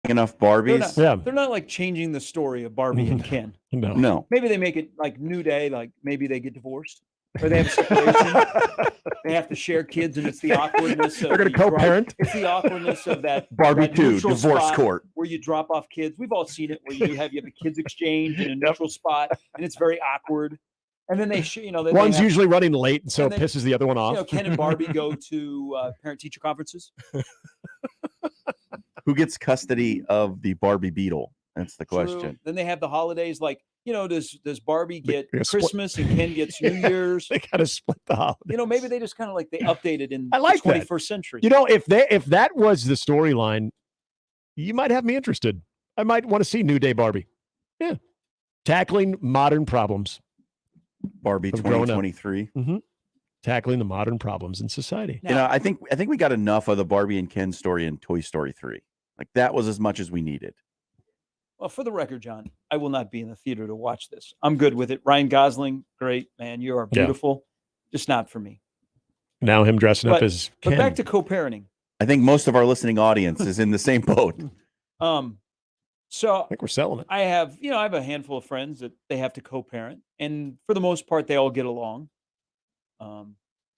enough Barbies. They're not like changing the story of Barbie and Ken. No. Maybe they make it like New Day, like maybe they get divorced or they have a separation. They have to share kids, and it's the awkwardness. They're going to co-parent. It's the awkwardness of that Barbie that 2 divorce court where you drop off kids. We've all seen it where you have a kids exchange in a neutral spot, and it's very awkward. And then one's usually running late, and so it pisses the other one off. Ken and Barbie go to parent-teacher conferences. Who gets custody of the Barbie beetle? That's the question. True. Then they have the holidays. Like, does Barbie get Christmas and Ken gets New Year's? They got to split the holidays. Maybe they just kind of they updated in the 21st century. If that was the storyline, you might have me interested. I might want to see New Day Barbie. Yeah, tackling modern problems. Barbie 2023. Mm-hmm. Tackling the modern problems in society. Now, I think we got enough of the Barbie and Ken story in Toy Story 3. Like that was as much as we needed. Well, for the record, John, I will not be in the theater to watch this. I'm good with it. Ryan Gosling, great, man. You are beautiful. Just not for me. Now him dressing up as Ken. But back to co-parenting. I think most of our listening audience is in the same boat. So I think we're selling it. I have a handful of friends that they have to co-parent, and for the most part, they all get along.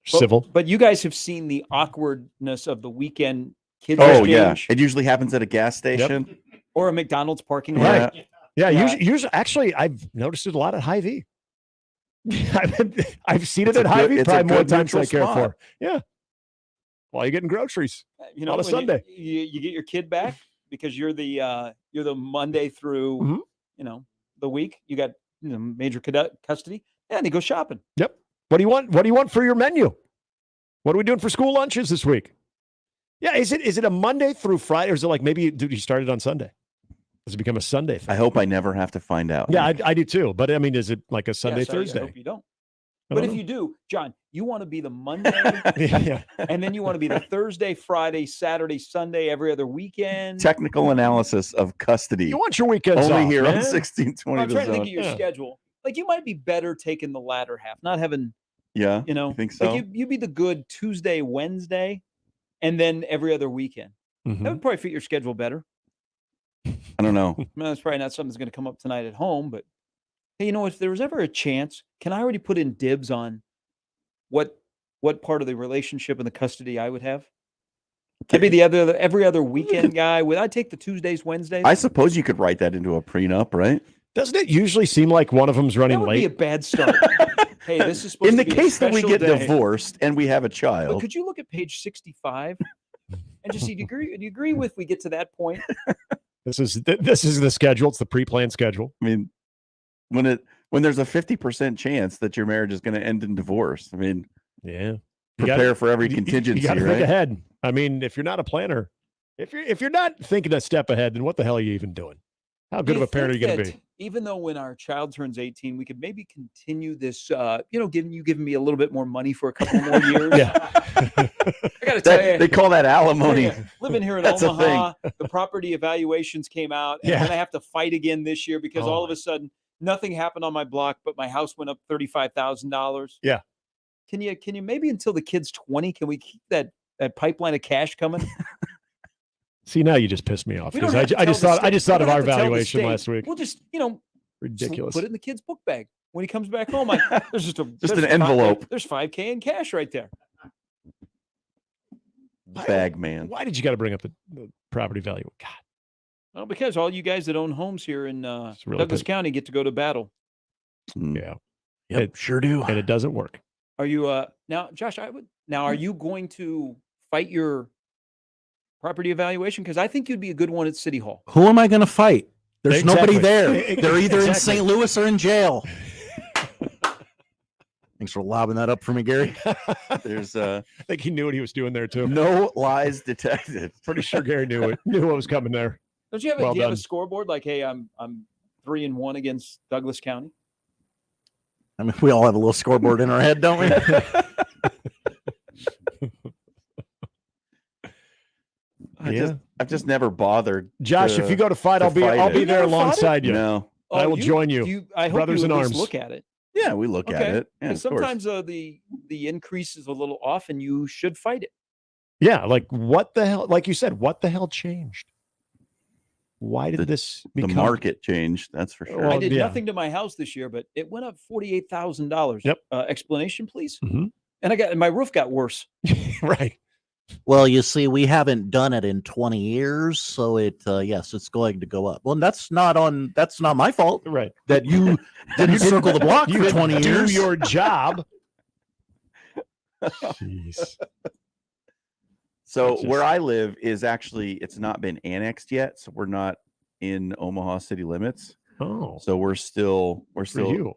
Civil. But you guys have seen the awkwardness of the weekend kids. Oh yeah, it usually happens at a gas station or a McDonald's parking lot. Right. Yeah, usually. Actually, I've noticed it a lot at Hy-Vee. I've seen it at Hy-Vee probably more times than I care for. Yeah. While you're getting groceries, on a Sunday, you get your kid back because you're the Monday through the week. You got major custody, and they go shopping. Yep. What do you want? What do you want for your menu? What are we doing for school lunches this week? Yeah, is it a Monday through Friday, or is it like maybe you started on Sunday? Does it become a Sunday thing? I hope I never have to find out. Yeah, I do too. But I mean, is it like a Sunday, Thursday? I hope you don't. But if you do, John, you want to be the Monday, and then you want to be the Thursday, Friday, Saturday, Sunday, every other weekend. Technical analysis of custody. You want your weekends only off, here man. on 1620. I'm trying to think of your schedule. Like you might be better taking the latter half, not having. Yeah, I think so. Like you'd be the good Tuesday, Wednesday, and then every other weekend. Mm-hmm. That would probably fit your schedule better. I don't know. That's probably not something that's going to come up tonight at home, but hey, if there was ever a chance, can I already put in dibs on what part of the relationship and the custody I would have? I'd be the every other weekend guy. Would I take the Tuesdays, Wednesdays? I suppose you could write that into a prenup, right? Doesn't it usually seem like one of them's running that would late? Be a bad start. Hey, this is supposed in to the be case that we get day. Divorced and we have a child. But could you look at page 65 and just see? Do you agree with we get to that point? This is the schedule. It's the pre-planned schedule. I mean, when there's a 50% chance that your marriage is going to end in divorce. I mean, prepare for every contingency. You got to right? think ahead. I mean, if you're not a planner, if you're not thinking a step ahead, then what the hell are you even doing? How good of a parent are you going to be? Even though when our child turns 18, we could maybe continue this, giving me a little bit more money for a couple more years. Yeah. I got to tell you. They call that alimony. Living here in Omaha, the property evaluations came out, and then I have to fight again this year because all of a sudden nothing happened on my block, but my house went up $35,000. Yeah. Can you maybe until the kid's 20, can we keep that pipeline of cash coming? See, now you just pissed me off because I just thought of our valuation last week. We'll just, ridiculous. Put it in the kid's book bag. When he comes back home, there's just an envelope. There's $5,000 in cash right there. Bag man. Why did you got to bring up the property value? God. Well, because all you guys that own homes here in Douglas County get to go to battle. Yeah. Yep, sure do. And it doesn't work. Are you now, Josh? Are you going to fight your property evaluation? Because I think you'd be a good one at City Hall. Who am I going to fight? There's nobody there. They're either in St. Louis or in jail. Thanks for lobbing that up for me, Gary. I think he knew what he was doing there too. No lies detected. Pretty sure Gary knew what was coming there. Don't you have, do you have a scoreboard like, hey, I'm 3-1 against Douglas County? I mean, we all have a little scoreboard in our head, don't we? I've just never bothered. Josh, if you go to fight, I'll be there alongside you. No. I will join you. I hope brothers you in at least arms. look at it. Yeah, we look at it. Yeah, sometimes the increase is a little off, and you should fight it. Yeah, like what the hell? Like you said, what the hell changed? Why did this become... The market changed, that's for sure. Well, I did nothing to my house this year, but it went up $48,000. Yep. Explanation, please. Mm-hmm. And my roof got worse. Right. Well, you see, we haven't done it in 20 years, so yes, it's going to go up. Well, that's not my fault. Right. That you didn't circle the block for 20 do years. Your job. Jeez. So where I live is actually, it's not been annexed yet, so we're not in Omaha city limits. Oh. So we're still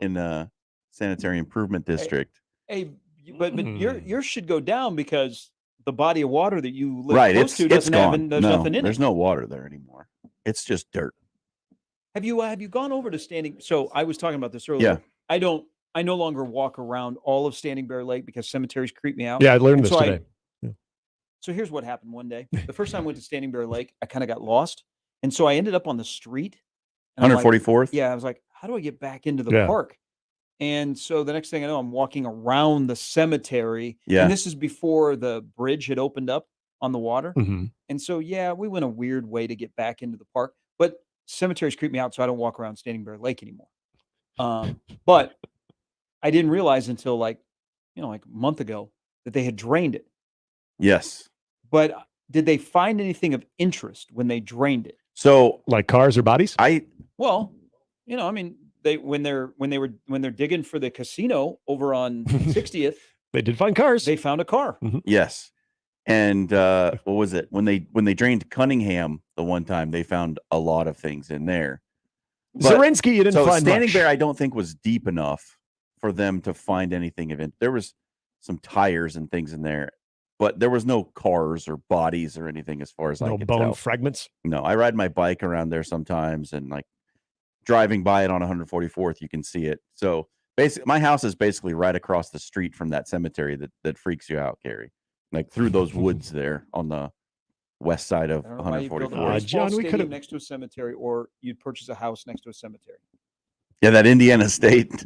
in the sanitary improvement district. Hey, but yours should go down because the body of water that you live close to it's gone. there's nothing in it. There's no water there anymore. It's just dirt. Have you gone over to Standing? So I was talking about this earlier. Yeah. I no longer walk around all of Standing Bear Lake because cemeteries creep me out. Yeah, I learned this today. So here's what happened one day. The first time I went to Standing Bear Lake, I kind of got lost. And so I ended up on the street. 144th? I was like, how do I get back into the park? And so the next thing I know, I'm walking around the cemetery. Yeah. And this is before the bridge had opened up on the water. Mm-hmm. And so, we went a weird way to get back into the park. But cemeteries creep me out, so I don't walk around Standing Bear Lake anymore. But I didn't realize until like a month ago that they had drained it. Yes. But did they find anything of interest when they drained it? So, like cars or bodies? When they're digging for the casino over on 60th, they did find cars. They found a car. Mm-hmm. Yes. And what was it? When they drained Cunningham the one time, they found a lot of things in there. Zarinsky, you didn't find Standing much. Bear, I don't think was deep enough for them to find anything of it. There was some tires and things in there, but there was no cars or bodies or anything as far as I could tell. No bone fragments? No, I ride my bike around there sometimes, and like driving by it on 144th, you can see it. So basically, my house is basically right across the street from that cemetery that freaks you out, Gary. Like through those woods there on the west side of 144th. John, we could have next to a cemetery, or you'd purchase a house next to a cemetery. Yeah, that Indiana State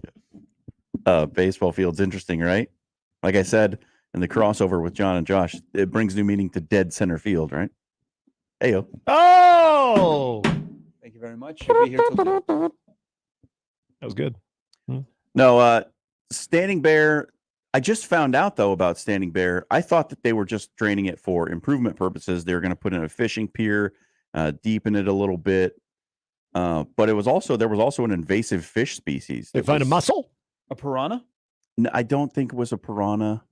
baseball field's interesting, right? Like I said, in the crossover with John and Josh, it brings new meaning to dead center field, right? Heyo. Oh! Thank you very much. You'll be here till that was good. No, Standing Bear, I just found out, though, about Standing Bear. I thought that they were just draining it for improvement purposes. They were going to put in a fishing pier, deepen it a little bit. But there was also an invasive fish species. They find a mussel? A piranha? No, I don't think it was a piranha.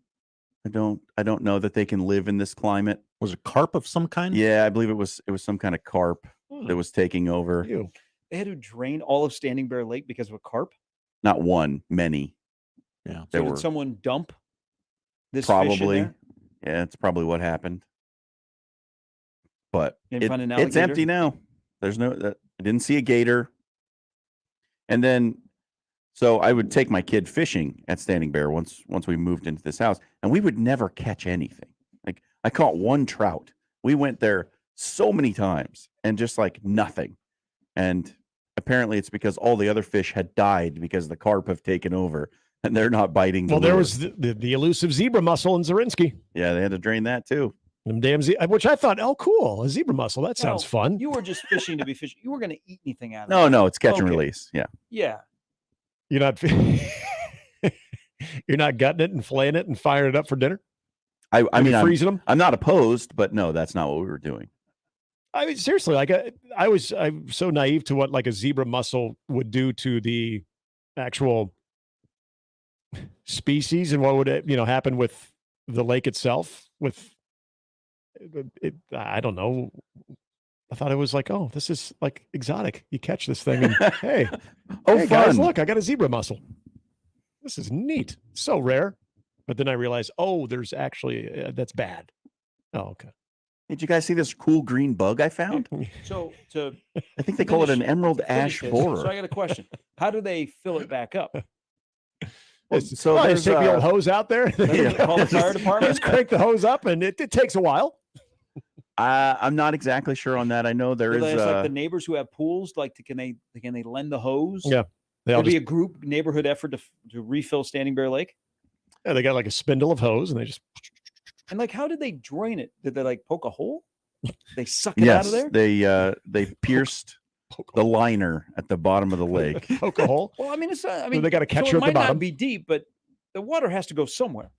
I don't know that they can live in this climate. Was it carp of some kind? Yeah, I believe it was some kind of carp that was taking over. They had to drain all of Standing Bear Lake because of a carp? Not one, many. Yeah. So did someone dump this probably fish in there? Yeah, it's probably what happened. But it's empty now. There's I didn't see a gator. And then so I would take my kid fishing at Standing Bear once we moved into this house, and we would never catch anything. Like I caught one trout. We went there so many times and just like nothing. And apparently it's because all the other fish had died because the carp have taken over and they're not biting. Well, there was the elusive zebra mussel in Zarinsky. Yeah, they had to drain that too. Them damn which I thought, oh, cool, a zebra mussel. That sounds fun. You were just fishing to be fishing. You were going to eat anything out of it. No, it's catch and Okay. release. Yeah. Yeah. You're not you're not gutting it and flaying it and firing it up for dinner? I mean, freezing them? I'm not opposed, but no, that's not what we were doing. I mean, seriously, like I'm so naive to what like a zebra mussel would do to the actual species and what would happen with the lake itself. With it, I don't know. I thought it was like, oh, this is like exotic. You catch this thing and hey, fun. Guys, look, I got a zebra mussel. This is neat. So rare. But then I realized, oh, there's actually that's bad. Oh, okay. Did you guys see this cool green bug I found? So I think they call it an emerald ash borer. So I got a question. How do they fill it back up? So there's take the old hose out there. Call the fire department. Just crank the hose up, and it takes a while. I'm not exactly sure on that. I know there is like the neighbors who have pools. Like, can they lend the hose? Yeah, there'll be a group neighborhood effort to refill Standing Bear Lake. Yeah, they got like a spindle of hose, and they just. And like, how did they drain it? Did they like poke a hole? They suck it out of Yes, there. they pierced the liner at the bottom of the lake. Poke a hole. Well, I mean, it's not. I So mean, they got a catcher it at the might bottom. not be deep, but the water has to go somewhere.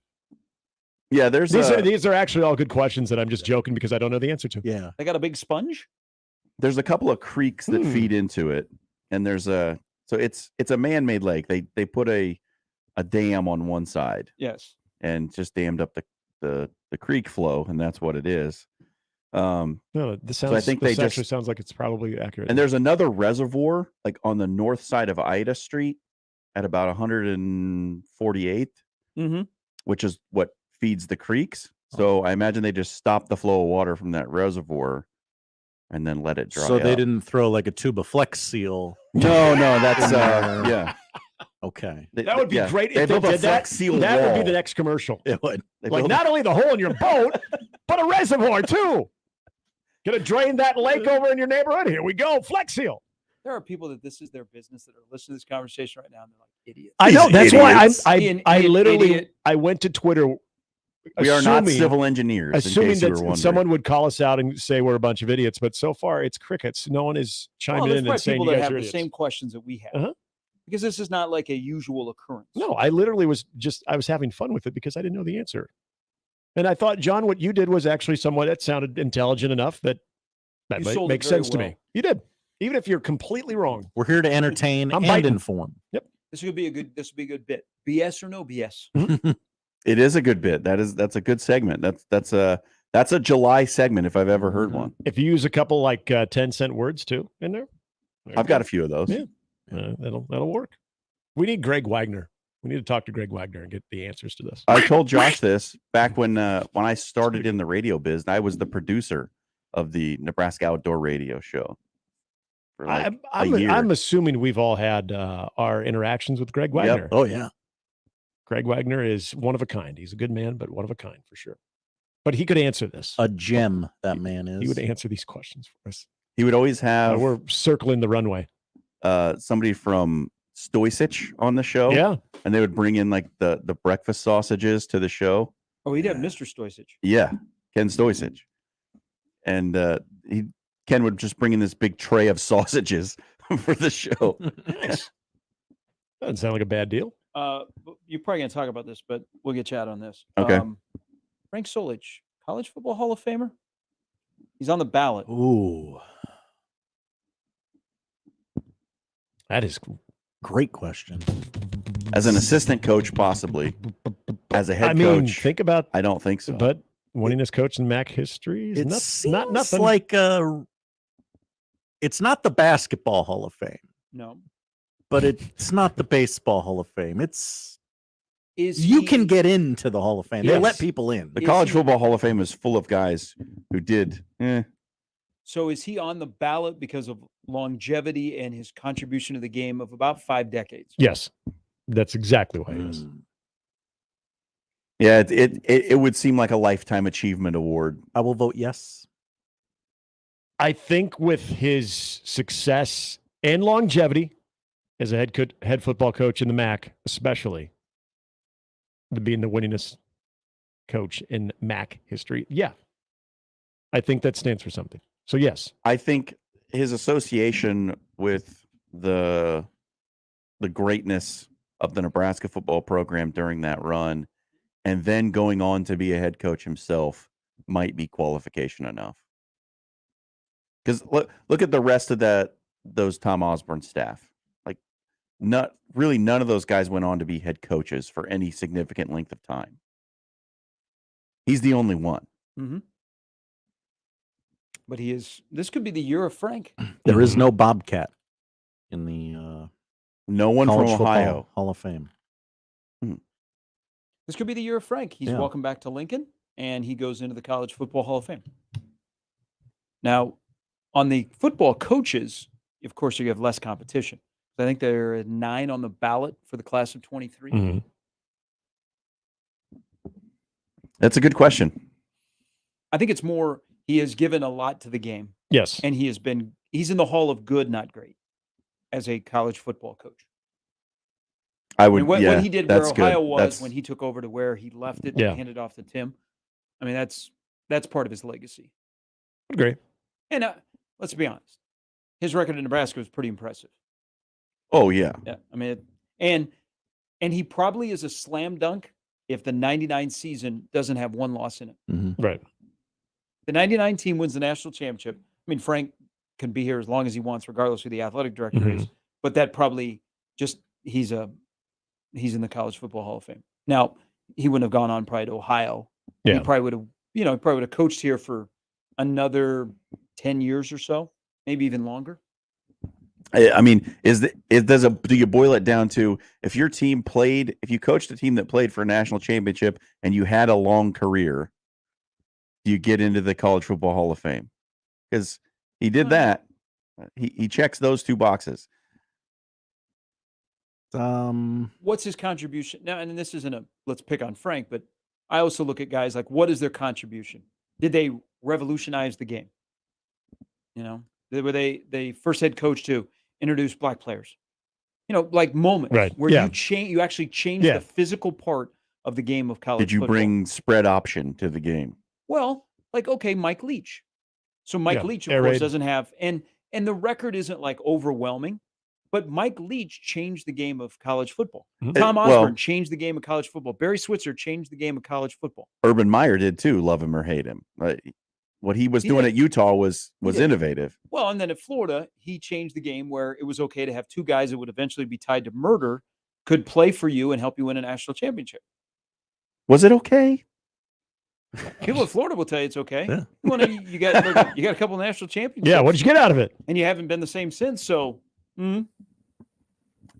Yeah, there's These are actually all good questions that I'm just joking because I don't know the answer to. Yeah. They got a big sponge. there's a couple of creeks that feed into it, and there's a so it's a man-made lake. They put a dam on one side Yes. and just dammed up the creek flow, and that's what it is. No, this So sounds. I think this they actually just sounds like it's probably accurate. and there's another reservoir like on the north side of Ida Street at about 148th, Mm-hmm. which is what feeds the creeks. So I imagine they just stopped the flow of water from that reservoir and then let it dry So they up. didn't throw like a tube of Flex Seal. No, that's in there. yeah. Okay. that would be yeah. great They if they built a did that. Flex Seal That would be wall. the next commercial. It would. They Like built not only the hole in your boat, but a reservoir too. Gonna drain that lake over in your neighborhood. Here we go. Flex Seal. There are people that this is their business that are listening to this conversation right now, and they're like idiots. I know. These That's why idiots. I An literally idiot. I went to Twitter. we are not assuming- civil engineers. Assuming in case you were that wondering. someone would call us out and say we're a bunch of idiots, but so far it's crickets. No one is chiming Well, there's in and probably saying people you that guys have are the idiots. same questions that we have, Uh-huh. because this is not like a usual occurrence. No, I literally was I was having fun with it because I didn't know the answer. And I thought, John, what you did was actually somewhat that sounded intelligent enough that You sold it makes very sense to me. well. You did. Even if you're completely wrong. We're here to entertain I'm and biting. inform. This would be a good. This would be a good bit. BS or no BS? It is a good bit. That's a good segment. That's a July segment if I've ever heard Mm-hmm. one. If you use a couple like 10-cent words too in there. I've got a few of those. Yeah. That'll work. We need Greg Wagner. We need to talk to Greg Wagner and get the answers to this. I told Josh this back when I started in the radio biz. I was the producer of the Nebraska Outdoor Radio Show. For like a year. I'm assuming we've all had our interactions with Greg Wagner. Oh, yeah. Greg Wagner is one of a kind. He's a good man, but one of a kind for sure. But he could answer this. A gem, that man is. He would answer these questions for us. He would always have We're circling the runway. somebody from Stoysich on the show. Yeah. And they would bring in like the breakfast sausages to the show. Oh, he'd have Mr. Stoysich. Yeah, Ken Stoysich. And Ken would just bring in this big tray of sausages for the show. Nice. Doesn't sound like a bad deal. You're probably going to talk about this, but we'll get you out on this. Okay. Frank Solich, College Football Hall of Famer. He's on the ballot. Ooh. That is Great question. As an assistant coach, possibly. As a head coach, think about I don't think so. but winningest coach in MAC history is It not seems nothing. like it's not the Basketball Hall of Fame, No. but it's not the Baseball Hall of Fame. It's Is you he- can get into the Hall of Fame. They let Yes. people in. the is College he- Football Hall of Fame is full of guys who did. So is he on the ballot because of longevity and his contribution to the game of about 5 decades? Yes. That's exactly why it is. Mm. Yeah, it would seem like a lifetime achievement award. I will vote yes. I think with his success and longevity as a head football coach in the MAC, especially being the winningest coach in MAC history, yeah, I think that stands for something. So yes, I think his association with the greatness of the Nebraska football program during that run, and then going on to be a head coach himself, might be qualification enough. Because look at the rest of those Tom Osborne staff. Like, none of those guys went on to be head coaches for any significant length of time. He's the only one. Mm-hmm. But he is. This could be the year of Frank. There is no Bobcat in the No one College from Football Ohio. Hall of Fame. This could be the year of Frank. He's Yeah. welcome back to Lincoln, and he goes into the College Football Hall of Fame. Now, on the football coaches, of course, you have less competition. I think there are 9 on the ballot for the class of 23. Mhm. That's a good question. I think it's more he has given a lot to the game, Yes. and he's in the Hall of Good, not great, as a college football coach. I I would. mean, what yeah, he did where that's Ohio good. was That's, when he took over to where he left it Yeah. and handed off to Tim. I mean, that's part of his legacy. Agree. And let's be honest, his record in Nebraska was pretty impressive. Oh yeah. Yeah, I mean, and he probably is a slam dunk if the '99 season doesn't have one loss in it. Right. The '99 team wins the national championship. I mean, Frank can be here as long as he wants, regardless of who the athletic director is. But that probably just he's in the College Football Hall of Fame. Now, he wouldn't have gone on probably to Ohio. Yeah. He probably would have coached here for another 10 years or so, maybe even longer. I mean, do you boil it down to if you coached a team that played for a national championship and you had a long career, do you get into the College Football Hall of Fame? Because he did that. He checks those two boxes. What's his contribution? Now, and this isn't let's pick on Frank, but I also look at guys like, what is their contribution? Did they revolutionize the game? Were they first head coach to introduce black players? Like moments where you actually change the physical part of the game of college football. Did you bring spread option to the game? Well, Mike Leach. So Mike Leach, of course, doesn't have, and the record isn't like overwhelming, but Mike Leach changed the game of college football. Tom Osborne changed the game of college football. Barry Switzer changed the game of college football. Urban Meyer did too, love him or hate him. What he was doing at Utah was innovative. Well, and then at Florida, he changed the game where it was okay to have two guys that would eventually be tied to murder could play for you and help you win a national championship. Was it okay? People in Florida will tell you it's okay. Yeah. You got a couple of national championships. Yeah, what did you get out of it? And you haven't been the same since. So,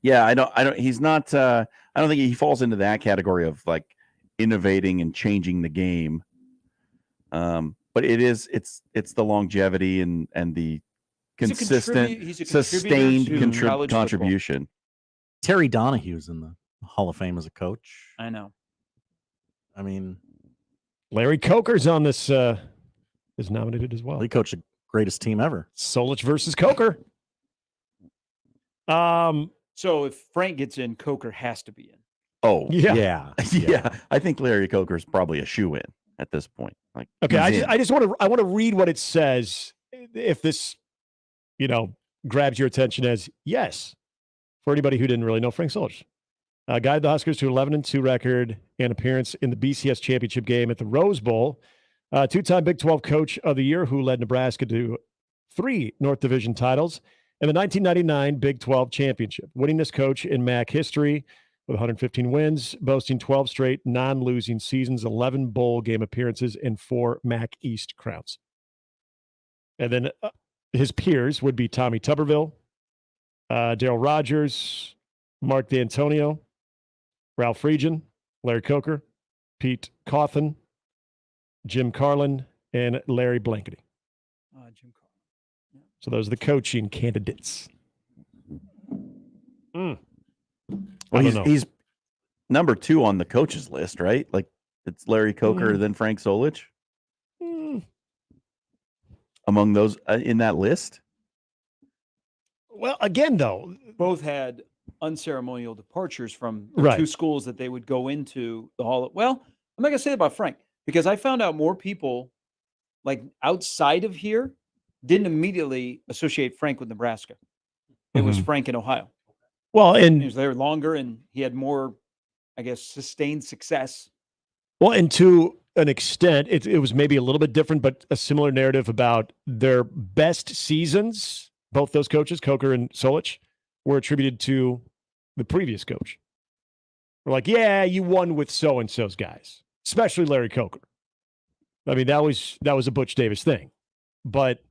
yeah, I don't. He's not. I don't think he falls into that category of like innovating and changing the game. But it's the longevity and the consistent, sustained contribution. Terry Donahue's in the Hall of Fame as a coach. I know. I mean, Larry Coker's on this. Is nominated as well. He coached the greatest team ever. Solich versus Coker. So if Frank gets in, Coker has to be in. Oh yeah. I think Larry Coker's probably a shoe in at this point. Like, okay, I want to read what it says. If this, grabs your attention as yes, for anybody who didn't really know Frank Solich, guided the Huskers to 11-2 record and appearance in the BCS championship game at the Rose Bowl. Two-time Big 12 Coach of the Year, who led Nebraska to 3 North Division titles and the 1999 Big 12 championship. Winningest coach in MAC history with 115 wins, boasting 12 straight non-losing seasons, 11 bowl game appearances, and 4 MAC East crowns. And then his peers would be Tommy Tuberville, Darryl Rogers, Mark D'Antonio, Ralph Friedgen, Larry Coker, Pete Cawthon, Jim Carlin, and Larry Blankety. Jim Carlin. Yeah. So those are the coaching candidates. Well, he's number 2 on the coaches list, right? Like it's Larry Coker, then Frank Solich. Among those in that list. Well, again, though, both had unceremonial departures from the 2 schools that they would go into the Hall of. Well, I'm not gonna say that about Frank because I found out more people like outside of here didn't immediately associate Frank with Nebraska. It was Frank in Ohio. Well, and he was there longer and he had more, I guess, sustained success. Well, and to an extent, it was maybe a little bit different, but a similar narrative about their best seasons. Both those coaches, Coker and Solich, were attributed to the previous coach. We're like, yeah, you won with so-and-so's guys, especially Larry Coker. I mean, that was a Butch Davis thing. But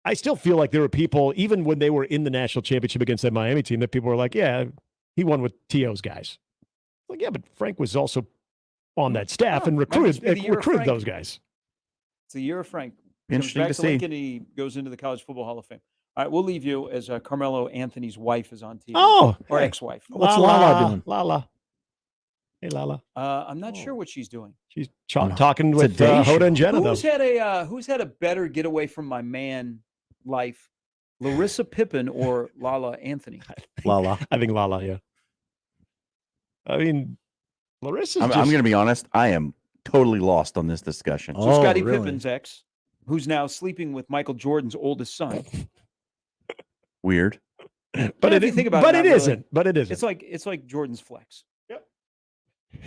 I still feel like there were people, even when they were in the national championship against that Miami team, that people were like, yeah, he won with T.O.'s guys. Like, yeah, but Frank was also on that staff and recruited those guys. It's the year of Frank. Interesting to see. Lincoln, he goes into the College Football Hall of Fame. All right, we'll leave you as Carmelo Anthony's wife is on TV. Oh, or ex-wife. What's Lala doing? Lala. Hey, Lala. I'm not sure what she's doing. She's talking with Hoda and Jenna, who's had a better getaway from my man life, Larissa Pippen or Lala Anthony? Lala. I think Lala, yeah. I mean, Larissa's I'm going to be honest. I am totally lost on this discussion. So Scottie Pippen's ex. who's now sleeping with Michael Jordan's oldest son. Weird. But if you think about it, but not it really. isn't. But it isn't. It's like Jordan's flex. Yep.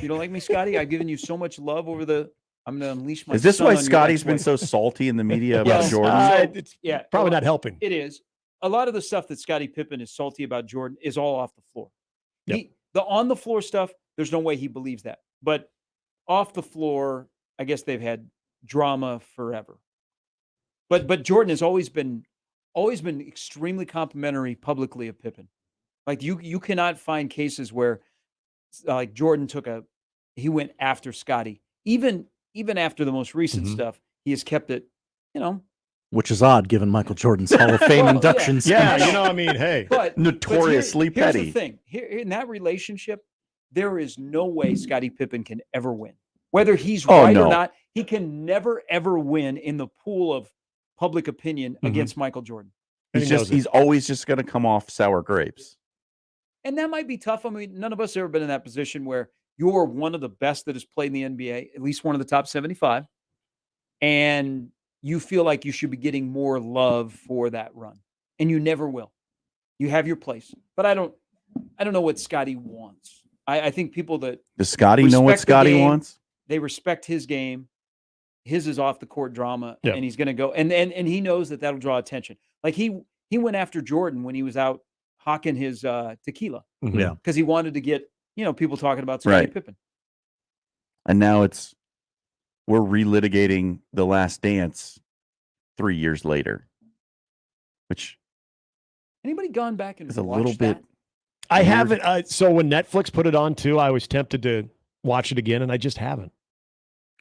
You don't like me, Scotty? I've given you so much love over the. I'm going to unleash my. Is this son why on your Scotty's been ex-wife. so salty in the media about Yes. Jordan? It's Yeah, probably well, not helping. It is. A lot of the stuff that Scottie Pippen is salty about Jordan is all off the floor. Yep. The on the floor stuff, there's no way he believes that. But off the floor, I guess they've had drama forever. But Jordan has always been extremely complimentary publicly of Pippen. Like you cannot find cases where like Jordan he went after Scottie. Even after the most recent Mhm. stuff, he has kept it, Which is odd given Michael Jordan's Hall of Fame Well, induction speech. Yeah, I mean, hey. But Notoriously here's petty. the thing. Here in that relationship, there is no way Scottie Pippen can ever win. Whether he's right no. or not, he can never ever win in the pool of public opinion against Michael Jordan. And he knows it. He's always just going to come off sour grapes. And that might be tough. I mean, none of us have ever been in that position where you're one of the best that has played in the NBA, at least one of the top 75, and you feel like you should be getting more love for that run, and you never will. You have your place, but I don't know what Scottie wants. I think people that Does Scotty know what respect the Scotty game. wants? they respect his game. His is off the court drama, Yep. and he's going to go. And he knows that that'll draw attention. Like he went after Jordan when he was out hawking his tequila Mhm. Yeah. because he wanted to get people talking about Scottie Right. Pippen. And now we're relitigating The Last Dance 3 years later, which Anybody gone back and is a watched little bit. that? I Weird. haven't. So when Netflix put it on too, I was tempted to watch it again, and I just haven't.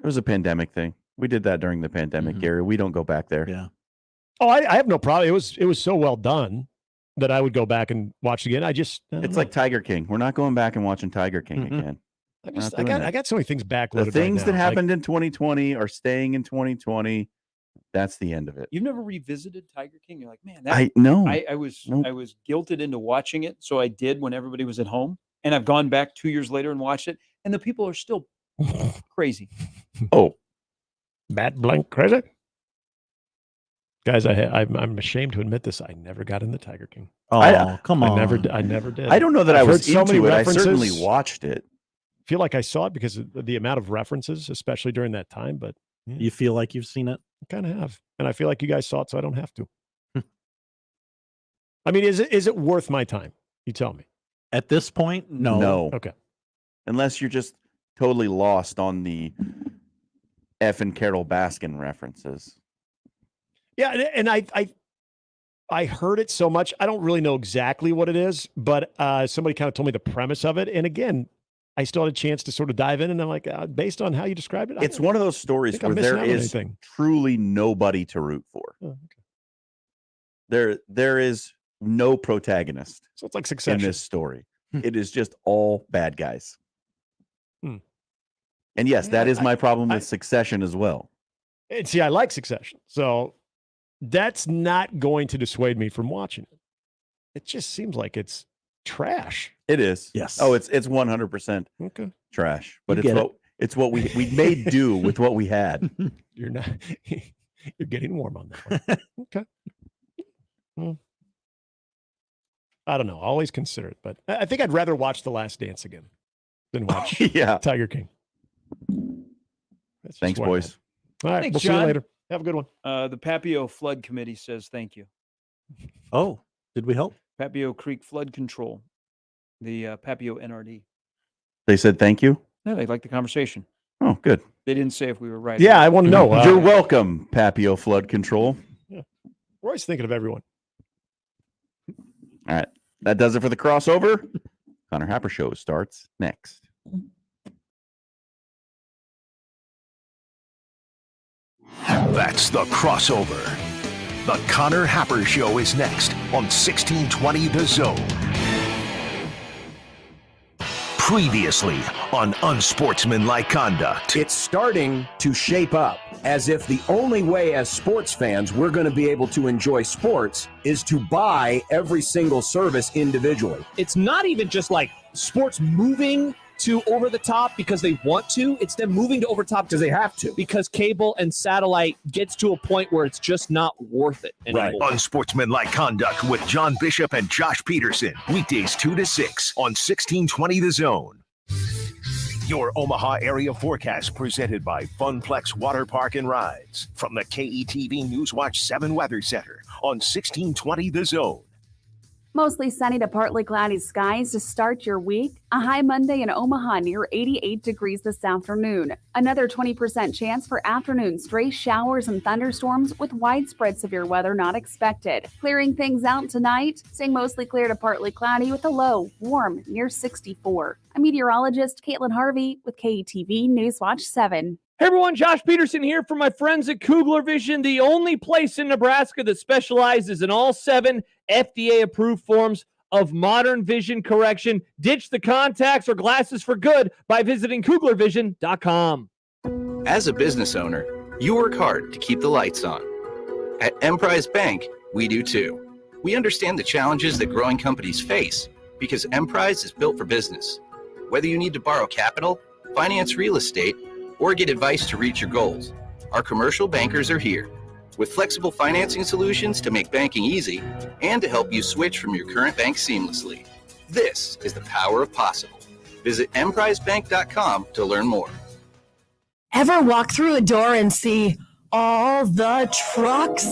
It was a pandemic thing. We did that during the pandemic, Mhm. Gary. We don't go back there. Yeah. Oh, I have no problem. It was so well done that I would go back and watch it again. I don't It's know. like Tiger King. We're not going back and watching Tiger King Mhm. again. I not just doing that. I got so many things backloaded. The right things that now. happened in 2020 are staying in 2020. That's the end of it. You've never revisited Tiger King? You're like, man, I know. I was Nope. I was guilted into watching it, so I did when everybody was at home, and I've gone back 2 years later and watched it, and the people are still crazy. Oh, Matt Blank credit. Guys, I'm ashamed to admit this. I never got into Tiger King. Oh, I- come on. I never did. I don't know that I've I was heard so many into it. I certainly references. watched it. Feel like I saw it because of the amount of references, especially during that time. But You feel like you've seen it? I kind of have, and I feel like you guys saw it, so I don't have to. I mean, is it worth my time? You tell me. At this point, no. No. Okay. Unless you're just totally lost on the F and Carol Baskin references. Yeah, and I heard it so much. I don't really know exactly what it is, but somebody kind of told me the premise of it. And again, I still had a chance to sort of dive in, and I'm like, based on how you described it, It's one of those stories think I'm where missing there out on is anything. truly nobody to root for. Oh, okay. There is no protagonist So it's like in Succession. this story. It is just all bad guys. Hmm. And yes, Yeah, that is I- my problem with I- Succession as well. And see, I like Succession, so that's not going to dissuade me from watching it. It just seems like it's trash. It is. Yes. Oh, it's 100% Okay, trash. But You it's get it. it's what we made do with what we had. you're not. You're getting warm on that one. Okay. Well, I don't know. I always consider it, but I think I'd rather watch The Last Dance again than watch Yeah. Tiger King. That's just Thanks, where I'm boys. at. All right, Thanks, we'll see you John. later. Have a good one. The Papio Flood Committee says thank you. Oh, did we help? Papio Creek Flood Control, the Papio NRD. They said thank you. Yeah, they liked the conversation. Oh, good. They didn't say if we were right. Yeah, I want to know. You're welcome, Papio Flood Control. We're always thinking of everyone. All right. That does it for the crossover. Connor Happer Show starts next. That's the crossover. The Connor Happer Show is next on 1620 The Zone. Previously on Unsportsmanlike Conduct. It's starting to shape up as if the only way as sports fans we're going to be able to enjoy sports is to buy every single service individually. It's not even just like sports moving to over the top because they want to. It's them moving to over the top because they have to. because cable and satellite gets to a point where it's just not worth it anymore. Right. Unsportsmanlike Conduct with John Bishop and Josh Peterson. Weekdays 2 to 6 on 1620 The Zone. Your Omaha area forecast presented by Funplex Water Park and Rides from the KETV Newswatch 7 Weather Center on 1620 The Zone. Mostly sunny to partly cloudy skies to start your week. A high Monday in Omaha near 88 degrees this afternoon. Another 20% chance for afternoon stray showers and thunderstorms with widespread severe weather not expected. Clearing things out tonight, staying mostly clear to partly cloudy with a low warm near 64. I'm meteorologist Caitlin Harvey with KETV Newswatch 7. Hey everyone, Josh Peterson here from my friends at Kugler Vision, the only place in Nebraska that specializes in all 7 FDA-approved forms of modern vision correction. Ditch the contacts or glasses for good by visiting KuglerVision.com. As a business owner, you work hard to keep the lights on. At Emprise Bank, we do too. We understand the challenges that growing companies face because Emprise is built for business. Whether you need to borrow capital, finance real estate, or get advice to reach your goals, our commercial bankers are here with flexible financing solutions to make banking easy and to help you switch from your current bank seamlessly. This is the power of possible. Visit emprisebank.com to learn more. Ever walk through a door and see all the trucks?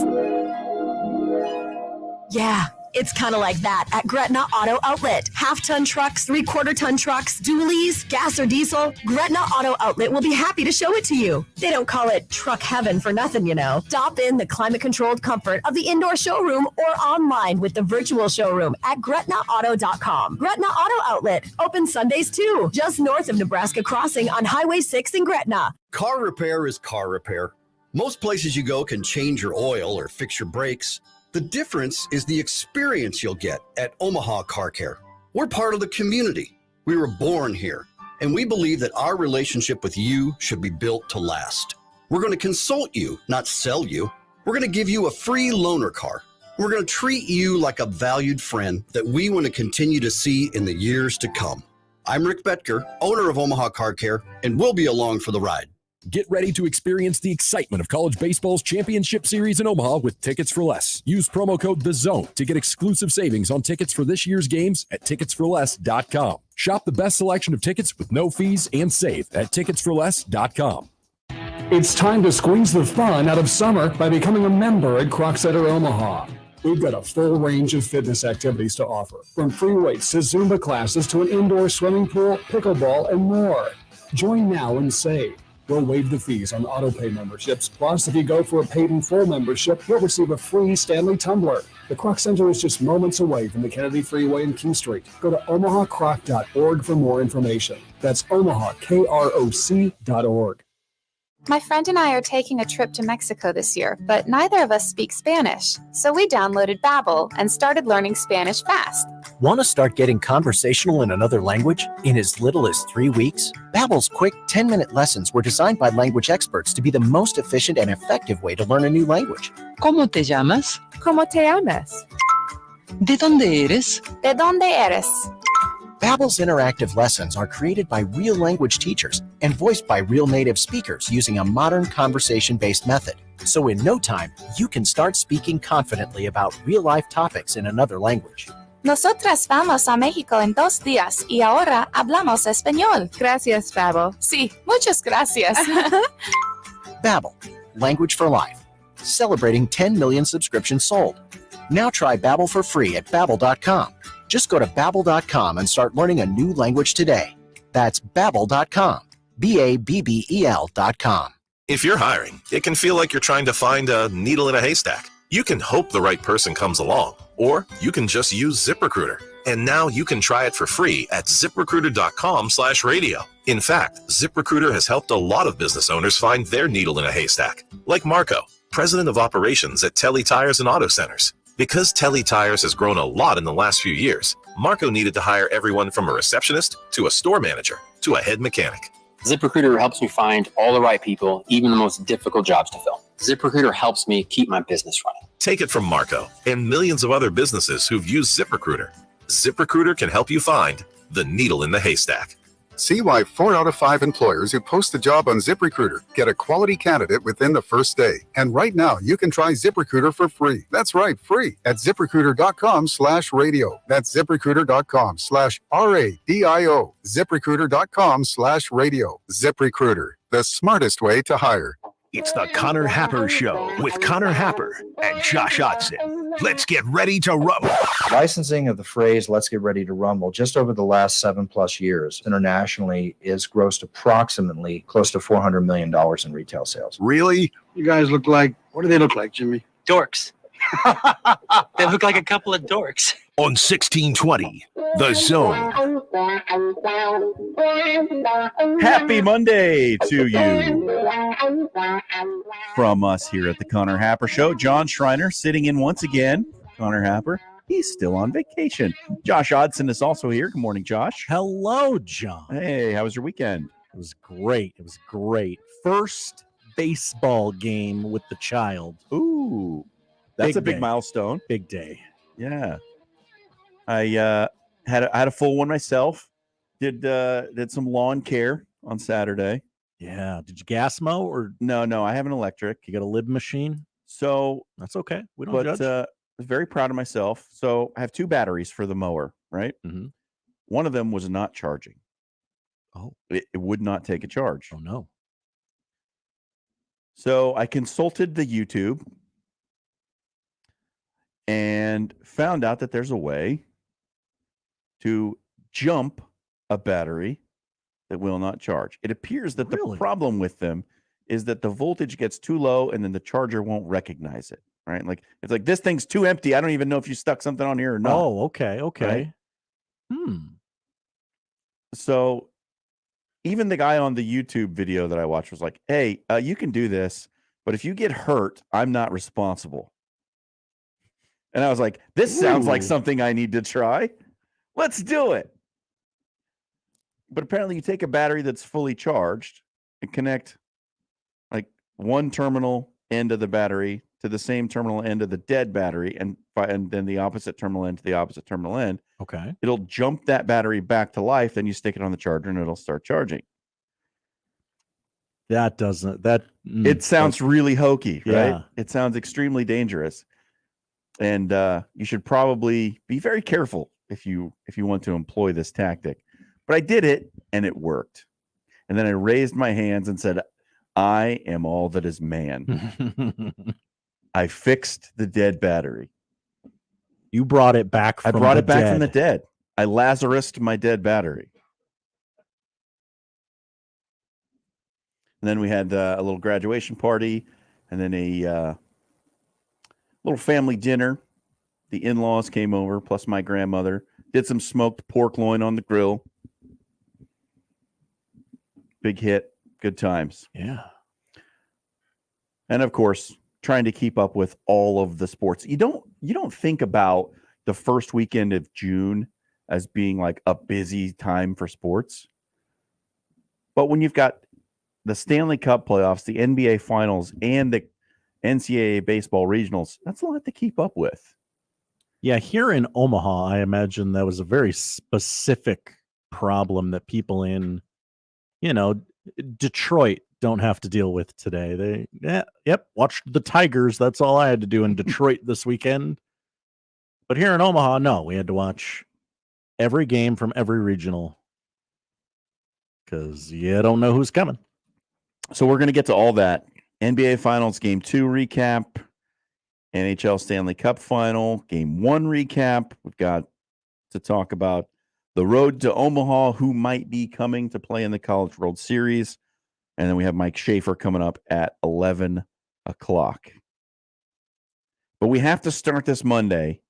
Yeah, it's kind of like that at Gretna Auto Outlet. Half-ton trucks, three-quarter-ton trucks, dualies, gas or diesel. Gretna Auto Outlet will be happy to show it to you. They don't call it truck heaven for nothing, you know. Stop in the climate-controlled comfort of the indoor showroom or online with the virtual showroom at GretnaAuto.com. Gretna Auto Outlet, open Sundays too, just north of Nebraska Crossing on Highway 6 in Gretna. Car repair is car repair. Most places you go can change your oil or fix your brakes. The difference is the experience you'll get at Omaha Car Care. We're part of the community. We were born here, and we believe that our relationship with you should be built to last. We're going to consult you, not sell you. We're going to give you a free loaner car. We're going to treat you like a valued friend that we want to continue to see in the years to come. I'm Rick Betker, owner of Omaha Car Care, and we'll be along for the ride. Get ready to experience the excitement of college baseball's championship series in Omaha with Tickets for Less. Use promo code THEZONE to get exclusive savings on tickets for this year's games at ticketsforless.com. Shop the best selection of tickets with no fees and save at ticketsforless.com. It's time to squeeze the fun out of summer by becoming a member at Croc Center Omaha. We've got a full range of fitness activities to offer, from free weights to Zumba classes to an indoor swimming pool, pickleball, and more. Join now and save. We'll waive the fees on auto-pay memberships. Plus, if you go for a paid-in-full membership, you'll receive a free Stanley tumbler. The Croc Center is just moments away from the Kennedy Freeway and King Street. Go to omahacroc.org for more information. That's omahakroc.org. My friend and I are taking a trip to Mexico this year, but neither of us speak Spanish. So we downloaded Babbel and started learning Spanish fast. Want to start getting conversational in another language in as little as 3 weeks? Babbel's quick 10-minute lessons were designed by language experts to be the most efficient and effective way to learn a new language. ¿Cómo te llamas? ¿Cómo te llamas? ¿De dónde eres? ¿De dónde eres? Babbel's interactive lessons are created by real language teachers and voiced by real native speakers using a modern conversation-based method. So in no time, you can start speaking confidently about real-life topics in another language. Nosotras vamos a México en 2 días y ahora hablamos español. Gracias, Babbel. Sí, muchas gracias. Babbel, language for life. Celebrating 10 million subscriptions sold. Now try Babbel for free at Babbel.com. Just go to Babbel.com and start learning a new language today. That's Babbel.com. Babbel.com. If you're hiring, it can feel like you're trying to find a needle in a haystack. You can hope the right person comes along, or you can just use ZipRecruiter. And now you can try it for free at ZipRecruiter.com/radio. In fact, ZipRecruiter has helped a lot of business owners find their needle in a haystack, like Marco, president of operations at Telly Tires and Auto Centers. Because Telly Tires has grown a lot in the last few years, Marco needed to hire everyone from a receptionist to a store manager to a head mechanic. ZipRecruiter helps me find all the right people, even the most difficult jobs to fill. ZipRecruiter helps me keep my business running. Take it from Marco and millions of other businesses who've used ZipRecruiter. ZipRecruiter can help you find the needle in the haystack. See why 4 out of 5 employers who post a job on ZipRecruiter get a quality candidate within the first day. And right now, you can try ZipRecruiter for free. That's right, free at ZipRecruiter.com/radio. That's ZipRecruiter.com/RADIO. ZipRecruiter.com/radio. ZipRecruiter, the smartest way to hire. It's the Connor Happer Show with Connor Happer and Josh Odson. Let's get ready to rumble. Licensing of the phrase "let's get ready to rumble" just over the last 7+ years internationally is grossed approximately close to $400 million in retail sales. Really? You guys look like, what do they look like, Jimmy? Dorks. They look like a couple of dorks. On 1620, The Zone. Happy Monday to you from us here at the Connor Happer Show. John Schreiner sitting in once again. Connor Happer, he's still on vacation. Josh Odson is also here. Good morning, Josh. Hello, John. Hey, how was your weekend? It was great. It was great. First baseball game with the child. Ooh, that's a big milestone. Big day. Yeah. I had a full one myself. Did some lawn care on Saturday. Yeah. Did you gas mow or no? I have an electric. You got a lib machine? So that's okay. We don't judge. I was very proud of myself. So I have 2 batteries for the mower, right? Mm-hmm. One of them was not charging. Oh. It would not take a charge. Oh, no. So I consulted the YouTube and found out that there's a way to jump a battery that will not charge. It appears that the problem with them is that the voltage gets too low and then the charger won't recognize it, right? Like it's like, this thing's too empty. I don't even know if you stuck something on here or not. Oh, okay. Right? Hmm. So even the guy on the YouTube video that I watched was like, hey, you can do this, but if you get hurt, I'm not responsible. And I was like, this sounds like something I need to try. Let's do it. But apparently you take a battery that's fully charged and connect like one terminal end of the battery to the same terminal end of the dead battery and then the opposite terminal end to the opposite terminal end. Okay. It'll jump that battery back to life. Then you stick it on the charger and it'll start charging. That doesn't, it sounds really hokey, right? Yeah. It sounds extremely dangerous. And you should probably be very careful if you want to employ this tactic. But I did it and it worked. And then I raised my hands and said, I am all that is man. I fixed the dead battery. You brought it back from I brought the it back dead. from the dead. I Lazarus'd my dead battery. And then we had a little graduation party and then a little family dinner. The in-laws came over, plus my grandmother. Did some smoked pork loin on the grill. Big hit. Good times. Yeah. And of course, trying to keep up with all of the sports. You don't think about the first weekend of June as being like a busy time for sports. But when you've got the Stanley Cup playoffs, the NBA finals, and the NCAA baseball regionals, that's a lot to keep up with. Yeah, here in Omaha, I imagine that was a very specific problem that people in, Detroit don't have to deal with today. Watched the Tigers. That's all I had to do in Detroit this weekend. But here in Omaha, no, we had to watch every game from every regional because you don't know who's coming. So we're going to get to all that. NBA Finals Game 2 recap, NHL Stanley Cup Final, Game 1 recap. We've got to talk about the road to Omaha, who might be coming to play in the College World Series. And then we have Mike Schaefer coming up at 11 o'clock. But we have to start this Monday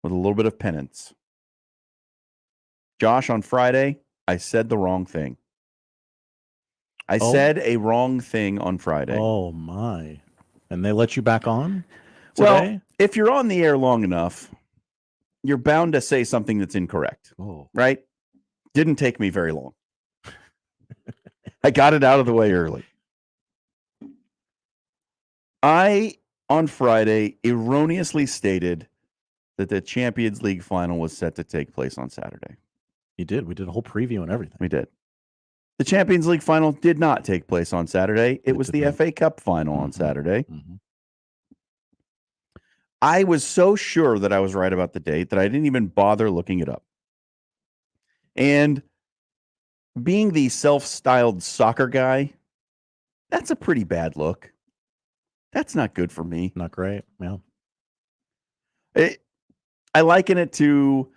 with a little bit of penance. Josh, on Friday, I said the wrong thing. I said a wrong thing on Friday. Oh, my. And they let you back on today? Well, if you're on the air long enough, you're bound to say something that's incorrect. Oh. Right? Didn't take me very long. I got it out of the way early. I, on Friday, erroneously stated that the Champions League final was set to take place on Saturday. You did. We did a whole preview and everything. We did. The Champions League final did not take place on Saturday. It was the FA Cup final on Saturday. I was so sure that I was right about the date that I didn't even bother looking it up. And being the self-styled soccer guy, that's a pretty bad look. That's not good for me. Not great. Yeah. I liken it to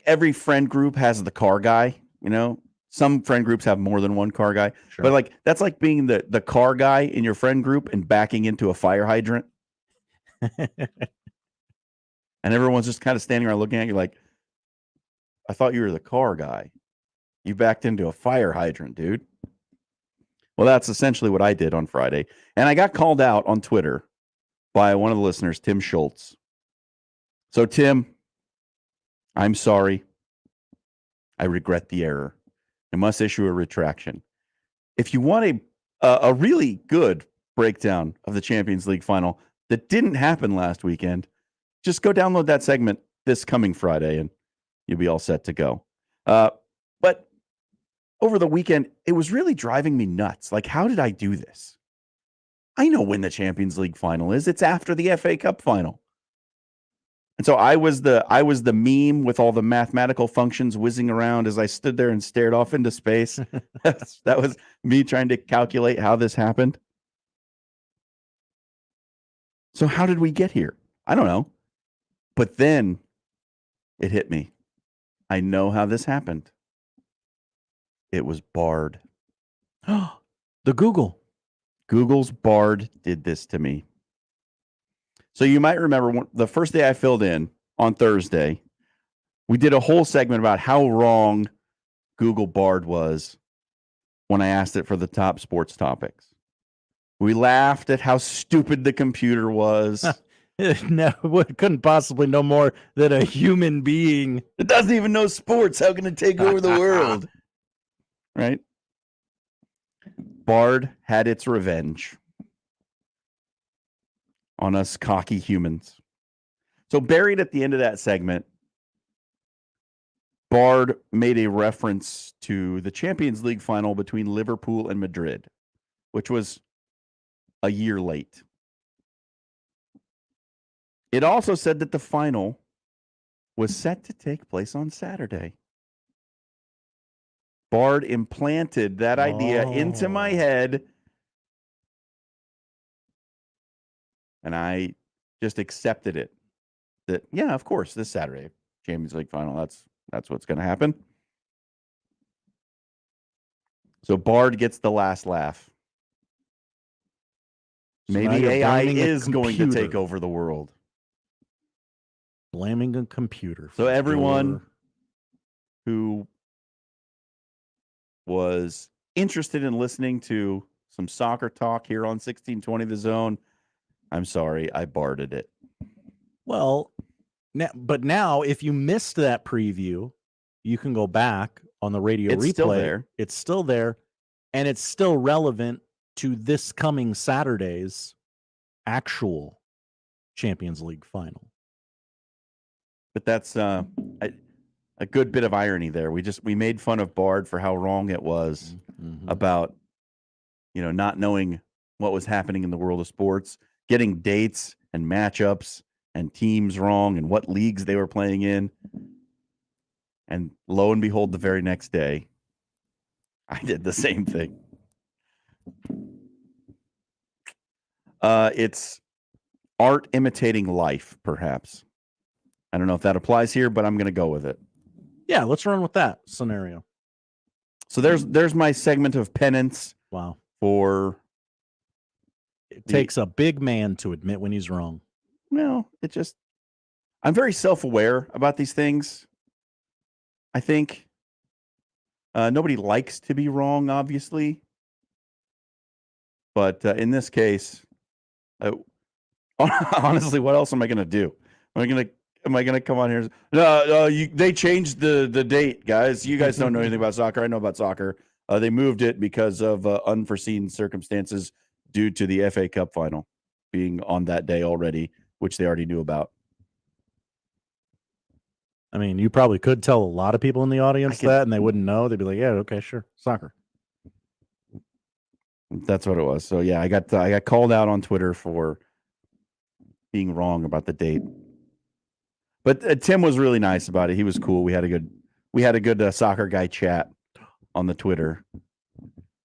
every friend group has the car guy, you know? Some friend groups have more than one car guy. Sure. But like that's like being the car guy in your friend group and backing into a fire hydrant. And everyone's just kind of standing around looking at you like, I thought you were the car guy. You backed into a fire hydrant, dude. Well, that's essentially what I did on Friday. And I got called out on Twitter by one of the listeners, Tim Schultz. So, Tim, I'm sorry. I regret the error. I must issue a retraction. If you want a really good breakdown of the Champions League final that didn't happen last weekend, just go download that segment this coming Friday and you'll be all set to go. But over the weekend, it was really driving me nuts. Like, how did I do this? I know when the Champions League final is. It's after the FA Cup final. And so I was the meme with all the mathematical functions whizzing around as I stood there and stared off into space. That was me trying to calculate how this happened. So how did we get here? I don't know. But then it hit me. I know how this happened. It was Bard. The Google's Bard did this to me. So you might remember the first day I filled in on Thursday, we did a whole segment about how wrong Google Bard was when I asked it for the top sports topics. We laughed at how stupid the computer was. No, it couldn't possibly know more than a human being. It doesn't even know sports. How can it take over the world? Right? Bard had its revenge on us cocky humans. So buried at the end of that segment, Bard made a reference to the Champions League final between Liverpool and Madrid, which was a year late. It also said that the final was set to take place on Saturday. Bard implanted that idea into my head, and I just accepted it. That, yeah, of course, this Saturday, Champions League final, that's what's going to happen. So Bard gets the last laugh. So maybe AI is going to take over the world. Blaming a computer. So everyone who was interested in listening to some soccer talk here on 1620 The Zone, I'm sorry, I barded it. Well, now if you missed that preview, you can go back on the radio replay. Still there. It's still there, and it's still relevant to this coming Saturday's actual Champions League final. But that's a good bit of irony there. We made fun of Bard for how wrong it was about, not knowing what was happening in the world of sports, getting dates and matchups and teams wrong and what leagues they were playing in. And lo and behold, the very next day, I did the same thing. It's art imitating life, perhaps. I don't know if that applies here, but I'm going to go with it. Yeah, let's run with that scenario. So there's my segment of penance. Wow. For it takes a big man to admit when he's wrong. Well, I'm very self-aware about these things. I think nobody likes to be wrong, obviously. But in this case, honestly, what else am I going to do? Am I gonna come on here? No, they changed the date, guys. You guys don't know anything about soccer. I know about soccer. They moved it because of unforeseen circumstances due to the FA Cup final being on that day already, which they already knew about. I mean, you probably could tell a lot of people in the audience that, and they wouldn't know. They'd be like, "Yeah, okay, sure, soccer." That's what it was. So yeah, I got called out on Twitter for being wrong about the date. But Tim was really nice about it. He was cool. We had a good soccer guy chat on the Twitter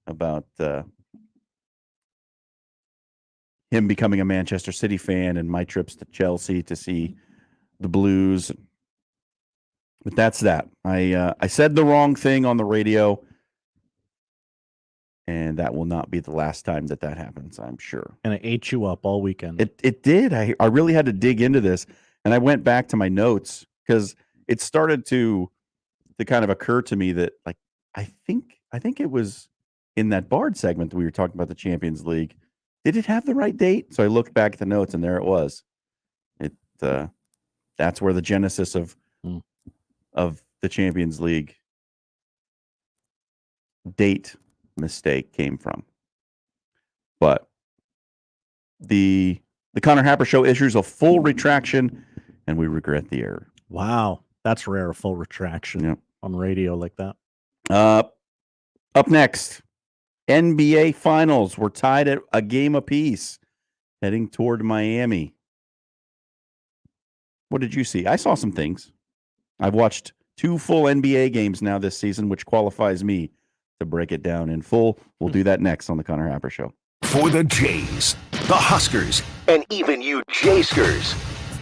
about him becoming a Manchester City fan and my trips to Chelsea to see the Blues. But that's that. I said the wrong thing on the radio, and that will not be the last time that happens, I'm sure. And it ate you up all weekend. It did. I really had to dig into this, and I went back to my notes because it started to kind of occur to me that, like, I think it was in that Bard segment that we were talking about the Champions League. Did it have the right date? So I looked back at the notes, and there it was. That's where the genesis of the Champions League date mistake came from. But the Connor Happer Show issues a full retraction, and we regret the error. Wow, that's rare, a full retraction on radio like that. Up next, NBA Finals. We're tied at a game apiece, heading toward Miami. What did you see? I saw some things. I've watched 2 full NBA games now this season, which qualifies me to break it down in full. We'll do that next on the Connor Happer Show. For the Jays, the Huskers, and even you Jayskers,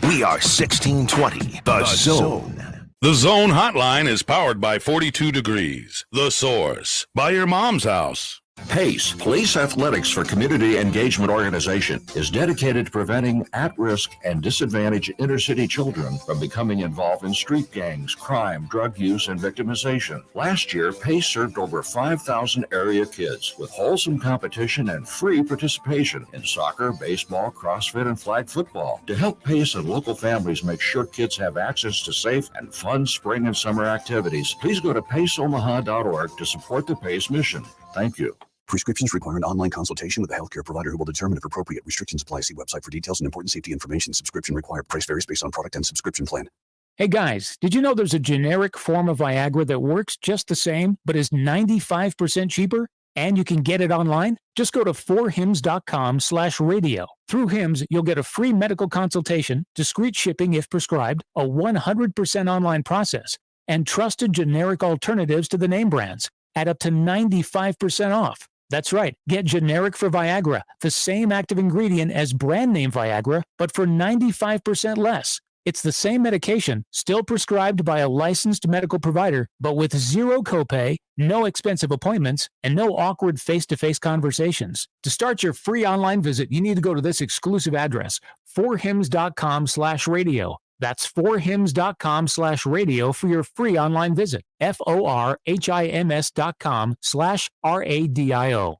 we are 1620, The Zone. The Zone hotline is powered by 42 Degrees, The Source, by your mom's house. PACE, Police Athletics for Community Engagement Organization, is dedicated to preventing at-risk and disadvantaged inner-city children from becoming involved in street gangs, crime, drug use, and victimization. Last year, PACE served over 5,000 area kids with wholesome competition and free participation in soccer, baseball, CrossFit, and flag football. To help PACE and local families make sure kids have access to safe and fun spring and summer activities, please go to paceomaha.org to support the PACE mission. Thank you. Prescriptions require an online consultation with a healthcare provider who will determine if appropriate. Restrictions apply. See website for details and important safety information. Subscription required. Price varies based on product and subscription plan. Hey guys, did you know there's a generic form of Viagra that works just the same, but is 95% cheaper? And you can get it online? Just go to 4hims.com/radio. Through Hims, you'll get a free medical consultation, discreet shipping if prescribed, a 100% online process, and trusted generic alternatives to the name brands at up to 95% off. That's right. Get generic for Viagra, the same active ingredient as brand name Viagra, but for 95% less. It's the same medication, still prescribed by a licensed medical provider, but with zero copay, no expensive appointments, and no awkward face-to-face conversations. To start your free online visit, you need to go to this exclusive address, 4hims.com/radio. That's 4hims.com/radio for your free online visit. FORHIMS.com/RADIO.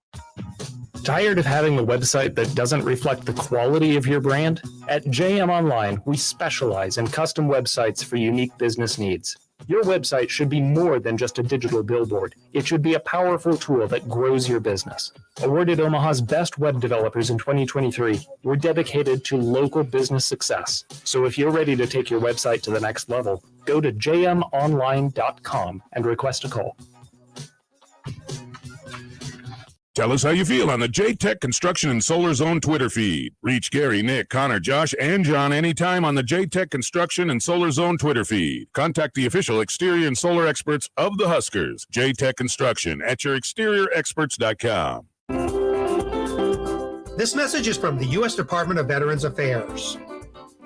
Tired of having a website that doesn't reflect the quality of your brand? At JM Online, we specialize in custom websites for unique business needs. Your website should be more than just a digital billboard. It should be a powerful tool that grows your business. Awarded Omaha's best web developers in 2023, we're dedicated to local business success. So if you're ready to take your website to the next level, go to jmonline.com and request a call. Tell us how you feel on the J-Tech Construction and Solar Zone Twitter feed. Reach Gary, Nick, Connor, Josh, and John anytime on the J-Tech Construction and Solar Zone Twitter feed. Contact the official exterior and solar experts of the Huskers. J-Tech Construction at yourexteriorexperts.com. This message is from the U.S. Department of Veterans Affairs.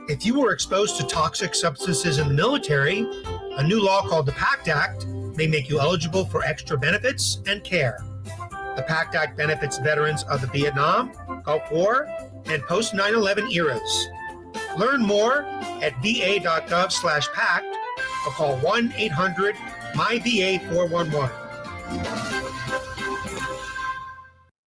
If you were exposed to toxic substances in the military, a new law called the PACT Act may make you eligible for extra benefits and care. The PACT Act benefits veterans of the Vietnam, Gulf War, and post 9/11 eras. Learn more at va.gov/PACT or call 1-800-MyVA411.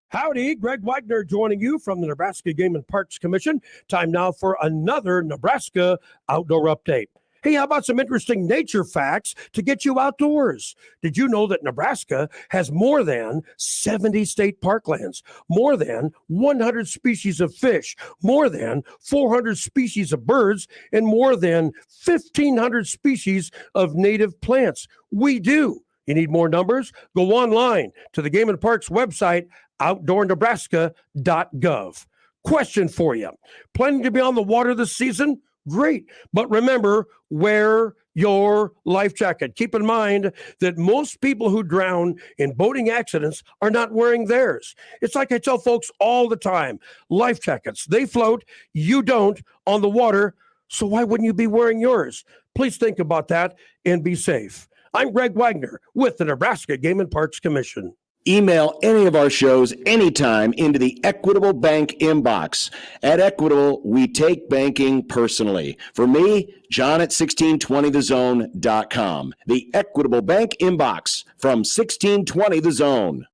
Howdy, Greg Wagner joining you from the Nebraska Game and Parks Commission. Time now for another Nebraska Outdoor Update. Hey, how about some interesting nature facts to get you outdoors? Did you know that Nebraska has more than 70 state parklands, more than 100 species of fish, more than 400 species of birds, and more than 1,500 species of native plants? We do. You need more numbers? Go online to the Game and Parks website, outdoornebraska.gov. Question for you. Planning to be on the water this season? Great. But remember, wear your life jacket. Keep in mind that most people who drown in boating accidents are not wearing theirs. It's like I tell folks all the time, life jackets, they float, you don't on the water. So why wouldn't you be wearing yours? Please think about that and be safe. I'm Greg Wagner with the Nebraska Game and Parks Commission. Email any of our shows anytime into the Equitable Bank inbox. At Equitable, we take banking personally. For me, John at 1620thezone.com. The Equitable Bank inbox from 1620 The Zone.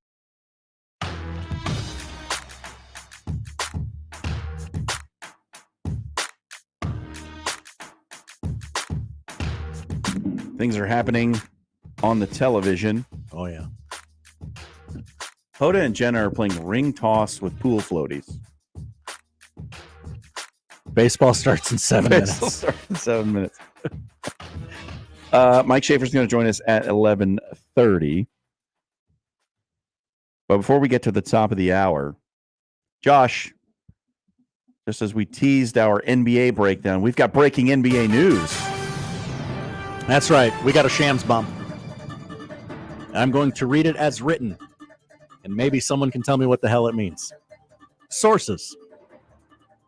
Things are happening on the television. Oh, yeah. Hoda and Jenna are playing ring toss with pool floaties. Baseball starts in 7 minutes. Starts in 7 minutes. Mike Schaefer is going to join us at 11:30. But before we get to the top of the hour, Josh, just as we teased our NBA breakdown, we've got breaking NBA news. That's right. We got a Shams bump. I'm going to read it as written, and maybe someone can tell me what the hell it means. Sources.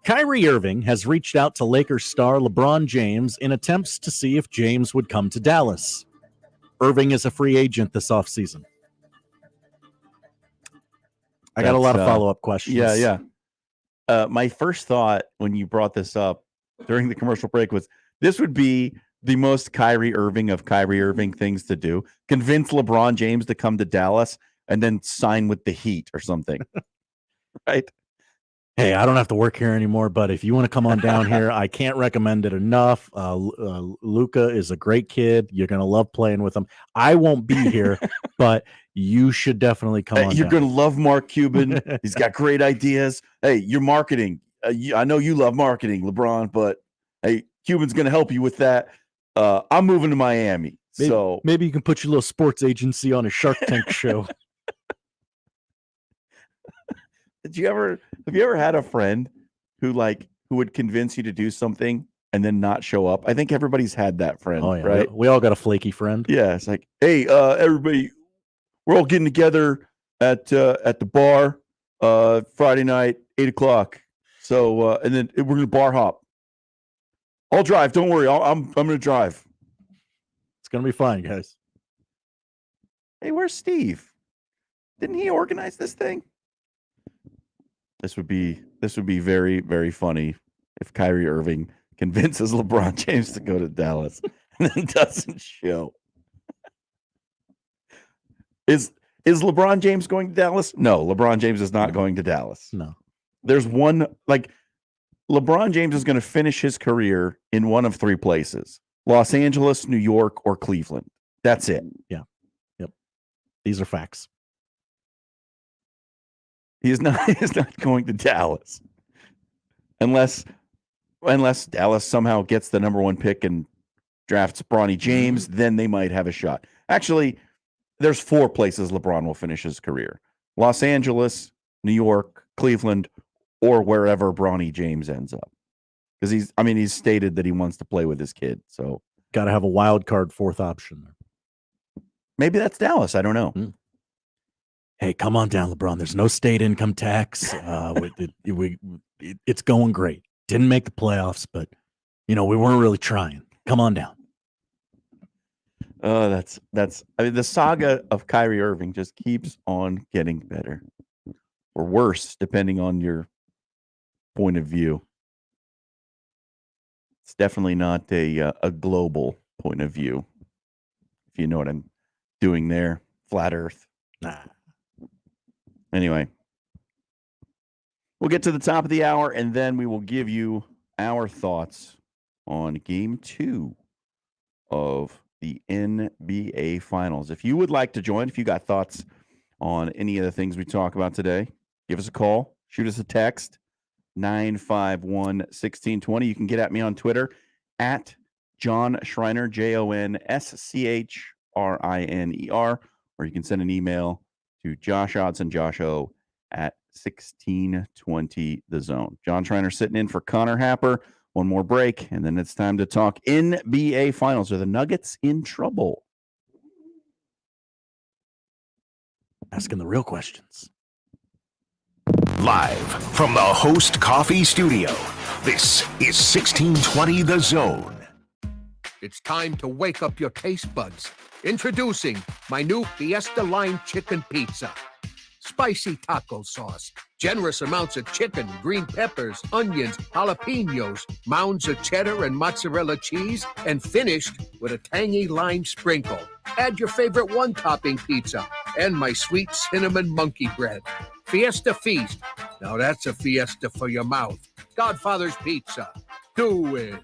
Kyrie Irving has reached out to Lakers star LeBron James in attempts to see if James would come to Dallas. Irving is a free agent this offseason. I got a lot of follow-up questions. Yeah. My first thought when you brought this up during the commercial break was this would be the most Kyrie Irving of Kyrie Irving things to do. Convince LeBron James to come to Dallas and then sign with the Heat or something. Right? Hey, I don't have to work here anymore, but if you want to come on down here, I can't recommend it enough. Luka is a great kid. You're going to love playing with him. I won't be here, but you should definitely come on You're down. going to love Mark Cuban. He's got great ideas. Hey, you're marketing. I know you love marketing, LeBron, but hey, Cuban's going to help you with that. I'm moving to Miami. Maybe you can put your little sports agency on a Shark Tank show. Have you ever had a friend who would convince you to do something and then not show up? I think everybody's had that friend, Oh, yeah. right? We all got a flaky friend. Yeah, it's like, hey, everybody, we're all getting together at the bar Friday night, 8:00. So and then we're gonna bar hop. I'll drive. Don't worry. I'm gonna drive. It's gonna be fine, guys. Hey, where's Steve? Didn't he organize this thing? This would be very, very funny if Kyrie Irving convinces LeBron James to go to Dallas and then doesn't show. Is LeBron James going to Dallas? No, LeBron James is not going to Dallas. No. There's one, LeBron James is going to finish his career in one of three places: Los Angeles, New York, or Cleveland. That's it. Yeah. Yep. These are facts. He is not going to Dallas unless Dallas somehow gets the number one pick and drafts Bronny James. Then they might have a shot. Actually, there's four places LeBron will finish his career: Los Angeles, New York, Cleveland, or wherever Bronny James ends up. Because he's stated that he wants to play with his kid. So got to have a wild card fourth option there. Maybe that's Dallas. I don't know. Hey, come on down, LeBron. There's no state income tax. It's going great. Didn't make the playoffs, but we weren't really trying. Come on down. That's the saga of Kyrie Irving just keeps on getting better or worse, depending on your point of view. It's definitely not a global point of view, if you know what I'm doing there. Flat Earth. Nah. Anyway, we'll get to the top of the hour, and then we will give you our thoughts on Game 2 of the NBA Finals. If you would like to join, if you got thoughts on any of the things we talk about today, give us a call, shoot us a text, 951-1620. You can get at me on Twitter at John Schreiner, JONSCHRINER, or you can send an email to Josh Odson, Josh O at 1620 The Zone. John Schreiner sitting in for Connor Happer. One more break, and then it's time to talk NBA Finals. Are the Nuggets in trouble? Asking the real questions. Live from the Host Coffee Studio, this is 1620 The Zone. It's time to wake up your taste buds. Introducing my new Fiesta Line Chicken Pizza. Spicy taco sauce, generous amounts of chicken, green peppers, onions, jalapenos, mounds of cheddar and mozzarella cheese, and finished with a tangy lime sprinkle. Add your favorite one-topping pizza and my sweet cinnamon monkey bread. Fiesta Feast. Now that's a fiesta for your mouth. Godfather's Pizza. Do it.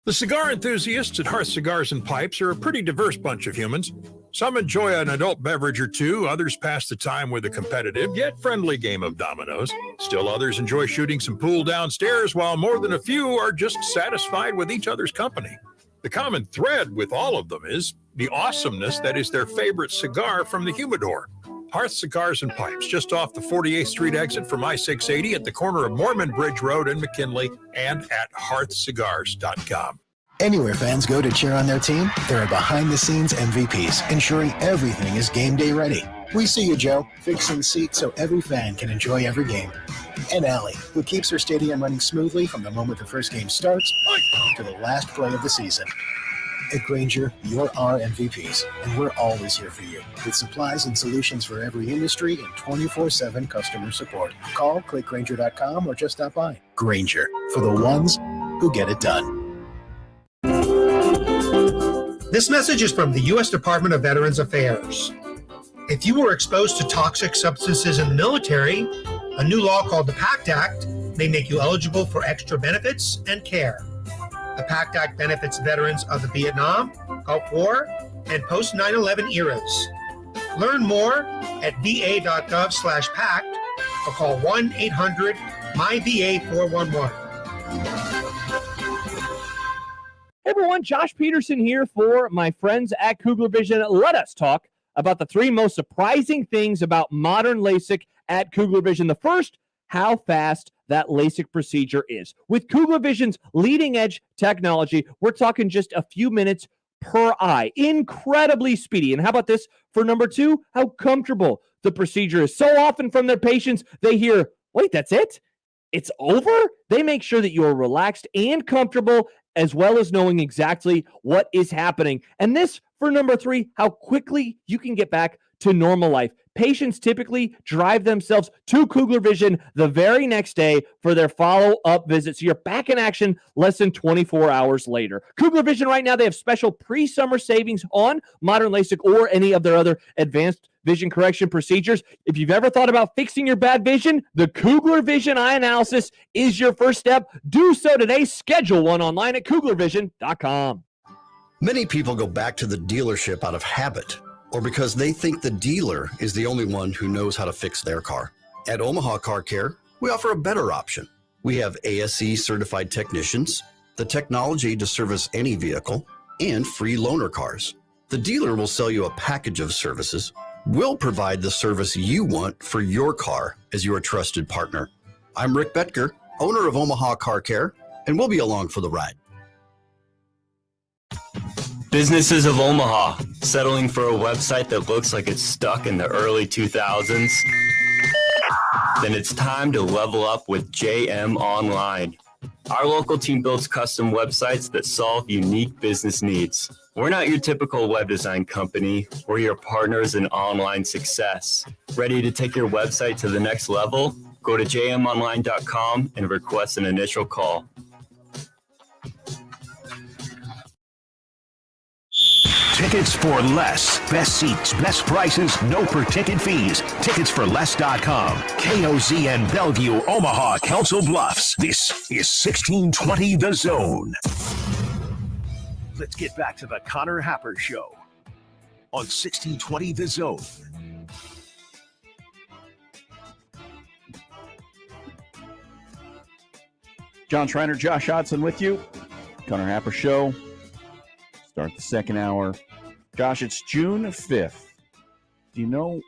The cigar enthusiasts at Hearth Cigars and Pipes are a pretty diverse bunch of humans. Some enjoy an adult beverage or two, others pass the time with a competitive yet friendly game of dominoes. Still others enjoy shooting some pool downstairs, while more than a few are just satisfied with each other's company. The common thread with all of them is the awesomeness that is their favorite cigar from the humidor. Hearth Cigars and Pipes, just off the 48th Street exit from I-680 at the corner of Mormon Bridge Road and McKinley, and at hearthcigars.com. Anywhere fans go to cheer on their team, there are behind-the-scenes MVPs, ensuring everything is game day ready. We see you, Joe, fixing seats so every fan can enjoy every game. And Allie, who keeps her stadium running smoothly from the moment the first game starts to the last play of the season. At Grainger, you're our MVPs, and we're always here for you, with supplies and solutions for every industry and 24/7 customer support. Call, click Grainger.com, or just stop by. Grainger, for the ones who get it done. This message is from the U.S. Department of Veterans Affairs. If you were exposed to toxic substances in the military, a new law called the PACT Act may make you eligible for extra benefits and care. The PACT Act benefits veterans of the Vietnam, Gulf War, and post 9/11 eras. Learn more at va.gov/PACT or call 1-800-MyVA411. Hey everyone, Josh Peterson here for my friends at Kugler Vision. Let us talk about the three most surprising things about modern LASIK at Kugler Vision. The first, how fast that LASIK procedure is. With Kugler Vision's leading edge technology, we're talking just a few minutes per eye. Incredibly speedy. And how about this for number two? How comfortable the procedure is. So often from their patients, they hear, wait, that's it? It's over? They make sure that you're relaxed and comfortable, as well as knowing exactly what is happening. And this for number three, how quickly you can get back to normal life. Patients typically drive themselves to Kugler Vision the very next day for their follow-up visit. So you're back in action less than 24 hours later. Kugler Vision right now, they have special pre-summer savings on modern LASIK or any of their other advanced vision correction procedures. If you've ever thought about fixing your bad vision, the Kugler Vision Eye Analysis is your first step. Do so today. Schedule one online at KuglerVision.com. Many people go back to the dealership out of habit, or because they think the dealer is the only one who knows how to fix their car. At Omaha Car Care, we offer a better option. We have ASE certified technicians, the technology to service any vehicle, and free loaner cars. The dealer will sell you a package of services. We'll provide the service you want for your car as your trusted partner. I'm Rick Betker, owner of Omaha Car Care, and we'll be along for the ride. Businesses of Omaha, settling for a website that looks like it's stuck in the early 2000s? Then it's time to level up with JM Online. Our local team builds custom websites that solve unique business needs. We're not your typical web design company. We're your partners in online success. Ready to take your website to the next level? Go to jmonline.com and request an initial call. Tickets for less. Best seats, best prices, no per-ticket fees. Ticketsforless.com. KOZN Bellevue, Omaha, Council Bluffs. This is 1620 The Zone. Let's get back to the Connor Happer Show on 1620 The Zone. John Schreiner, Josh Hodson with you. Connor Happer Show. Start the second hour. Josh, it's June 5th. Do you know,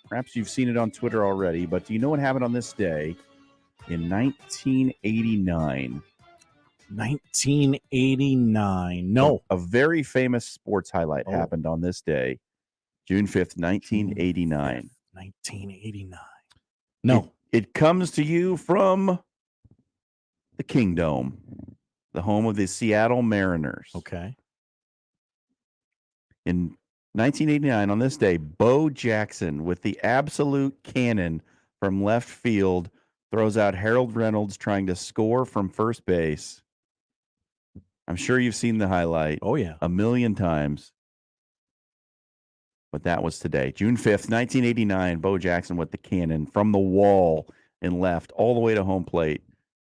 perhaps you've seen it on Twitter already, but do you know what happened on this day in 1989? 1989. No. A very famous sports highlight happened on this day, June 5th, 1989. 1989. No. It comes to you from the Kingdome, the home of the Seattle Mariners. Okay. In 1989, on this day, Bo Jackson, with the absolute cannon from left field, throws out Harold Reynolds trying to score from first base. I'm sure you've seen the highlight. Oh, yeah. A million times. But that was today. June 5th, 1989, Bo Jackson with the cannon from the wall in left all the way to home plate,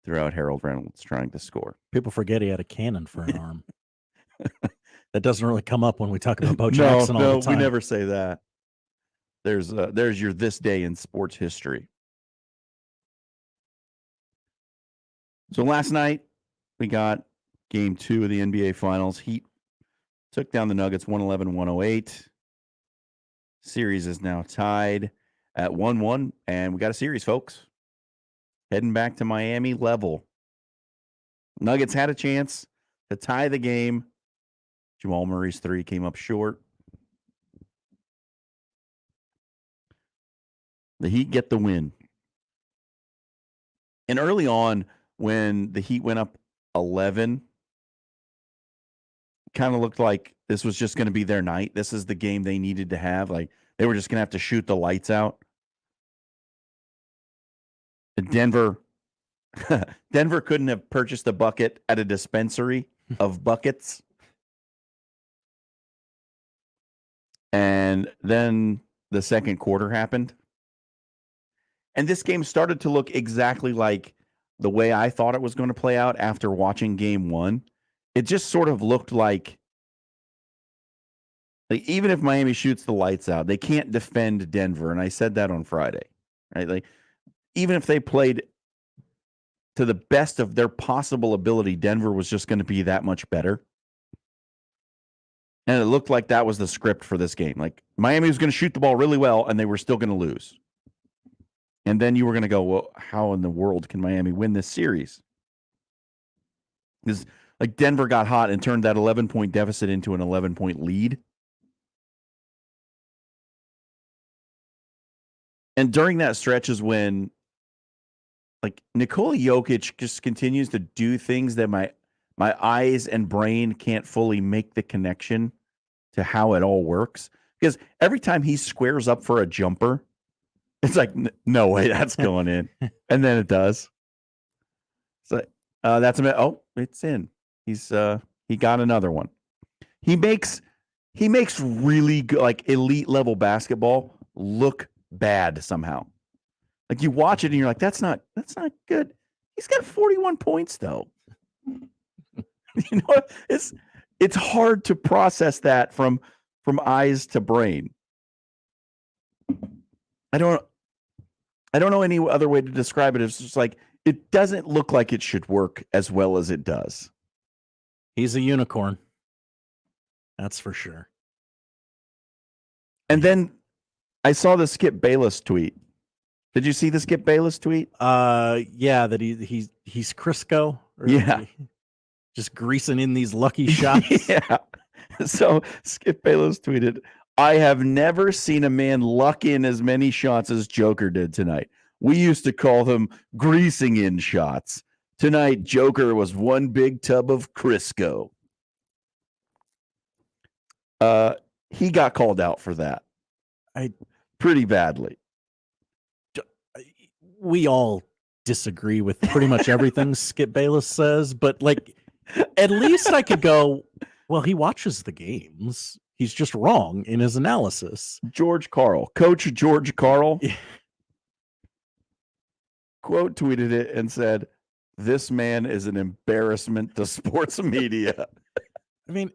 threw out Harold Reynolds trying to score. People forget he had a cannon for an arm. That doesn't really come up when we talk about Bo Jackson all the time. We never say that. There's your this day in sports history. So last night we got Game 2 of the NBA Finals. Heat took down the Nuggets 111-108. Series is now tied at 1-1, and we got a series, folks. Heading back to Miami level. Nuggets had a chance to tie the game. Jamal Murray's three came up short. The Heat get the win. And early on, when the Heat went up 11, kind of looked like this was just going to be their night. This is the game they needed to have. Like, they were just going to have to shoot the lights out. Denver couldn't have purchased a bucket at a dispensary of buckets. And then the second quarter happened. And this game started to look exactly like the way I thought it was going to play out after watching game one. It just sort of looked like even if Miami shoots the lights out, they can't defend Denver. And I said that on Friday, right? Like, even if they played to the best of their possible ability, Denver was just going to be that much better. And it looked like that was the script for this game. Like, Miami was going to shoot the ball really well, and they were still going to lose. And then you were going to go, well, how in the world can Miami win this series? Because, like, Denver got hot and turned that 11-point deficit into an 11-point lead. And during that stretch is when, like, Nikola Jokic just continues to do things that my eyes and brain can't fully make the connection to how it all works. Because every time he squares up for a jumper, it's like, no way, that's going in. And then it does. So that's it's in. He got another one. He makes really good, like, elite level basketball look bad somehow. Like, you watch it and you're like, that's not good. He's got 41 points though. You know, it's hard to process that from eyes to brain. I don't know any other way to describe it. It's just like, it doesn't look like it should work as well as it does. He's a unicorn. That's for sure. And then I saw the Skip Bayless tweet. Did you see the Skip Bayless tweet? Yeah, that he's Crisco. Yeah. Just greasing in these lucky shots. Yeah. So Skip Bayless tweeted, I have never seen a man luck in as many shots as Joker did tonight. We used to call them greasing in shots. Tonight, Joker was one big tub of Crisco. He got called out for that. Pretty badly. We all disagree with pretty much everything Skip Bayless says, but, like, at least I could go, well, he watches the games. He's just wrong in his analysis. Coach George Karl quote tweeted it and said, "This man is an embarrassment to sports media." I mean,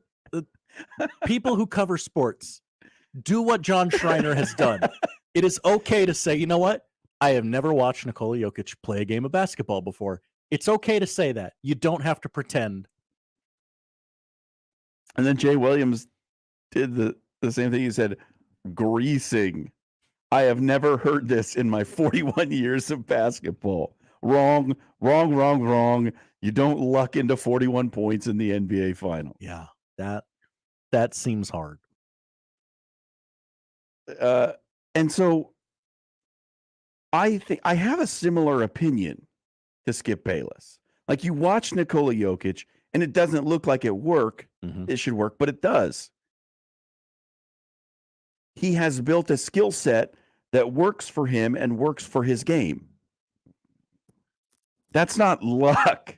People who cover sports, do what John Schreiner has done. It is okay to say, you know what? I have never watched Nikola Jokic play a game of basketball before. It's okay to say that. You don't have to pretend. And then Jay Williams did the same thing. He said, greasing. I have never heard this in my 41 years of basketball. Wrong. You don't luck into 41 points in the NBA final. Yeah, that seems hard. And so I think I have a similar opinion to Skip Bayless. Like, you watch Nikola Jokic and it doesn't look like it should work, but it does. He has built a skill set that works for him and works for his game. That's not luck.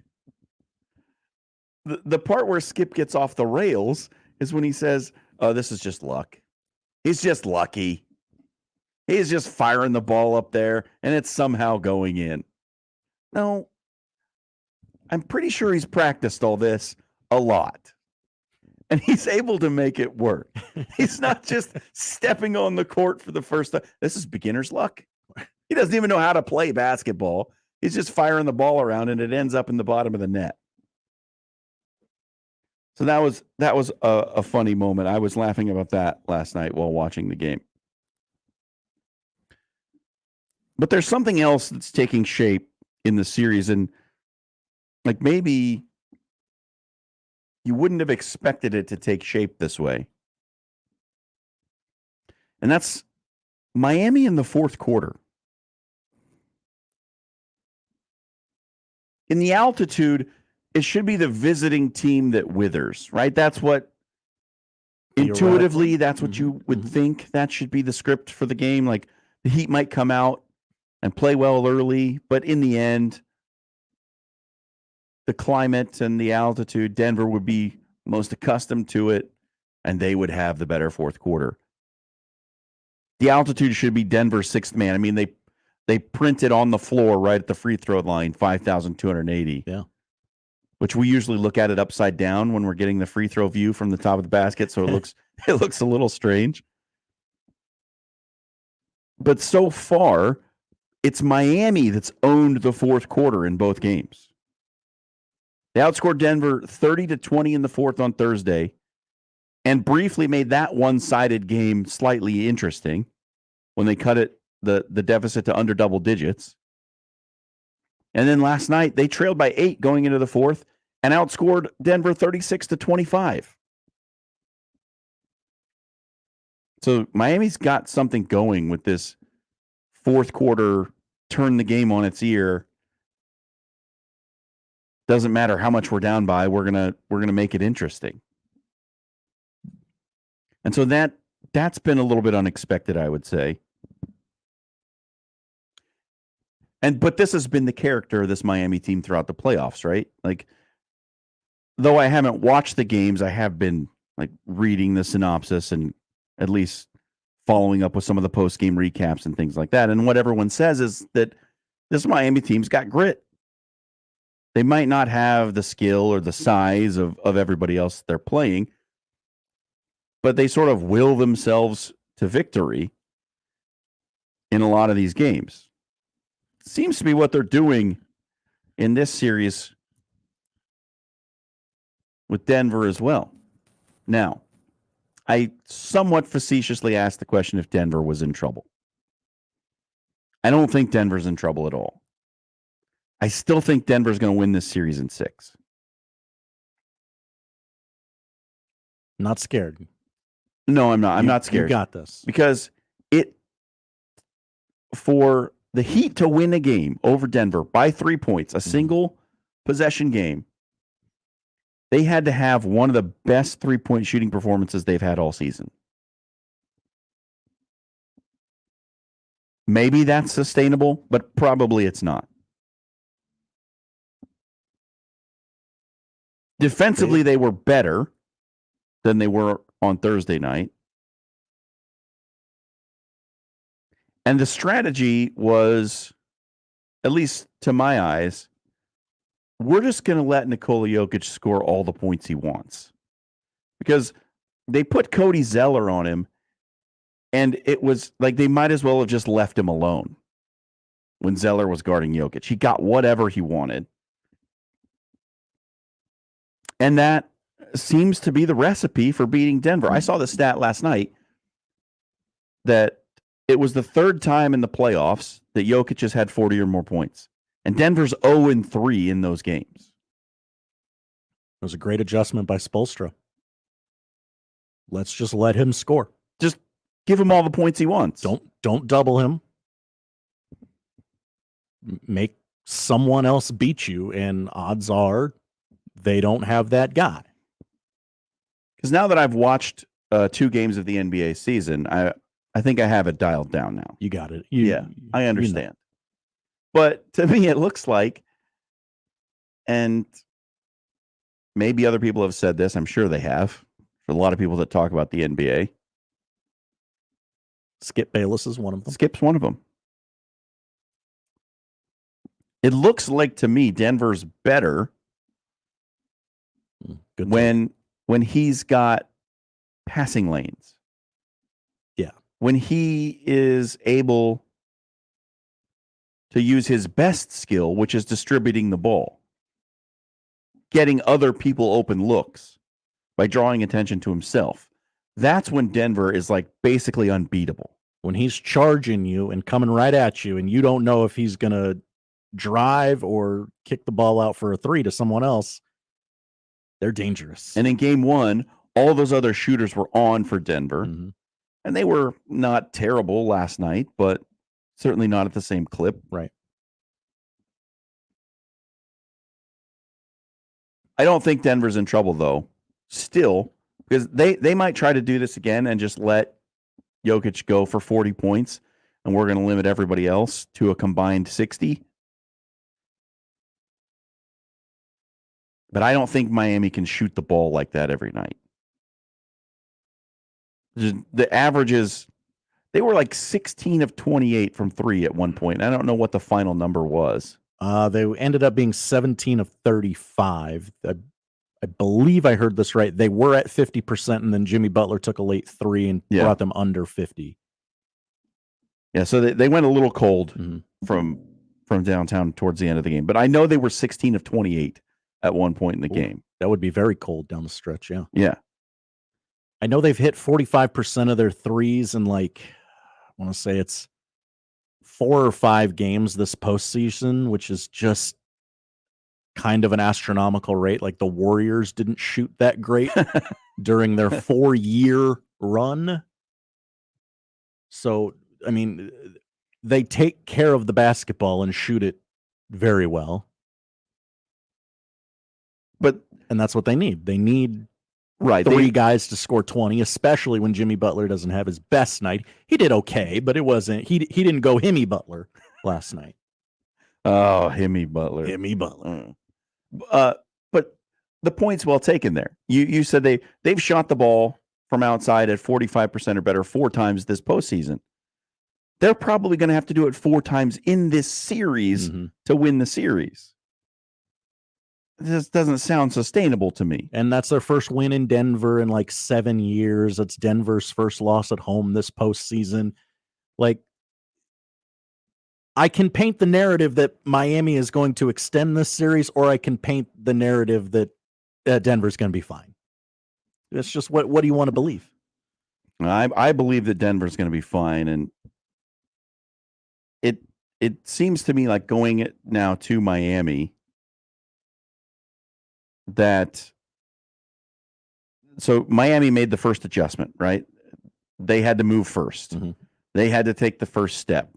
The part where Skip gets off the rails is when he says, oh, this is just luck. He's just lucky. He's just firing the ball up there and it's somehow going in. No, I'm pretty sure he's practiced all this a lot. And he's able to make it work. He's not just stepping on the court for the first time. This is beginner's luck. He doesn't even know how to play basketball. He's just firing the ball around and it ends up in the bottom of the net. So that was a funny moment. I was laughing about that last night while watching the game. But there's something else that's taking shape in the series, and like maybe you wouldn't have expected it to take shape this way. And that's Miami in the fourth quarter. In the altitude, it should be the visiting team that withers, right? That's what intuitively, that's what you would think that should be the script for the game. Like, the Heat might come out and play well early, but in the end, the climate and the altitude, Denver would be most accustomed to it, and they would have the better fourth quarter. The altitude should be Denver's sixth man. I mean, they printed on the floor right at the free throw line, 5,280. Yeah. Which we usually look at it upside down when we're getting the free throw view from the top of the basket, so it looks a little strange. But so far, it's Miami that's owned the fourth quarter in both games. They outscored Denver 30-20 in the fourth on Thursday and briefly made that one-sided game slightly interesting when they cut the deficit to under double digits. And then last night, they trailed by 8 going into the fourth and outscored Denver 36-25. So Miami's got something going with this fourth quarter, turn the game on its ear. Doesn't matter how much we're down by, we're gonna make it interesting. And so that's been a little bit unexpected, I would say. But this has been the character of this Miami team throughout the playoffs, right? Like, though I haven't watched the games, I have been like reading the synopsis and at least following up with some of the post-game recaps and things like that. And what everyone says is that this Miami team's got grit. They might not have the skill or the size of everybody else they're playing, but they sort of will themselves to victory in a lot of these games. Seems to be what they're doing in this series with Denver as well. Now, I somewhat facetiously asked the question if Denver was in trouble. I don't think Denver's in trouble at all. I still think Denver's going to win this series in 6. Not scared. No, I'm not. I'm not scared. You got this. Because for the Heat to win a game over Denver by 3 points, a single possession game, they had to have one of the best 3-point shooting performances they've had all season. Maybe that's sustainable, but probably it's not. Defensively, they were better than they were on Thursday night. And the strategy was, at least to my eyes, we're just going to let Nikola Jokic score all the points he wants. Because they put Cody Zeller on him, and it was like they might as well have just left him alone when Zeller was guarding Jokic. He got whatever he wanted. And that seems to be the recipe for beating Denver. I saw the stat last night that it was the third time in the playoffs that Jokic has had 40 or more points. And Denver's 0-3 in those games. It was a great adjustment by Spoelstra. Let's just let him score. Just give him all the points he wants. Don't double him. Make someone else beat you, and odds are they don't have that guy. Because now that I've watched 2 games of the NBA season, I think I have it dialed down now. You got it. I understand. But to me, it looks like, and maybe other people have said this, I'm sure they have, for a lot of people that talk about the NBA. Skip Bayless is one of them. Skip's one of them. It looks like to me Denver's better when he's got passing lanes. Yeah. When he is able to use his best skill, which is distributing the ball, getting other people open looks by drawing attention to himself. That's when Denver is like basically unbeatable. When he's charging you and coming right at you, and you don't know if he's going to drive or kick the ball out for a 3 to someone else, they're dangerous. And in game 1, all those other shooters were on for Denver. And they were not terrible last night, but certainly not at the same clip. Right. I don't think Denver's in trouble, though, still, because they might try to do this again and just let Jokic go for 40 points, and we're going to limit everybody else to a combined 60. But I don't think Miami can shoot the ball like that every night. The averages, they were like 16 of 28 from 3 at one point. I don't know what the final number was. They ended up being 17 of 35. I believe I heard this right. They were at 50%, and then Jimmy Butler took a late 3 and brought them under 50. Yeah, so they went a little cold from downtown towards the end of the game. But I know they were 16 of 28 at one point in the game. That would be very cold down the stretch, yeah. Yeah. I know they've hit 45% of their threes in I want to say it's 4 or 5 games this postseason, which is just kind of an astronomical rate. Like the Warriors didn't shoot that great during their 4-year run. So, I mean, they take care of the basketball and shoot it very well. And that's what they need. They need three guys to score 20, especially when Jimmy Butler doesn't have his best night. He did okay, but it wasn't. He didn't go Himmy Butler last night. Oh, Himmy Butler. Himmy Butler. But the point's well taken there. You said they've shot the ball from outside at 45% or better 4 times this postseason. They're probably going to have to do it 4 times in this series to win the series. This doesn't sound sustainable to me. And that's their first win in Denver in 7 years. It's Denver's first loss at home this postseason. I can paint the narrative that Miami is going to extend this series, or I can paint the narrative that Denver's going to be fine. It's just what do you want to believe? I believe that Denver's going to be fine, and it seems to me like going it now to Miami so Miami made the first adjustment, right? They had to move first. They had to take the first step.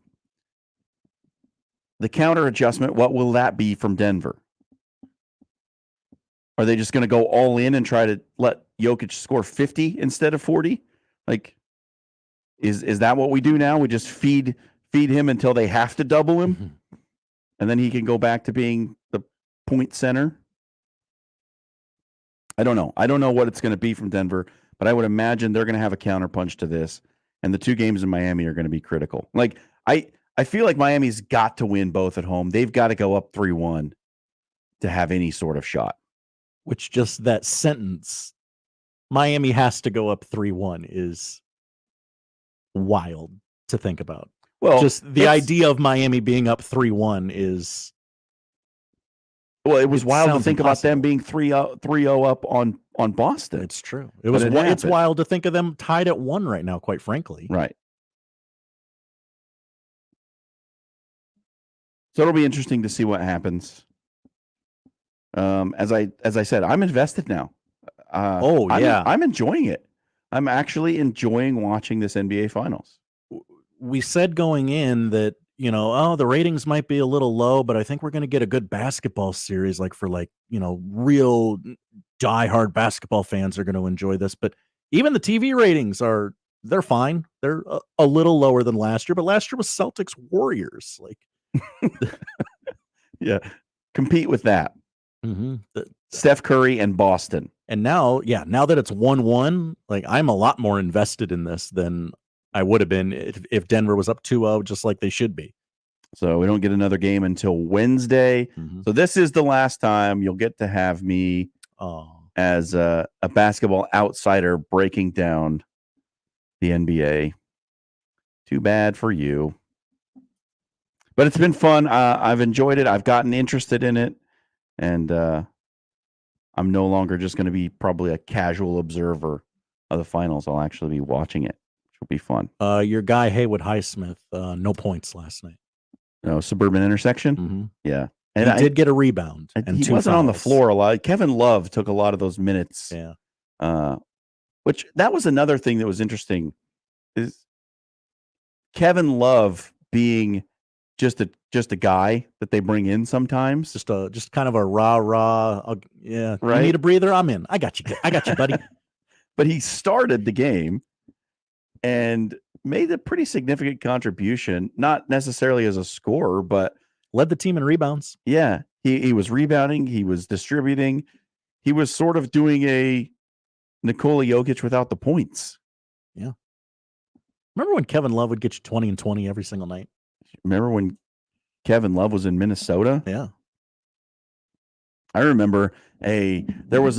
The counter adjustment, what will that be from Denver? Are they just going to go all in and try to let Jokic score 50 instead of 40? Is that what we do now? We just feed him until they have to double him, and then he can go back to being the point center? I don't know. I don't know what it's going to be from Denver, but I would imagine they're going to have a counterpunch to this, and the 2 games in Miami are going to be critical. I feel like Miami's got to win both at home. They've got to go up 3-1 to have any sort of shot. Which just that sentence Miami has to go up 3-1 is wild to think about. Well, just the idea of Miami being up 3-1 is. Well, it was wild to sounds think impossible. about them being 3-0 up on Boston. It's true. But It's happened. wild to think of them tied at 1 right now, quite frankly. Right. So it'll be interesting to see what happens. As I said, I'm invested now. I'm enjoying it. I'm actually enjoying watching this NBA Finals. We said going in that, the ratings might be a little low, but I think we're going to get a good basketball series, for real diehard basketball fans are going to enjoy this. But even the TV ratings they're fine. They're a little lower than last year, but last year was Celtics Warriors. Yeah, compete with that. Steph Curry and Boston. And now that it's 1-1, I'm a lot more invested in this than I would have been if Denver was up 2-0, just like they should be. So we don't get another game until Wednesday. So this is the last time you'll get to have me as a basketball outsider breaking down the NBA. Too bad for you. But it's been fun. I've enjoyed it. I've gotten interested in it. And I'm no longer just going to be probably a casual observer of the finals. I'll actually be watching it, which will be fun. Your guy, Haywood Highsmith, no points last night. No, suburban intersection? Yeah. And he did get a rebound. And he wasn't on the floor a lot. Kevin Love took a lot of those minutes. Yeah. Which that was another thing that was interesting is Kevin Love being just a guy that they bring in sometimes. Just kind of a rah. Yeah. Right. You need a breather? I'm in. I got you, buddy. But he started the game and made a pretty significant contribution, not necessarily as a scorer, but led the team in rebounds. Yeah. He was rebounding. He was distributing. He was sort of doing a Nikola Jokic without the points. Yeah. Remember when Kevin Love would get you 20 and 20 every single night? Remember when Kevin Love was in Minnesota? Yeah. I remember it was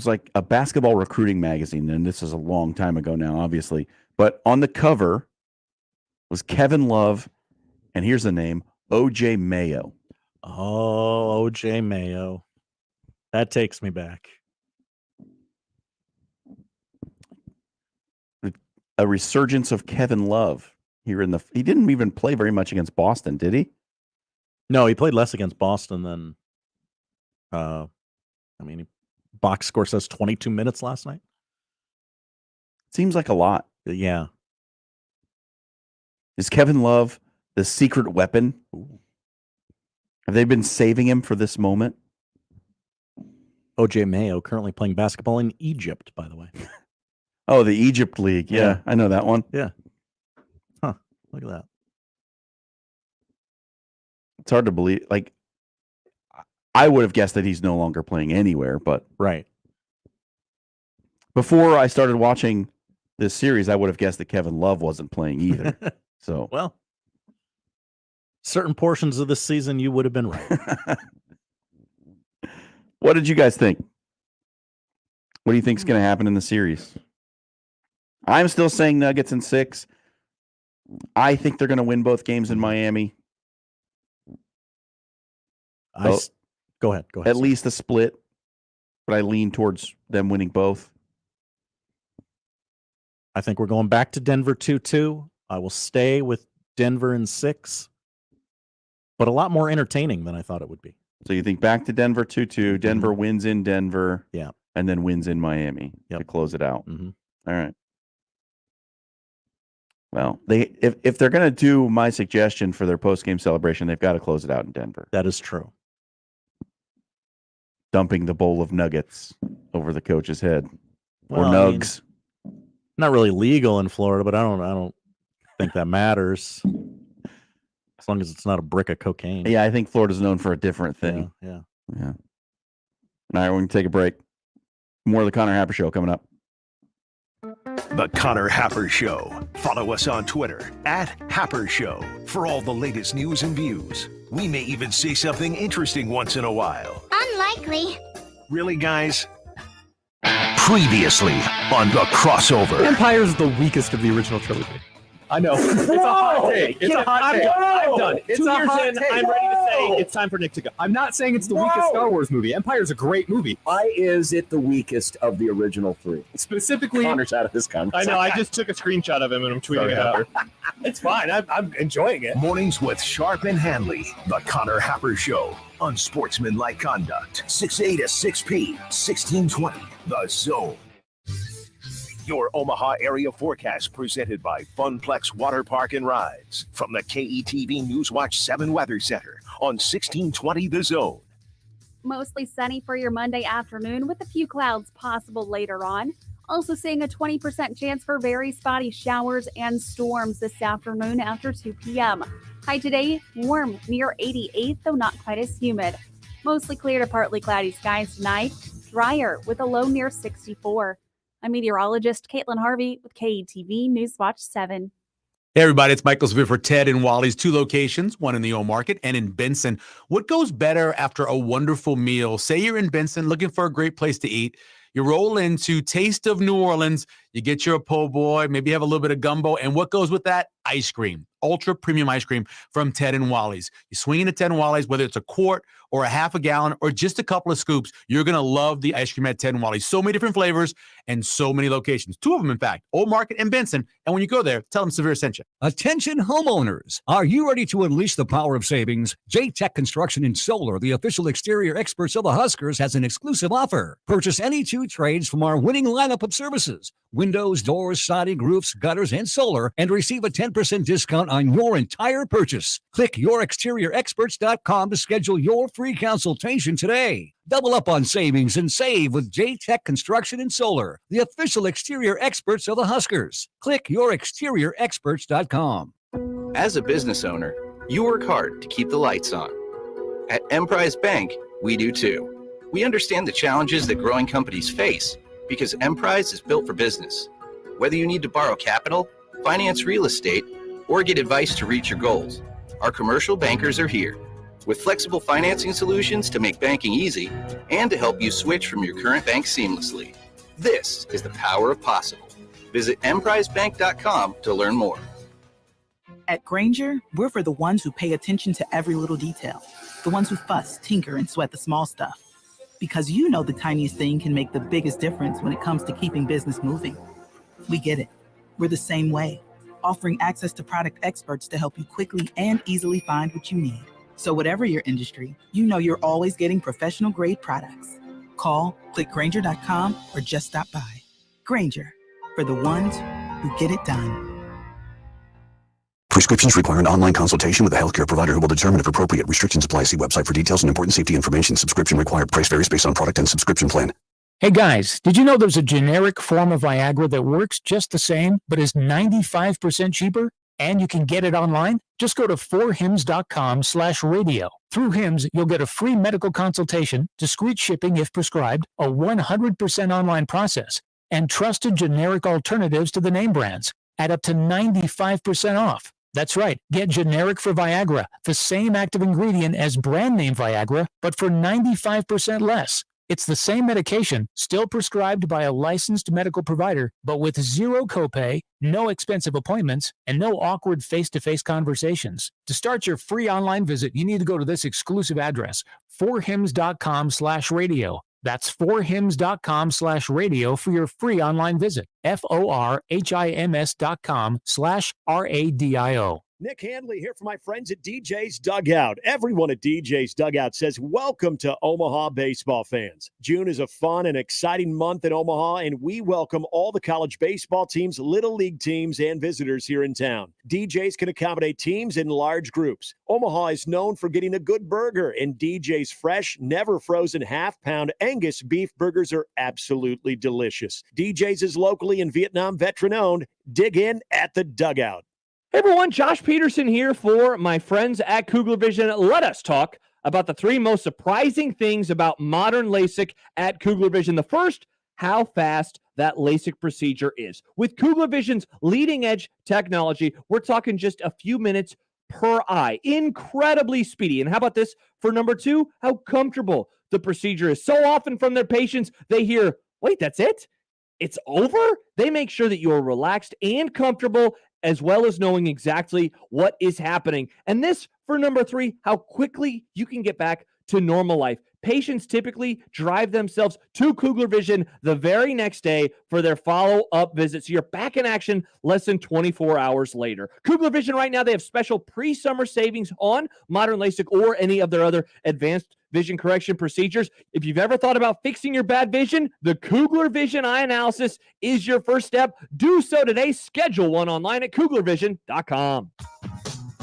like a basketball recruiting magazine, and this is a long time ago now, obviously. But on the cover was Kevin Love, and here's the name, O.J. Mayo. Oh, O.J. Mayo. That takes me back. A resurgence of Kevin Love here he didn't even play very much against Boston, did he? No, he played less against Boston than box score says 22 minutes last night. Seems like a lot. Yeah. Is Kevin Love the secret weapon? Ooh. Have they been saving him for this moment? O.J. Mayo currently playing basketball in Egypt, by the way. Oh, the Egypt League. Yeah, I know that one. Yeah. Huh. Look at that. It's hard to believe. I would have guessed that he's no longer playing anywhere, but right. Before I started watching this series, I would have guessed that Kevin Love wasn't playing either. So, well, certain portions of this season, you would have been right. What did you guys think? What do you think is going to happen in the series? I'm still saying Nuggets in 6. I think they're going to win both games in Miami. Go ahead. At least a split, but I lean towards them winning both. I think we're going back to Denver 2-2. I will stay with Denver in 6, but a lot more entertaining than I thought it would be. So you think back to Denver 2-2, Denver wins in Denver, yeah, and then wins in Miami to close it out. Mm-hmm. All right. Well, if they're going to do my suggestion for their post-game celebration, they've got to close it out in Denver. That is true. Dumping the bowl of nuggets over the coach's head, well, or nugs. Not really legal in Florida, but I don't think that matters. As long as it's not a brick of cocaine. Yeah, I think Florida's known for a different thing. Yeah. All right, we're going to take a break. More of the Connor Happer Show coming up. The Connor Happer Show. Follow us on Twitter @Happer Show for all the latest news and views. We may even say something interesting once in a while. Unlikely. Really, guys? Previously on The Crossover. Empire's the weakest of the original trilogy. I know. It's a hot take. It's a hot take. I'm done. It's 2 a years hot in, take. I'm ready to say it's time for Nick to go. I'm not saying it's the weakest Star Wars movie. Empire's a great movie. Why is it the weakest of the original three? Specifically, Connor's out of this conversation. I know. I just took a screenshot of him and I'm tweeting it out. It's fine. I'm enjoying it. Mornings with Sharp and Hanley. The Connor Happer Show. Unsportsmanlike conduct. 6A to 6P. 1620. The Zone. Your Omaha area forecast presented by Funplex Water Park and Rides from the KETV Newswatch 7 Weather Center on 1620 The Zone. Mostly sunny for your Monday afternoon with a few clouds possible later on. Also seeing a 20% chance for very spotty showers and storms this afternoon after 2 p.m. High today, warm near 88, though not quite as humid. Mostly clear to partly cloudy skies tonight. Drier with a low near 64. I'm meteorologist Caitlin Harvey with KETV Newswatch 7. Hey everybody, it's Michael Schaefer for Ted and Wally's, 2 locations, one in the Old Market and in Benson. What goes better after a wonderful meal? Say you're in Benson looking for a great place to eat. You roll into Taste of New Orleans, you get your po' boy, maybe have a little bit of gumbo, and what goes with that? Ice cream, ultra premium ice cream from Ted and Wally's. You swing into Ted and Wally's, whether it's a quart or a half a gallon or just a couple of scoops, you're going to love the ice cream at Ted and Wally's. So many different flavors and so many locations. 2 of them, in fact, Old Market and Benson. And when you go there, tell them Severe sent you. Attention homeowners. Are you ready to unleash the power of savings? J-Tech Construction and Solar, the official exterior experts of the Huskers, has an exclusive offer. Purchase any 2 trades from our winning lineup of services. Windows, doors, siding, roofs, gutters, and solar, and receive a 10% discount on your entire purchase. Click yourexteriorexperts.com to schedule your free consultation today. Double up on savings and save with J-Tech Construction and Solar, the official exterior experts of the Huskers. Click yourexteriorexperts.com. As a business owner, you work hard to keep the lights on. At Emprise Bank, we do too. We understand the challenges that growing companies face because Emprise is built for business. Whether you need to borrow capital, finance real estate, or get advice to reach your goals, our commercial bankers are here with flexible financing solutions to make banking easy and to help you switch from your current bank seamlessly. This is the power of possible. Visit emprisebank.com to learn more. At Grainger, we're for the ones who pay attention to every little detail, the ones who fuss, tinker, and sweat the small stuff. Because you know the tiniest thing can make the biggest difference when it comes to keeping business moving. We get it. We're the same way, offering access to product experts to help you quickly and easily find what you need. So whatever your industry, you know you're always getting professional grade products. Call, click Grainger.com, or just stop by. Grainger, for the ones who get it done. Prescriptions require an online consultation with a healthcare provider who will determine if appropriate. Restrictions apply. See website for details and important safety information. Subscription required. Price varies based on product and subscription plan. Hey guys, did you know there's a generic form of Viagra that works just the same, but is 95% cheaper? And you can get it online? Just go to 4hims.com/radio. Through Hims, you'll get a free medical consultation, discreet shipping if prescribed, a 100% online process, and trusted generic alternatives to the name brands at up to 95% off. That's right. Get generic for Viagra, the same active ingredient as brand name Viagra, but for 95% less. It's the same medication, still prescribed by a licensed medical provider, but with zero copay, no expensive appointments, and no awkward face-to-face conversations. To start your free online visit, you need to go to this exclusive address, 4hims.com/radio. That's 4hims.com/radio for your free online visit. FORHIMS.com/RADIO. Nick Handley here for my friends at DJ's Dugout. Everyone at DJ's Dugout says welcome to Omaha baseball fans. June is a fun and exciting month in Omaha, and we welcome all the college baseball teams, little league teams, and visitors here in town. DJ's can accommodate teams in large groups. Omaha is known for getting a good burger, and DJ's fresh, never frozen half-pound Angus beef burgers are absolutely delicious. DJ's is locally and Vietnam veteran-owned. Dig in at the Dugout. Hey everyone, Josh Peterson here for my friends at Kugler Vision. Let us talk about the 3 most surprising things about modern LASIK at Kugler Vision. The first, how fast that LASIK procedure is. With Kugler Vision's leading-edge technology, we're talking just a few minutes per eye. Incredibly speedy. And how about this for number 2? How comfortable the procedure is. So often from their patients, they hear, wait, that's it? It's over? They make sure that you're relaxed and comfortable, as well as knowing exactly what is happening. And this, for number 3, how quickly you can get back to normal life. Patients typically drive themselves to Kugler Vision the very next day for their follow-up visit. So you're back in action less than 24 hours later. Kugler Vision right now, they have special pre-summer savings on modern LASIK or any of their other advanced vision correction procedures. If you've ever thought about fixing your bad vision, the Kugler Vision eye analysis is your first step. Do so today. Schedule one online at KuglerVision.com.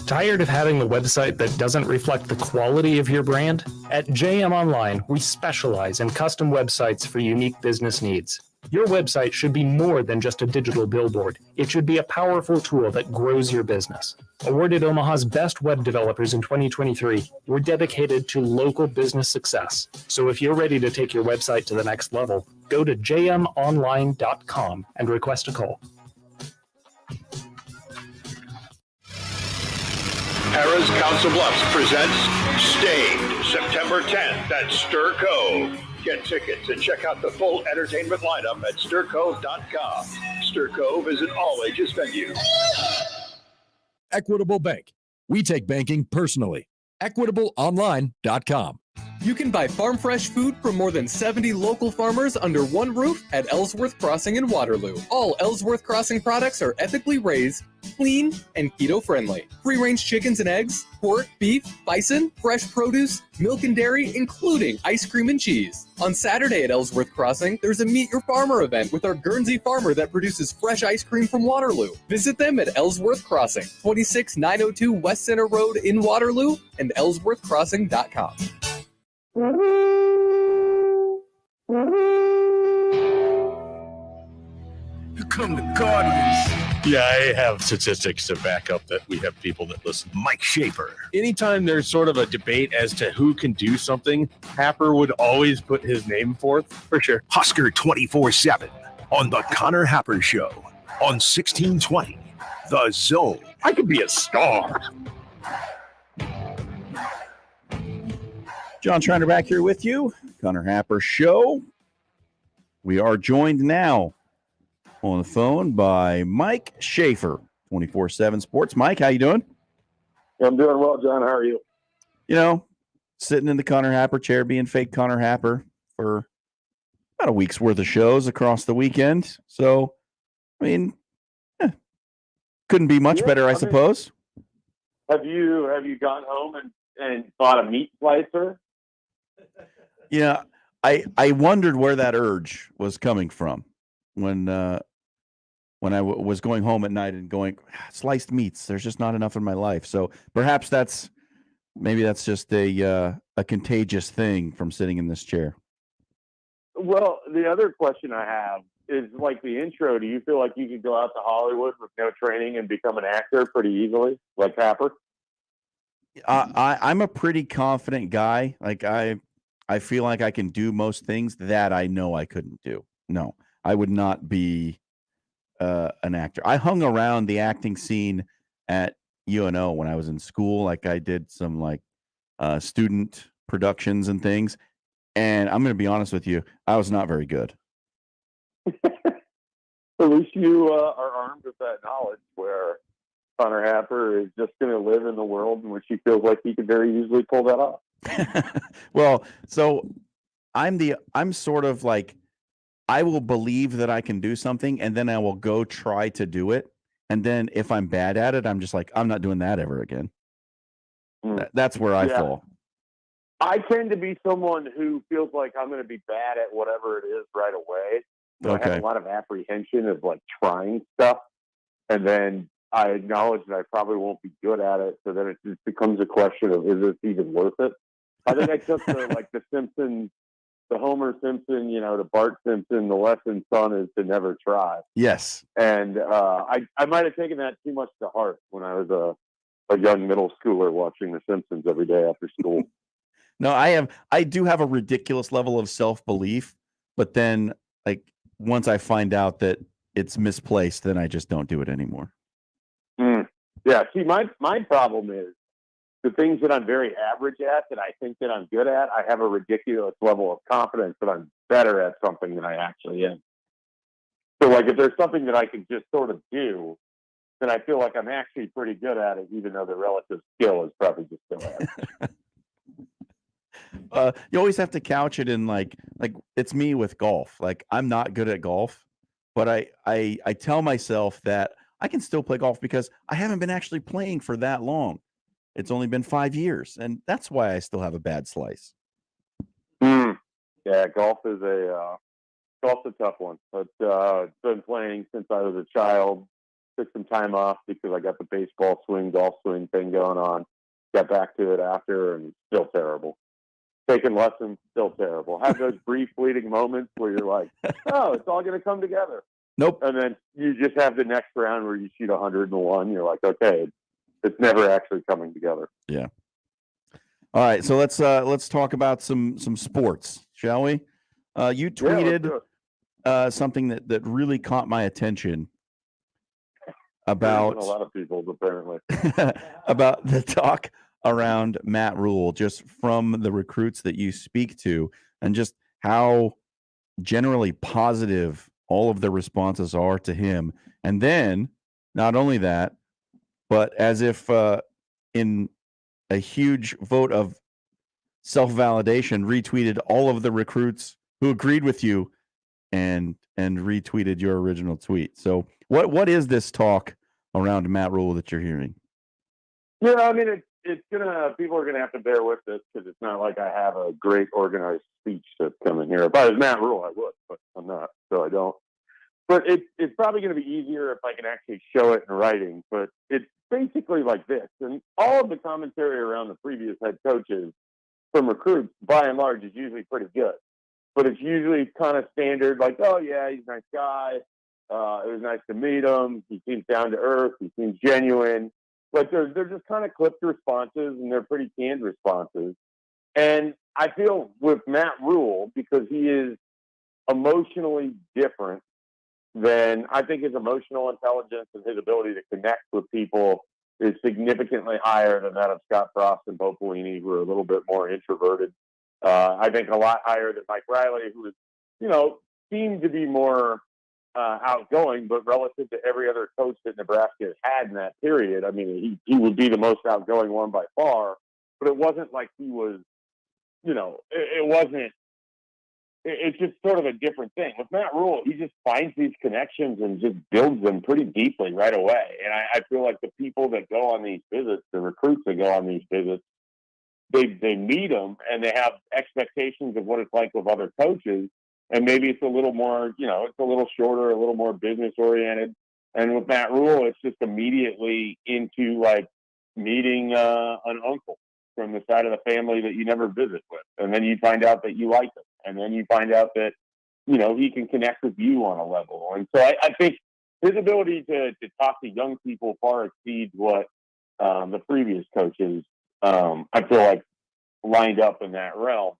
Tired of having a website that doesn't reflect the quality of your brand? At JM Online, we specialize in custom websites for unique business needs. Your website should be more than just a digital billboard. It should be a powerful tool that grows your business. Awarded Omaha's best web developers in 2023, we're dedicated to local business success. So if you're ready to take your website to the next level, go to jmonline.com and request a call. Harrah's Council Bluffs presents Staged, September 10th at Stir Cove. Get tickets and check out the full entertainment lineup at stircove.com. Stir Cove is an all-ages venue. Equitable Bank. We take banking personally. EquitableOnline.com. You can buy farm fresh food from more than 70 local farmers under one roof at Ellsworth Crossing in Waterloo. All Ellsworth Crossing products are ethically raised, clean, and keto-friendly. Free-range chickens and eggs, pork, beef, bison, fresh produce, milk and dairy, including ice cream and cheese. On Saturday at Ellsworth Crossing, there's a Meet Your Farmer event with our Guernsey farmer that produces fresh ice cream from Waterloo. Visit them at Ellsworth Crossing, 26902 West Center Road in Waterloo, and ellsworthcrossing.com. Come to Guardians. Yeah, I have statistics to back up that we have people that listen. Mike Schaefer. Anytime there's sort of a debate as to who can do something, Happer would always put his name forth, for sure. Husker 24/7 on the Connor Happer Show on 1620 The Zone. I could be a star. John Schreiner back here with you. Connor Happer Show. We are joined now on the phone by Mike Schaefer, 24/7 Sports. Mike, how you doing? I'm doing well, John. How are you? You know, sitting in the Connor Happer chair, being fake Connor Happer for about a week's worth of shows across the weekend. So, I mean, couldn't be much better, I suppose. Have you gone home and bought a meat slicer? Yeah, I wondered where that urge was coming from when I was going home at night and going, sliced meats. There's just not enough in my life. So perhaps that's just a contagious thing from sitting in this chair. Well, the other question I have is like the intro. Do you feel like you could go out to Hollywood with no training and become an actor pretty easily, like Happer? I'm a pretty confident guy. Like I feel like I can do most things that I know I couldn't do. No, I would not be an actor. I hung around the acting scene at UNO when I was in school. Like I did some student productions and things. And I'm going to be honest with you, I was not very good. At least you are armed with that knowledge where Connor Happer is just going to live in the world in which he feels like he could very easily pull that off. Well, so I'm sort of like, I will believe that I can do something and then I will go try to do it. And then if I'm bad at it, I'm just like, I'm not doing that ever again. That's where I fall. I tend to be someone who feels like I'm going to be bad at whatever it is right away. So I have a lot of apprehension of like trying stuff. And then I acknowledge that I probably won't be good at it. So then it just becomes a question of, is this even worth it? I think I took the Simpsons, the Homer Simpson, to Bart Simpson, the lesson son is to never try. Yes. And I might have taken that too much to heart when I was a young middle schooler watching The Simpsons every day after school. No, I do have a ridiculous level of self-belief, but then like once I find out that it's misplaced, then I just don't do it anymore. Yeah. See, my problem is the things that I'm very average at, that I think that I'm good at, I have a ridiculous level of confidence that I'm better at something than I actually am. So, like, if there's something that I can just sort of do, then I feel like I'm actually pretty good at it, even though the relative skill is probably just still average. You always have to couch it in like it's me with golf. Like, I'm not good at golf, but I tell myself that I can still play golf because I haven't been actually playing for that long. It's only been 5 years, and that's why I still have a bad slice. Yeah, golf's a tough one. But been playing since I was a child. Took some time off because I got the baseball swing, golf swing thing going on. Got back to it after, and still terrible. Taking lessons, still terrible. Have those brief fleeting moments where you're like, oh, it's all going to come together. Nope. And then you just have the next round where you shoot 101. You're like, okay, it's never actually coming together. Yeah. All right, so let's talk about some sports, shall we? You tweeted something that really caught my attention about a lot of people's apparently about the talk around Matt Rule, just from the recruits that you speak to, and just how generally positive all of the responses are to him. And then not only that, but as if in a huge vote of self-validation, retweeted all of the recruits who agreed with you and retweeted your original tweet. So what is this talk around Matt Rule that you're hearing? Yeah, I mean, it's gonna, people are gonna have to bear with this because it's not like I have a great organized speech that's coming here. If I was Matt Rule, I would, but I'm not, so I don't. But it's probably going to be easier if I can actually show it in writing. But it's basically like this, and all of the commentary around the previous head coaches from recruits, by and large, is usually pretty good. But it's usually kind of standard, like, oh yeah, he's a nice guy. It was nice to meet him. He seems down to earth. He seems genuine. But they're just kind of clipped responses, and they're pretty canned responses. And I feel with Matt Rule, because he is emotionally different, then I think his emotional intelligence and his ability to connect with people is significantly higher than that of Scott Frost and Bo Pelini, who are a little bit more introverted. I think a lot higher than Mike Riley, who is, seemed to be more outgoing, but relative to every other coach that Nebraska has had in that period, I mean, he would be the most outgoing one by far, but it wasn't like he was, it wasn't, it's just sort of a different thing. With Matt Rule, he just finds these connections and just builds them pretty deeply right away. And I feel like the people that go on these visits, the recruits that go on these visits, they meet them and they have expectations of what it's like with other coaches. And maybe it's a little more, it's a little shorter, a little more business oriented. And with Matt Rule, it's just immediately into like meeting an uncle from the side of the family that you never visit with. And then you find out that you like him. And then you find out that, he can connect with you on a level. And so I think his ability to talk to young people far exceeds what the previous coaches, I feel like, lined up in that realm.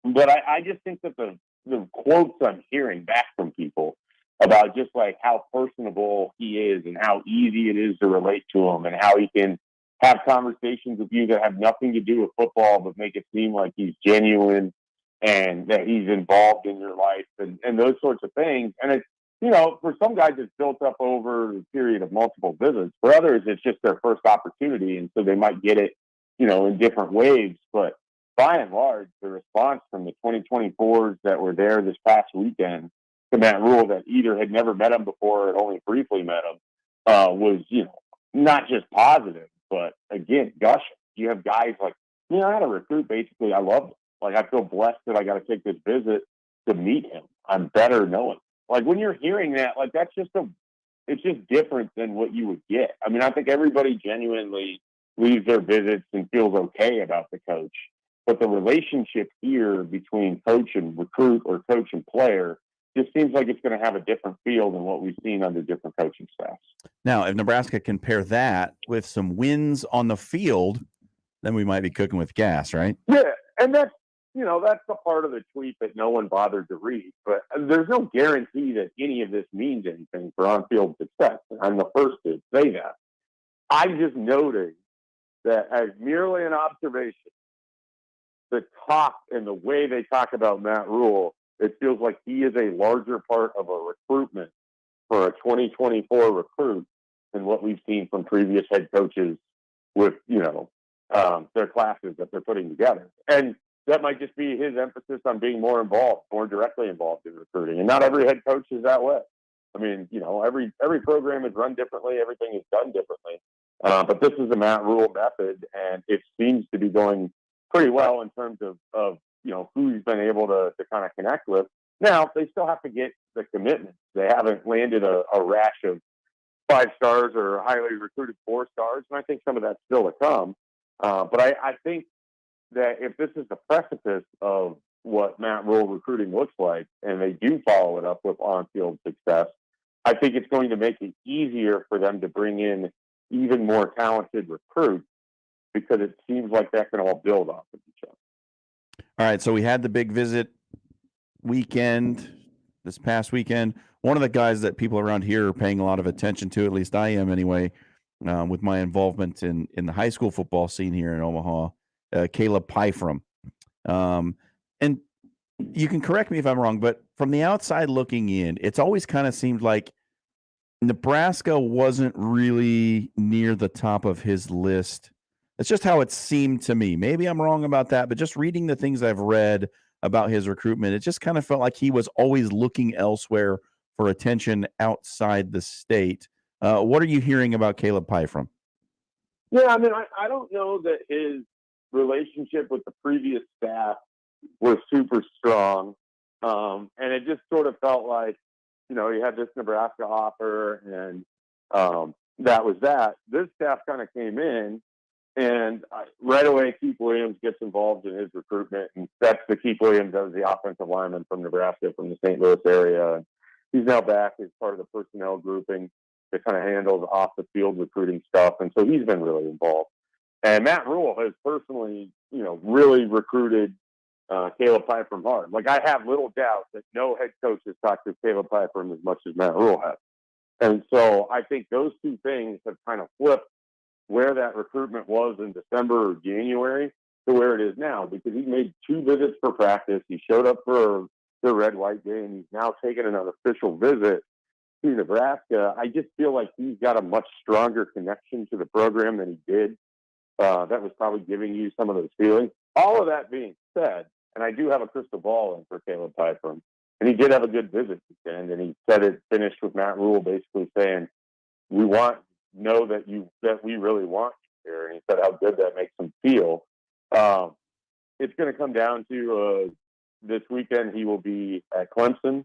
But I just think that the quotes I'm hearing back from people about just like how personable he is and how easy it is to relate to him and how he can have conversations with you that have nothing to do with football but make it seem like he's genuine and that he's involved in your life and those sorts of things. And it's, for some guys, it's built up over a period of multiple visits. For others, it's just their first opportunity. And so they might get it, in different waves. But by and large, the response from the 2024s that were there this past weekend to Matt Rule that either had never met him before or had only briefly met him was, not just positive, but again, gushing. You have guys like, I had a recruit, basically, I loved him. Like, I feel blessed that I got to take this visit to meet him. I'm better knowing. Like, when you're hearing that, like, that's just it's just different than what you would get. I mean, I think everybody genuinely leaves their visits and feels okay about the coach. But the relationship here between coach and recruit or coach and player just seems like it's going to have a different feel than what we've seen under different coaching staffs. Now, if Nebraska can pair that with some wins on the field, then we might be cooking with gas, right? Yeah, and that's the part of the tweet that no one bothered to read. But there's no guarantee that any of this means anything for on-field success. I'm the first to say that. I'm just noting that as merely an observation, the talk and the way they talk about Matt Rule, it feels like he is a larger part of a recruitment for a 2024 recruit than what we've seen from previous head coaches with, their classes that they're putting together. And that might just be his emphasis on being more involved, more directly involved in recruiting. And not every head coach is that way. I mean, every program is run differently. Everything is done differently. But this is the Matt Rule method, and it seems to be going pretty well in terms of who he's been able to kind of connect with. Now, they still have to get the commitments. They haven't landed a rash of 5 stars or highly recruited 4 stars, and I think some of that's still to come. But I think that if this is the precipice of what Matt Rule recruiting looks like, and they do follow it up with on-field success, I think it's going to make it easier for them to bring in even more talented recruits, because it seems like that can all build off of each other. All right, so we had the big visit weekend, this past weekend. One of the guys that people around here are paying a lot of attention to, at least I am anyway, with my involvement in the high school football scene here in Omaha, Caleb Pyfrom. And you can correct me if I'm wrong, but from the outside looking in, it's always kind of seemed like Nebraska wasn't really near the top of his list. That's just how it seemed to me. Maybe I'm wrong about that, but just reading the things I've read about his recruitment, it just kind of felt like he was always looking elsewhere for attention outside the state. What are you hearing about Caleb Pyfrom? Yeah, I mean, I don't know that his relationship with the previous staff was super strong. And it just sort of felt like, he had this Nebraska offer, and that was that. This staff kind of came in, and right away, Keith Williams gets involved in his recruitment, and that's the Keith Williams that was the offensive lineman from Nebraska, from the St. Louis area. And he's now back as part of the personnel grouping that kind of handles off-the-field recruiting stuff, and so he's been really involved. And Matt Rule has personally, really recruited Caleb Pyfrom hard. Like, I have little doubt that no head coach has talked to Caleb Pyfrom as much as Matt Rule has. And so I think those two things have kind of flipped where that recruitment was in December or January to where it is now, because he made 2 visits for practice. He showed up for the red-white game. He's now taken an official visit to Nebraska. I just feel like he's got a much stronger connection to the program than he did. That was probably giving you some of those feelings. All of that being said, and I do have a crystal ball in for Caleb Pyfrom, and he did have a good visit weekend, and he said it finished with Matt Rule basically saying, we know that we really want you here. And he said how good that makes him feel. It's going to come down to this weekend. He will be at Clemson,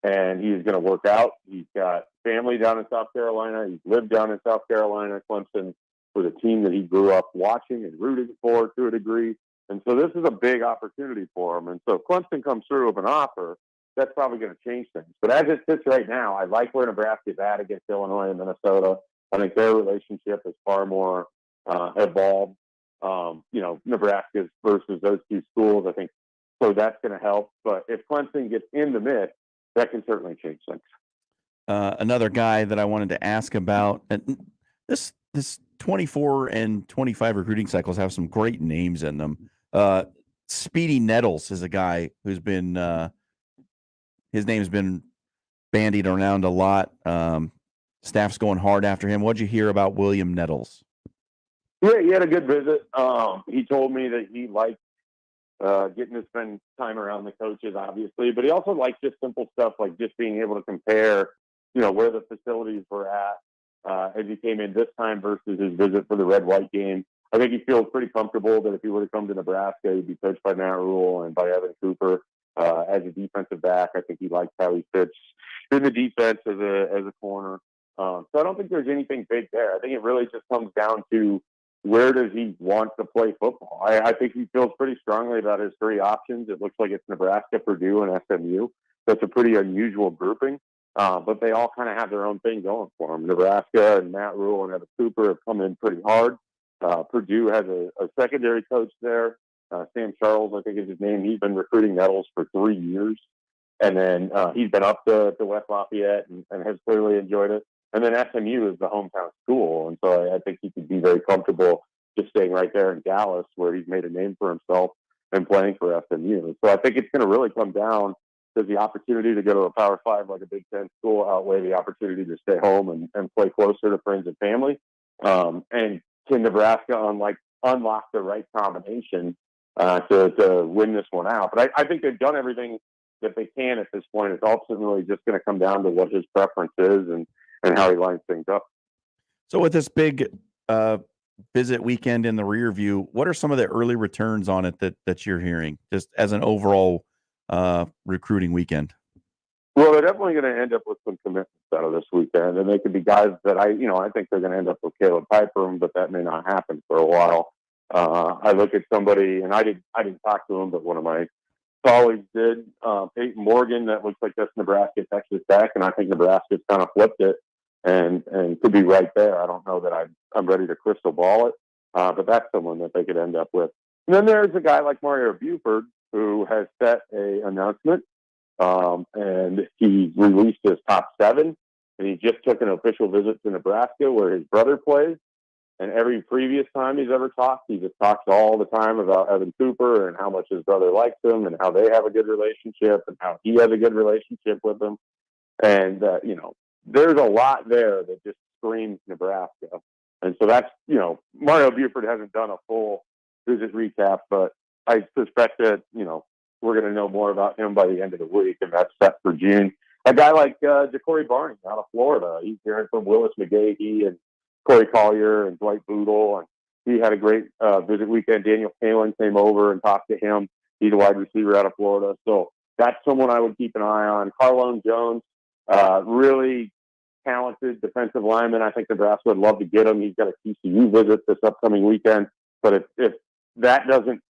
and he's going to work out. He's got family down in South Carolina. He's lived down in South Carolina. Clemson was a team that he grew up watching and rooting for to a degree. And so this is a big opportunity for him. And so if Clemson comes through with an offer, that's probably going to change things. But as it sits right now, I like where Nebraska's at against Illinois and Minnesota. I think their relationship is far more evolved, Nebraska's versus those 2 schools. I think so that's going to help. But if Clemson gets in the mix, that can certainly change things. Another guy that I wanted to ask about, and this 24 and 25 recruiting cycles have some great names in them. Speedy Nettles is a guy who's been his name's been bandied around a lot. Staff's going hard after him. What'd you hear about William Nettles? Yeah, he had a good visit. He told me that he liked getting to spend time around the coaches, obviously, but he also liked just simple stuff like just being able to compare, where the facilities were at as he came in this time versus his visit for the red-white game. I think he feels pretty comfortable that if he were to come to Nebraska, he'd be coached by Matt Rule and by Evan Cooper as a defensive back. I think he likes how he fits in the defense as a corner. So I don't think there's anything big there. I think it really just comes down to where does he want to play football. I think he feels pretty strongly about his 3 options. It looks like it's Nebraska, Purdue, and SMU. That's a pretty unusual grouping, but they all kind of have their own thing going for them. Nebraska and Matt Rule and Evan Cooper have come in pretty hard. Purdue has a secondary coach there. Sam Charles, I think is his name. He's been recruiting Nettles for 3 years. And then he's been up to West Lafayette and has clearly enjoyed it. And then SMU is the hometown school. And so I think he could be very comfortable just staying right there in Dallas, where he's made a name for himself and playing for SMU. So I think it's going to really come down to the opportunity to go to a Power 5 like a Big Ten school outweigh the opportunity to stay home and play closer to friends and family. And can Nebraska unlock the right combination to win this one out? But I think they've done everything that they can at this point. It's ultimately just going to come down to what his preference is and how he lines things up. So with this big visit weekend in the rear view, what are some of the early returns on it that you're hearing, just as an overall recruiting weekend? Well, they're definitely going to end up with some commitments out of this weekend, and they could be guys that I think they're going to end up with Caleb Piper, but that may not happen for a while. I look at somebody, and I didn't talk to him, but one of my colleagues did. Peyton Morgan, that looks like that's Nebraska, Texas Tech, and I think Nebraska's kind of flipped it and could be right there. I don't know that I'm ready to crystal ball it, but that's someone that they could end up with. And then there's a guy like Mario Buford who has set a announcement. And he released his top 7, and he just took an official visit to Nebraska where his brother plays. And every previous time he's ever talked, he just talks all the time about Evan Cooper and how much his brother likes him and how they have a good relationship and how he has a good relationship with him. And, there's a lot there that just screams Nebraska. And so that's, Mario Buford hasn't done a full visit recap, but I suspect that, we're going to know more about him by the end of the week, and that's set for June. A guy like Ja'Cory Barney out of Florida, he's hearing from Willis McGahee and Corey Collier and Dwight Boodle, and he had a great visit weekend. Daniel Kalin came over and talked to him. He's a wide receiver out of Florida, so that's someone I would keep an eye on. Carlone Jones, really talented defensive lineman. I think Nebraska would love to get him. He's got a TCU visit this upcoming weekend, but if that doesn't,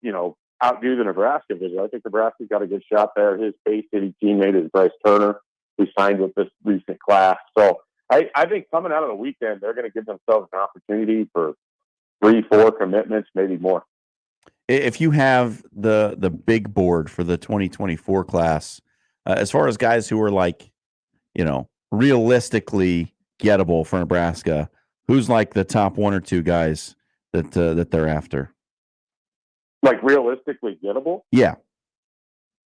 outdo the Nebraska visit, I think Nebraska's got a good shot there. His Bay City teammate is Bryce Turner, who signed with this recent class. So I think coming out of the weekend, they're going to give themselves an opportunity for 3-4 commitments, maybe more. If you have the big board for the 2024 class, as far as guys who are realistically gettable for Nebraska, who's like the top 1 or 2 guys that they're after? Like realistically gettable? Yeah.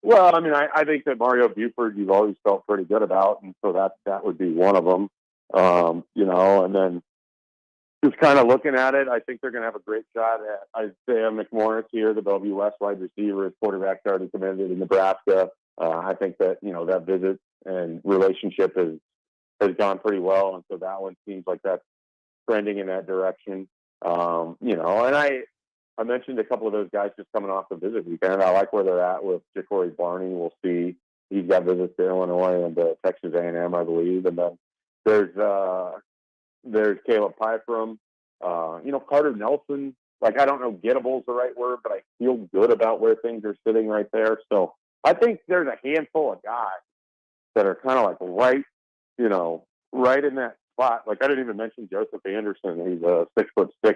Well, I mean, I think that Mario Buford you've always felt pretty good about, and so that would be one of them. And then just kind of looking at it, I think they're going to have a great shot at Isaiah McMorris here, the Bellevue West wide receiver. His quarterback's already committed in Nebraska. I think that, that visit and relationship has gone pretty well, and so that one seems like that's trending in that direction. And I mentioned a couple of those guys just coming off the visit weekend. I like where they're at with Ja'Cory Barney. We'll see. He's got visits to Illinois and Texas A&M, I believe. And then there's Caleb Pyfrom. Carter Nelson. Like, I don't know, gettable's the right word, but I feel good about where things are sitting right there. So I think there's a handful of guys that are kind of like right in that spot. Like, I didn't even mention Joseph Anderson. He's a 6'6"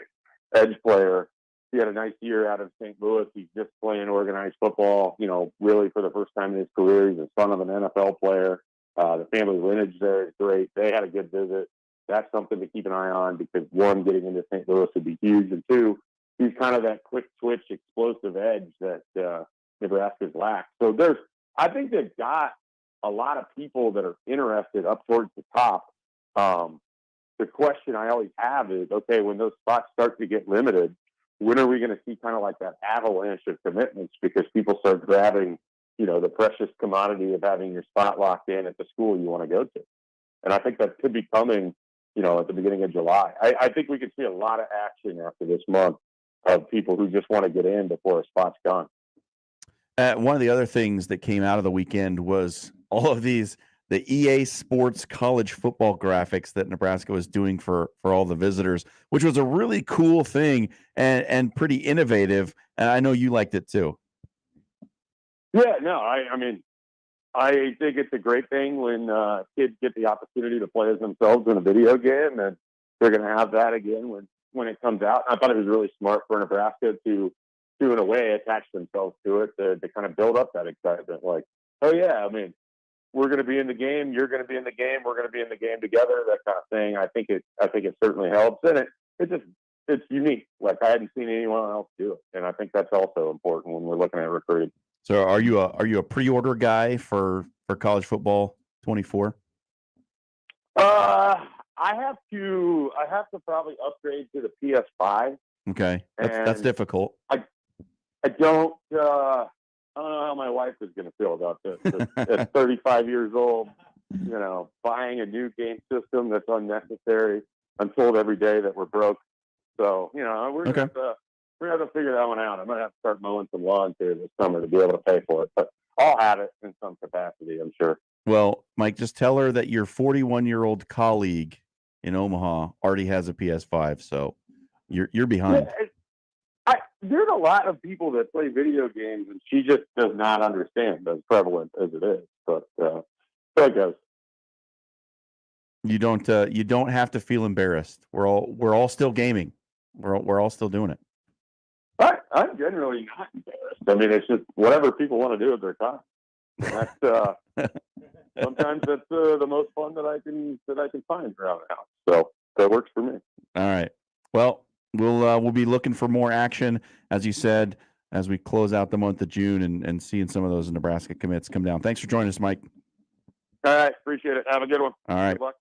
edge player. He had a nice year out of St. Louis. He's just playing organized football, really for the first time in his career. He's the son of an NFL player. The family lineage there is great. They had a good visit. That's something to keep an eye on because, 1, getting into St. Louis would be huge. And 2, he's kind of that quick twitch, explosive edge that Nebraska's lacked. So I think they've got a lot of people that are interested up towards the top. The question I always have is, okay, when those spots start to get limited, when are we going to see kind of like that avalanche of commitments because people start grabbing, the precious commodity of having your spot locked in at the school you want to go to? And I think that could be coming, at the beginning of July. I think we could see a lot of action after this month of people who just want to get in before a spot's gone. One of the other things that came out of the weekend was all of the EA Sports college football graphics that Nebraska was doing for all the visitors, which was a really cool thing and pretty innovative. And I know you liked it too. Yeah, no, I mean, I think it's a great thing when kids get the opportunity to play as themselves in a video game, and they're going to have that again when it comes out. I thought it was really smart for Nebraska to, in a way, attach themselves to it to kind of build up that excitement. Like, oh yeah, I mean, we're going to be in the game. You're going to be in the game. We're going to be in the game together. That kind of thing. I think it certainly helps, and it it's unique. Like I hadn't seen anyone else do it, and I think that's also important when we're looking at recruiting. So are you a pre-order guy for college football 24? I have to probably upgrade to the PS5. Okay, that's difficult. I don't know how my wife is going to feel about this. At 35 years old, buying a new game system that's unnecessary. I'm told every day that we're broke. So, we're going to have to figure that one out. I'm going to have to start mowing some lawns here this summer to be able to pay for it. But I'll have it in some capacity, I'm sure. Well, Mike, just tell her that your 41-year-old colleague in Omaha already has a PS5, so you're behind. Yeah, there's a lot of people that play video games, and she just does not understand as prevalent as it is. But so it goes. You don't have to feel embarrassed. We're all still gaming. We're all still doing it. I'm generally not embarrassed. I mean, it's just whatever people want to do with their time. That's sometimes that's the most fun that I can find around the house. So that works for me. All right. Well, we'll be looking for more action, as you said, as we close out the month of June and seeing some of those Nebraska commits come down. Thanks for joining us, Mike. All right, appreciate it. Have a good one. All right. Good luck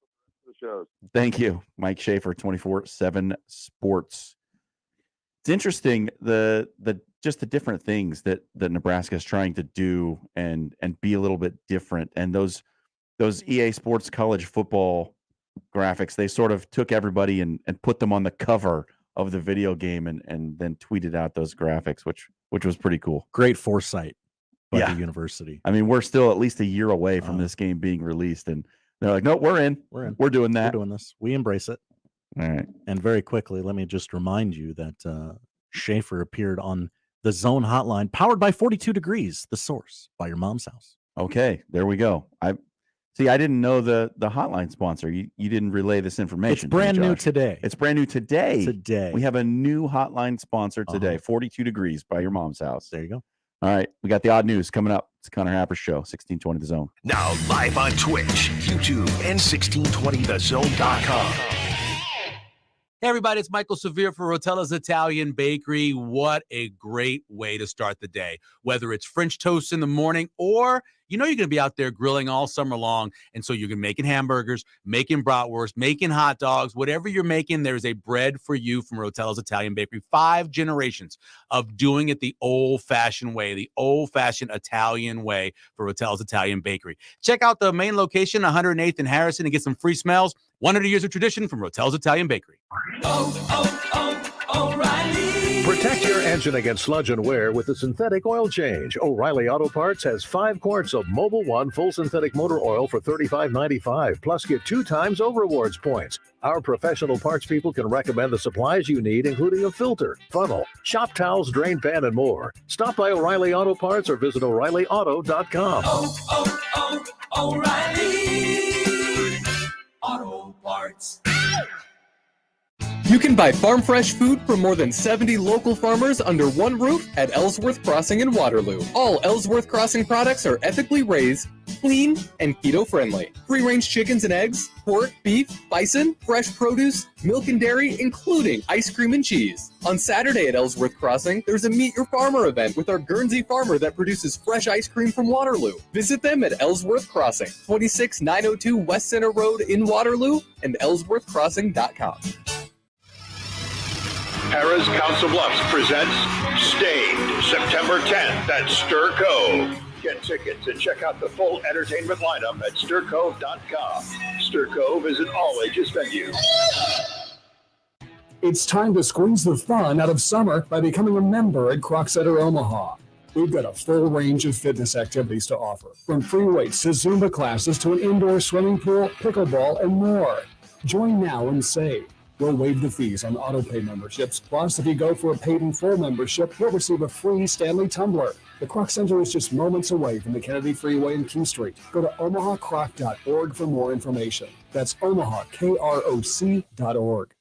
with the shows. Thank you, Mike Schaefer, 24/7 Sports. It's interesting just the different things that Nebraska is trying to do and be a little bit different. And those EA Sports college football graphics, they sort of took everybody and put them on the cover of the video game and then tweeted out those graphics, which was pretty cool. Great foresight by the university. I mean, we're still at least a year away from this game being released, and they're like, no, we're in. We're doing that. We're doing this. We embrace it. All right. And very quickly, let me just remind you that Schaefer appeared on the Zone Hotline, powered by 42 Degrees, the source, by your mom's house. Okay, there we go. I didn't know the hotline sponsor. You didn't relay this information. It's brand new today. It's brand new today. Today. We have a new hotline sponsor today, 42 Degrees by your mom's house. There you go. All right, we got the odd news coming up. It's Connor Happer Show, 1620 The Zone. Now live on Twitch, YouTube, and 1620thezone.com. Hey, everybody, it's Michael Severe for Rotella's Italian Bakery. What a great way to start the day. Whether it's French toast in the morning or you're going to be out there grilling all summer long, and so you're making hamburgers, making bratwurst, making hot dogs, whatever you're making, there's a bread for you from Rotella's Italian Bakery. 5 generations of doing it the old-fashioned way, the old-fashioned Italian way for Rotella's Italian Bakery. Check out the main location, 108th and Harrison, and get some free smells. 100 years of tradition from Rotella's Italian Bakery. O'Reilly. Protect your engine against sludge and wear with the synthetic oil change. O'Reilly Auto Parts has 5 quarts of Mobil 1 full synthetic motor oil for $35.95. Plus, get 2 times over rewards points. Our professional parts people can recommend the supplies you need, including a filter, funnel, shop towels, drain pan, and more. Stop by O'Reilly Auto Parts or visit O'ReillyAuto.com. O'Reilly Auto Parts. You can buy farm fresh food from more than 70 local farmers under one roof at Ellsworth Crossing in Waterloo. All Ellsworth Crossing products are ethically raised, clean, and keto friendly. Free range chickens and eggs, pork, beef, bison, fresh produce, milk and dairy, including ice cream and cheese. On Saturday at Ellsworth Crossing, there's a Meet Your Farmer event with our Guernsey farmer that produces fresh ice cream from Waterloo. Visit them at Ellsworth Crossing, 26902 West Center Road in Waterloo, and ellsworthcrossing.com. Harrah's Council Bluffs presents Staged, September 10th at Stir Cove. Get tickets and check out the full entertainment lineup at stircove.com. Stir Cove is an all-ages venue. It's time to squeeze the fun out of summer by becoming a member at Croc Center Omaha. We've got a full range of fitness activities to offer, from free weights to Zumba classes to an indoor swimming pool, pickleball, and more. Join now and save. We'll waive the fees on auto-pay memberships. Plus, if you go for a paid-in-full membership, you'll receive a free Stanley tumbler. The Croc Center is just moments away from the Kennedy Freeway and Q Street. Go to omahacroc.org for more information. That's omahakroc.org.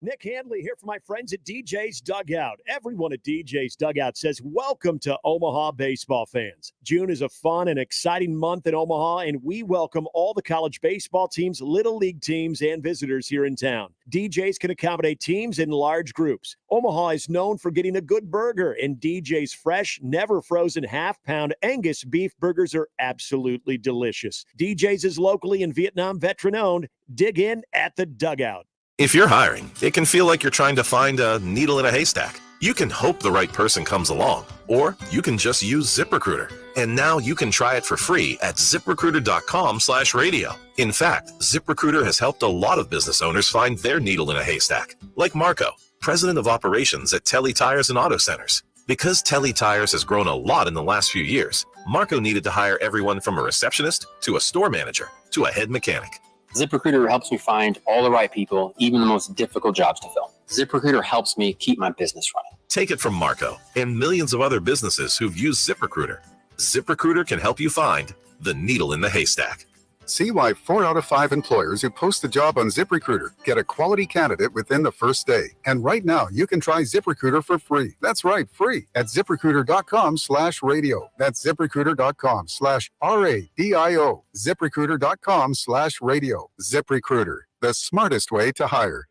Nick Handley here for my friends at DJ's Dugout. Everyone at DJ's Dugout says welcome to Omaha baseball fans. June is a fun and exciting month in Omaha, and we welcome all the college baseball teams, little league teams, and visitors here in town. DJ's can accommodate teams in large groups. Omaha is known for getting a good burger, and DJ's fresh, never frozen half-pound Angus beef burgers are absolutely delicious. DJ's is locally and Vietnam veteran-owned. Dig in at the Dugout. If you're hiring, it can feel like you're trying to find a needle in a haystack. You can hope the right person comes along, or you can just use ZipRecruiter. And now you can try it for free at ZipRecruiter.com/radio. In fact, ZipRecruiter has helped a lot of business owners find their needle in a haystack, like Marco, president of operations at Telly Tires and Auto Centers. Because Telly Tires has grown a lot in the last few years, Marco needed to hire everyone from a receptionist to a store manager to a head mechanic. ZipRecruiter helps me find all the right people, even the most difficult jobs to fill. ZipRecruiter helps me keep my business running. Take it from Marco and millions of other businesses who've used ZipRecruiter. ZipRecruiter can help you find the needle in the haystack. See why 4 out of 5 employers who post a job on ZipRecruiter get a quality candidate within the first day. And right now, you can try ZipRecruiter for free. That's right, free at ZipRecruiter.com/radio. That's ZipRecruiter.com/RADIO. ZipRecruiter.com/radio. ZipRecruiter, the smartest way to hire.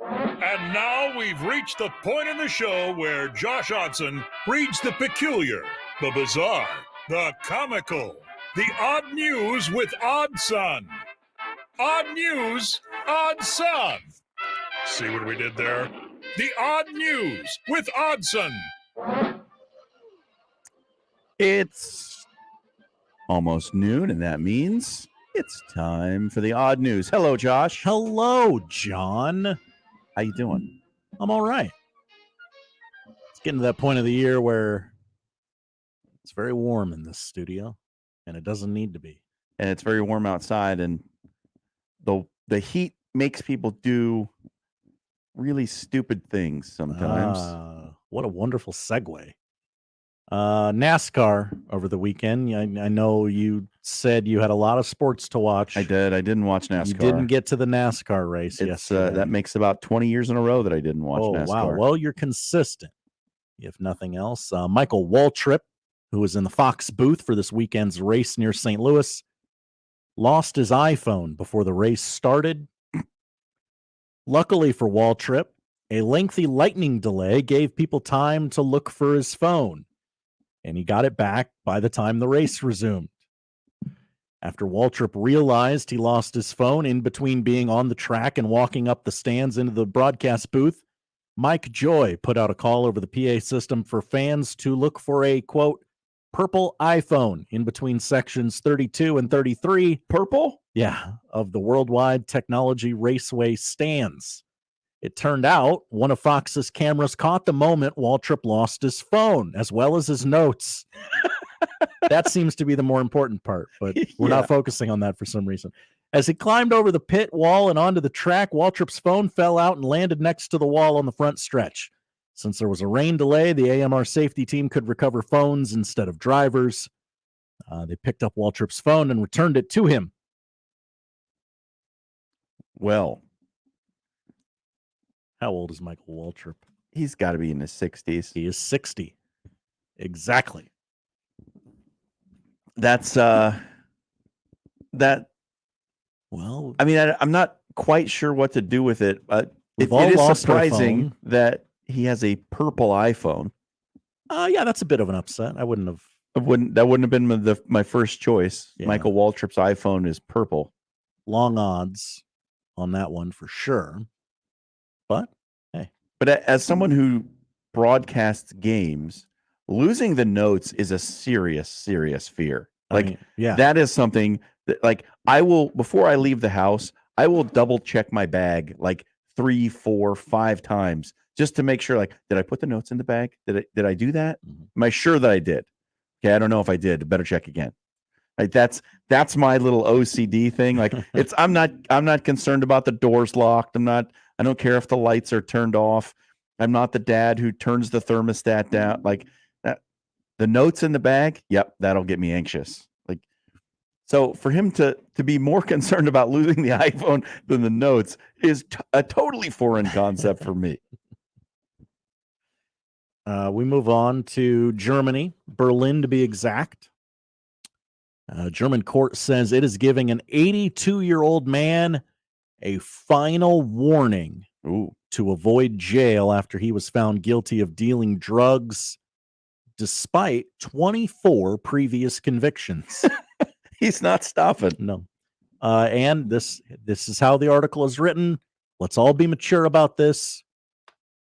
And now we've reached the point in the show where Josh Odson reads the peculiar, the bizarre, the comical, the odd news with Odd Son. Odd news, Odd Son. See what we did there? The odd news with Oddson. It's almost noon, and that means it's time for the odd news. Hello, Josh. Hello, John. How you doing? I'm all right. It's getting to that point of the year where it's very warm in this studio, and it doesn't need to be. And it's very warm outside, and the heat makes people do really stupid things sometimes. What a wonderful segue. NASCAR over the weekend. I know you said you had a lot of sports to watch. I did. I didn't watch NASCAR. You didn't get to the NASCAR race yesterday. That makes about 20 years in a row that I didn't watch NASCAR. Wow. Well, you're consistent, if nothing else. Michael Waltrip, who was in the Fox booth for this weekend's race near St. Louis, lost his iPhone before the race started. Luckily for Waltrip, a lengthy lightning delay gave people time to look for his phone, and he got it back by the time the race resumed. After Waltrip realized he lost his phone in between being on the track and walking up the stands into the broadcast booth, Mike Joy put out a call over the PA system for fans to look for a, quote, purple iPhone in between sections 32 and 33. Purple? Yeah, of the Worldwide Technology Raceway stands. It turned out one of Fox's cameras caught the moment Waltrip lost his phone, as well as his notes. That seems to be the more important part, but we're not focusing on that for some reason. As he climbed over the pit wall and onto the track, Waltrip's phone fell out and landed next to the wall on the front stretch. Since there was a rain delay, the AMR safety team could recover phones instead of drivers. They picked up Waltrip's phone and returned it to him. Well, how old is Michael Waltrip? He's got to be in his 60s. He is 60. Exactly. That's that. Well, I mean, I'm not quite sure what to do with it, but it all is lost our surprising phone. that he has a purple iPhone. Yeah, that's a bit of an upset. That wouldn't have been my first choice. Yeah. Michael Waltrip's iPhone is purple. Long odds on that one for sure. But hey. But as someone who broadcasts games, losing the notes is a serious, serious fear. That is something that, like, I will, before I leave the house, I will double check my bag like 3, 4, 5 times just to make sure, like, did I put the notes in the bag? Did I do that? Am I sure that I did? Okay, I don't know if I did. Better check again. Like, that's my little OCD thing. Like, I'm not concerned about the doors locked. I don't care if the lights are turned off. I'm not the dad who turns the thermostat down. Like that, the notes in the bag. Yep. That'll get me anxious. Like, So for him to be more concerned about losing the iPhone than the notes is a totally foreign concept for me. We move on to Germany, Berlin to be exact. German court says it is giving an 82-year-old man a final warning to avoid jail after he was found guilty of dealing drugs despite 24 previous convictions. He's not stopping. No. And this is how the article is written. Let's all be mature about this.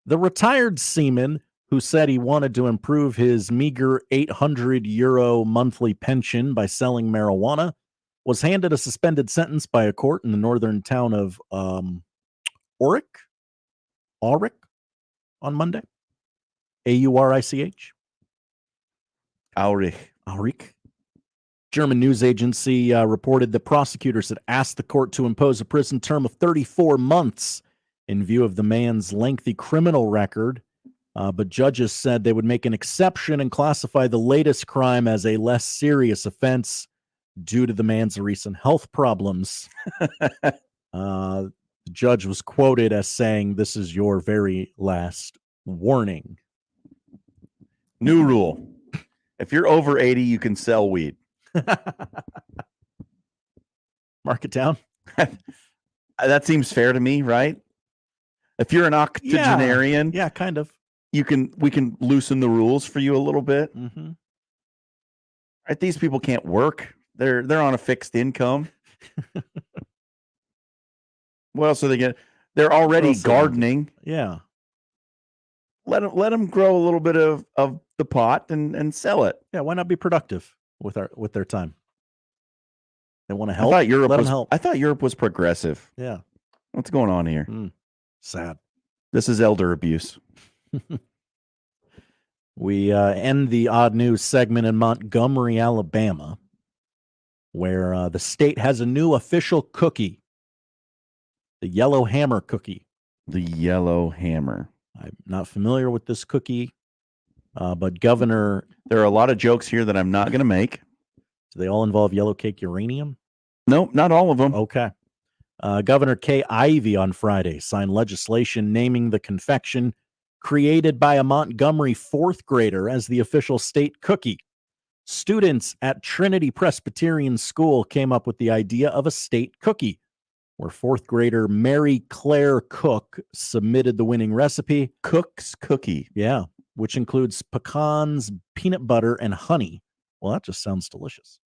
The retired seaman who said he wanted to improve his meager €800 monthly pension by selling marijuana was handed a suspended sentence by a court in the northern town of Aurich on Monday. Aurich. Aurich. German news agency reported that prosecutors had asked the court to impose a prison term of 34 months in view of the man's lengthy criminal record, but judges said they would make an exception and classify the latest crime as a less serious offense due to the man's recent health problems. The judge was quoted as saying, "This is your very last warning." New rule. If you're over 80, you can sell weed. Mark it down. That seems fair to me, right? If you're an octogenarian, yeah, kind of. We can loosen the rules for you a little bit. Mm-hmm. Right? These people can't work. They're on a fixed income. What else are they getting? They're already gardening. Yeah. Let them grow a little bit of the pot and sell it. Yeah, why not be productive with their time? They want to help. I thought Europe Let them was help. I thought Europe was progressive. Yeah. What's going on here? Sad. This is elder abuse. We end the odd news segment in Montgomery, Alabama, where the state has a new official cookie, the Yellow Hammer cookie. The Yellow Hammer. I'm not familiar with this cookie, but Governor... There are a lot of jokes here that I'm not going to make. Do they all involve yellow cake uranium? Nope, not all of them. Okay. Governor Kay Ivey on Friday signed legislation naming the confection created by a Montgomery fourth grader as the official state cookie. Students at Trinity Presbyterian School came up with the idea of a state cookie, where fourth grader Mary Claire Cook submitted the winning recipe. Cook's Cookie. Yeah, which includes pecans, peanut butter, and honey. Well, that just sounds delicious.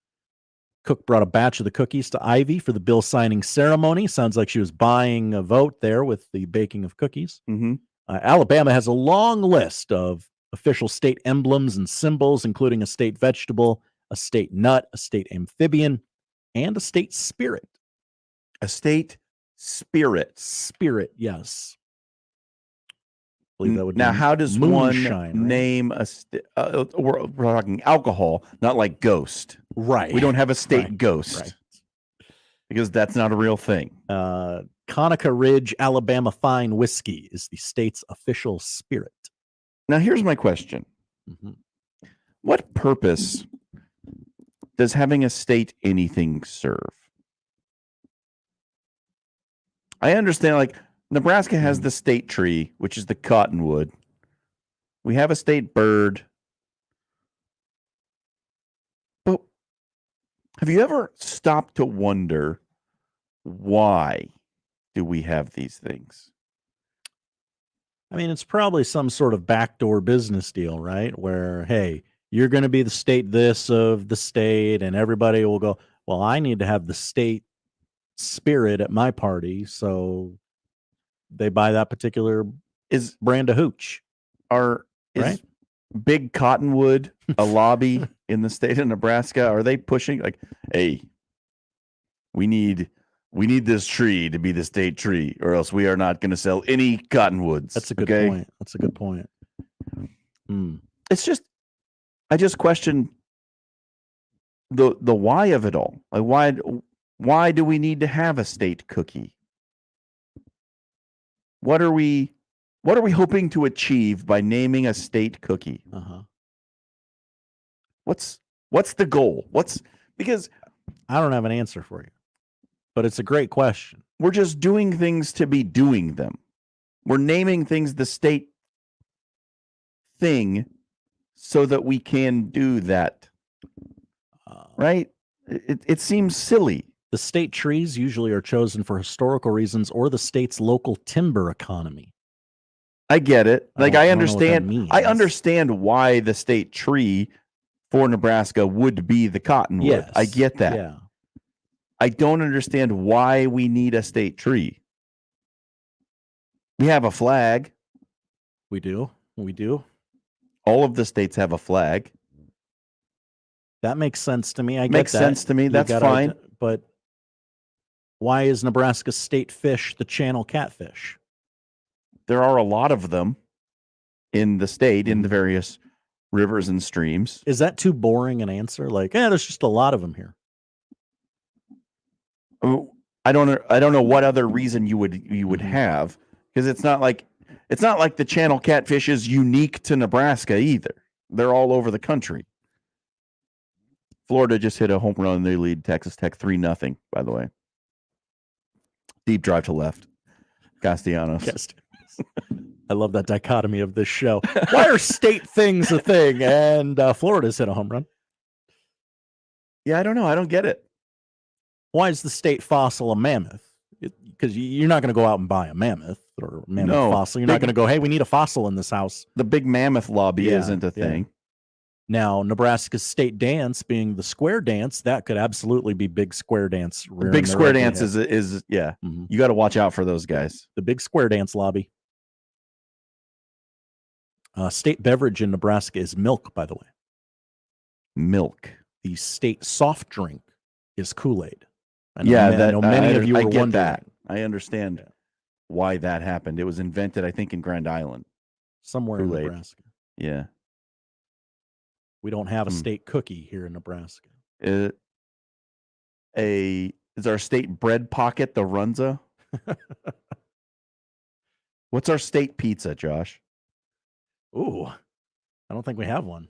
Cook brought a batch of the cookies to Ivy for the bill signing ceremony. Sounds like she was buying a vote there with the baking of cookies. Mm-hmm. Alabama has a long list of official state emblems and symbols, including a state vegetable, a state nut, a state amphibian, and a state spirit. A state spirit. Spirit, yes. I believe that would now, be how does moonshine, one right? name a we're talking alcohol, not like ghost. Right. We don't have a state Right. ghost. Right. Because that's not a real thing. Conica Ridge, Alabama Fine Whiskey is the state's official spirit. Now, here's my question. Mm-hmm. What purpose does having a state anything serve? I understand, like, Nebraska has the state tree, which is the cottonwood. We have a state bird. But have you ever stopped to wonder why do we have these things? I mean, it's probably some sort of backdoor business deal, right? Where, hey, you're going to be the state this of the state, and everybody will go, well, I need to have the state spirit at my party, so they buy that particular brand of hooch. Is Big Cottonwood a lobby in the state of Nebraska? Are they pushing like, hey, we need this tree to be the state tree, or else we are not going to sell any cottonwoods? That's a good point. That's a good point. It's just, I just question the why of it all. Like, why do we need to have a state cookie? What are we hoping to achieve by naming a state cookie? Uh-huh. What's the goal? Because I don't have an answer for you, but it's a great question. We're just doing things to be doing them. We're naming things the state thing so that we can do that. Right? It seems silly. The state trees usually are chosen for historical reasons or the state's local timber economy. I get it. Like I don't know what that understand. means. I understand why the state tree for Nebraska would be the cottonwood. Yes. I get that. Yeah. I don't understand why we need a state tree. We have a flag. We do. We do. All of the states have a flag. That makes sense to me. I Makes get that. sense to me. You That's gotta fine. But why is Nebraska's state fish the channel catfish? There are a lot of them in the state, in the various rivers and streams. Is that too boring an answer? Like, there's just a lot of them here. I don't know what other reason you would have, because it's not like the channel catfish is unique to Nebraska either. They're all over the country. Florida just hit a home run. They lead Texas Tech 3-0, by the way. Deep drive to left. Castellanos. I love that dichotomy of this show. Why are state things a thing? And Florida's hit a home run. Yeah, I don't know. I don't get it. Why is the state fossil a mammoth? Because you're not going to go out and buy a mammoth or a mammoth fossil. You're not going to go, hey, we need a fossil in this house. The big mammoth lobby isn't a thing. Now, Nebraska's state dance being the square dance, that could absolutely be big square dance. The big square dance is you got to watch out for those guys. The big square dance lobby. State beverage in Nebraska is milk, by the way. Milk. The state soft drink is Kool-Aid. I know I many of you were get wondering. that. I understand why that happened. It was invented, I think, in Grand Island. Somewhere Kool-Aid. in Nebraska. Yeah. We don't have a state cookie here in Nebraska. Is our state bread pocket the Runza? What's our state pizza, Josh? Ooh, I don't think we have one.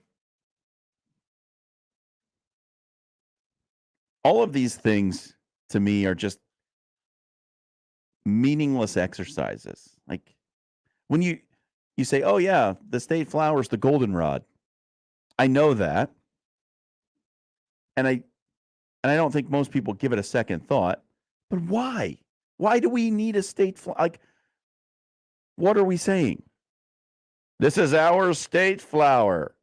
All of these things to me are just meaningless exercises. Like when you say, "Oh yeah, the state flower is the goldenrod." I know that, and I don't think most people give it a second thought. But why? Why do we need a state flower? Like, what are we saying? This is our state flower.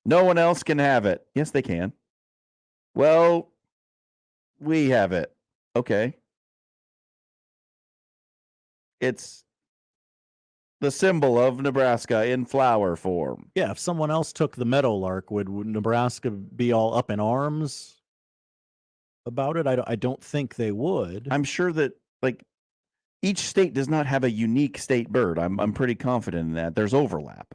No one else can have it. Yes, they can. Well, we have it. Okay. It's the symbol of Nebraska in flower form. Yeah, if someone else took the meadowlark, would Nebraska be all up in arms about it? I don't think they would. I'm sure that each state does not have a unique state bird. I'm pretty confident in that. There's overlap.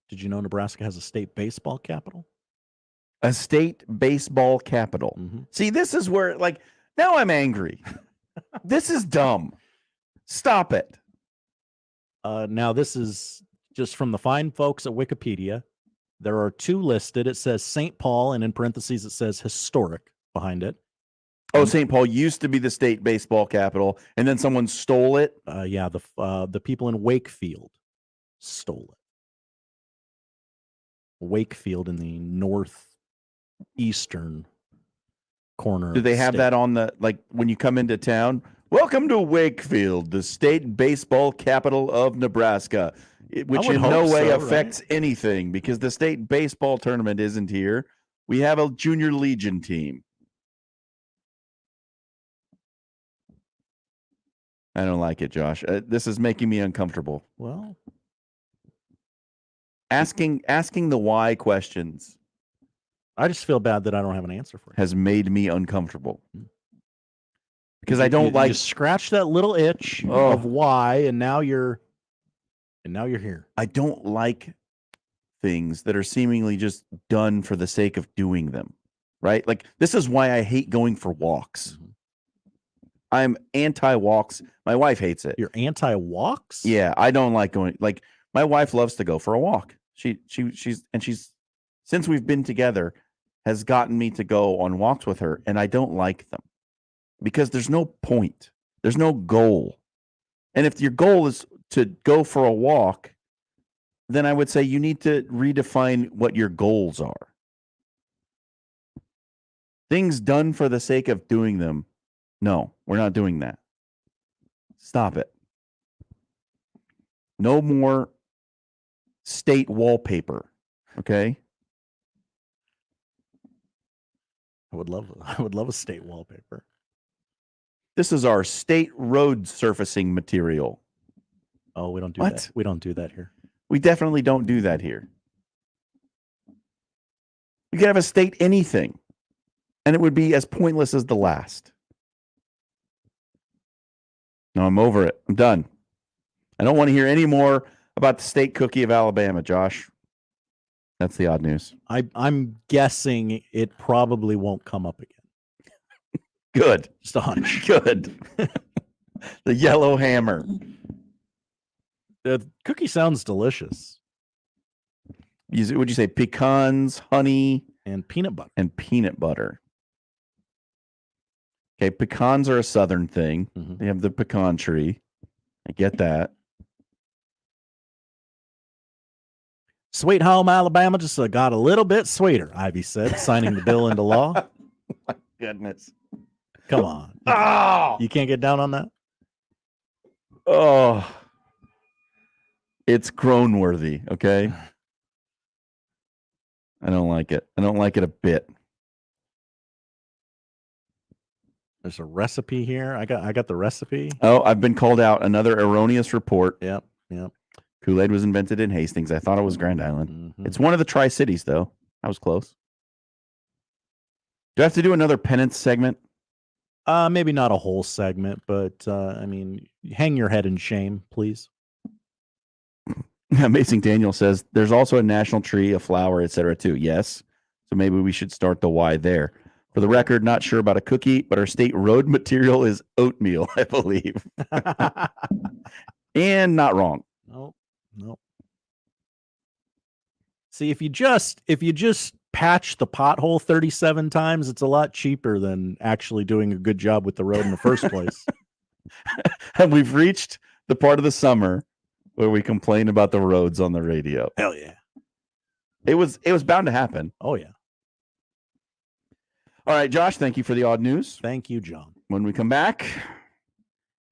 Did you know Nebraska has a state baseball capital? A state baseball capital. See, this is where now I'm angry. This is dumb. Stop it. Now, this is just from the fine folks at Wikipedia. There are two listed. It says St. Paul, and in parentheses, it says historic behind it. Oh, St. Paul used to be the state baseball capital, and then someone stole it? Yeah, the people in Wakefield stole it. Wakefield in the northeastern corner. Do they have that on the, when you come into town? Welcome to Wakefield, the state baseball capital of Nebraska, which in no way affects anything because the state baseball tournament isn't here. We have a junior legion team. I don't like it, Josh. This is making me uncomfortable. Well, asking the why questions. I just feel bad that I don't have an answer for it. Has made me uncomfortable. Because You- I don't you- like you scratch that little itch of why, and now you're here. I don't like things that are seemingly just done for the sake of doing them. Right? Like this is why I hate going for walks. I'm anti-walks. My wife hates it. You're anti-walks? Yeah, I don't like going. My wife loves to go for a walk. She's since we've been together has gotten me to go on walks with her, and I don't like them because there's no point. There's no goal. And if your goal is to go for a walk, then I would say you need to redefine what your goals are. Things done for the sake of doing them. No, we're not doing that. Stop it. No more state wallpaper. Okay? I would love a state wallpaper. This is our state road surfacing material. Oh, we don't do What? that. We don't do that here. We definitely don't do that here. We could have a state anything, and it would be as pointless as the last. No, I'm over it. I'm done. I don't want to hear any more about the state cookie of Alabama, Josh. That's the odd news. I'm guessing it probably won't come up again. Good. Just a hunch. Good. The yellow hammer. The cookie sounds delicious. Would you say pecans, honey, and peanut butter? And peanut butter. Okay, pecans are a southern thing. Mm-hmm. They have the pecan tree. I get that. Sweet home Alabama just got a little bit sweeter, Ivy said, signing the bill into law. My goodness. Come on. Oh! You can't get down on that? Oh. It's groan worthy, okay? I don't like it. I don't like it a bit. There's a recipe here. I got the recipe. Oh, I've been called out. Another erroneous report. Yep. Kool-Aid was invented in Hastings. I thought it was Grand Island. Mm-hmm. It's one of the Tri-Cities, though. I was close. Do I have to do another penance segment? Maybe not a whole segment, but I mean, hang your head in shame, please. Amazing Daniel says there's also a national tree, a flower, etc. too. Yes. So maybe we should start the why there. For the record, not sure about a cookie, but our state road material is oatmeal, I believe. And not wrong. No. See, if you just patch the pothole 37 times, it's a lot cheaper than actually doing a good job with the road in the first place. And we've reached the part of the summer where we complain about the roads on the radio. Hell yeah. It was bound to happen. Oh yeah. All right, Josh, thank you for the odd news. Thank you, John. When we come back,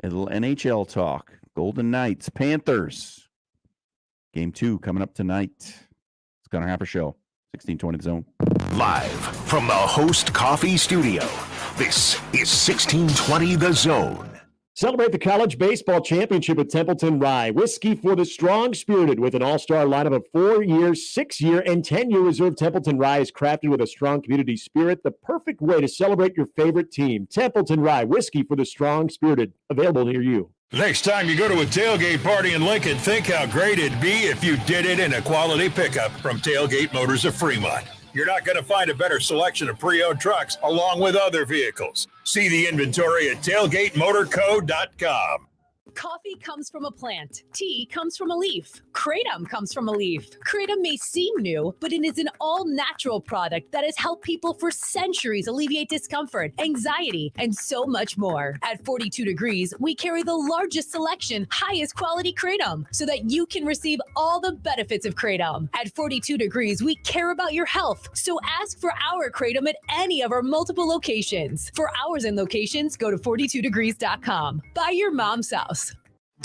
a little NHL talk. Golden Knights, Panthers. Game 2 coming up tonight. It's Gunnar Happer Show, 1620 The Zone. Live from the Host Coffee Studio, this is 1620 The Zone. Celebrate the college baseball championship with Templeton Rye. Whiskey for the strong-spirited with an all-star lineup of 4-year, 6-year, and 10-year reserve. Templeton Rye is crafted with a strong community spirit. The perfect way to celebrate your favorite team. Templeton Rye, whiskey for the strong-spirited. Available near you. Next time you go to a tailgate party in Lincoln, think how great it'd be if you did it in a quality pickup from Tailgate Motors of Fremont. You're not going to find a better selection of pre-owned trucks along with other vehicles. See the inventory at tailgatemotorco.com. Coffee comes from a plant. Tea comes from a leaf. Kratom comes from a leaf. Kratom may seem new, but it is an all-natural product that has helped people for centuries alleviate discomfort, anxiety, and so much more. At 42 Degrees, we carry the largest selection, highest quality Kratom, so that you can receive all the benefits of Kratom. At 42 Degrees, we care about your health, so ask for our Kratom at any of our multiple locations. For hours and locations, go to 42degrees.com. Buy your mom's house.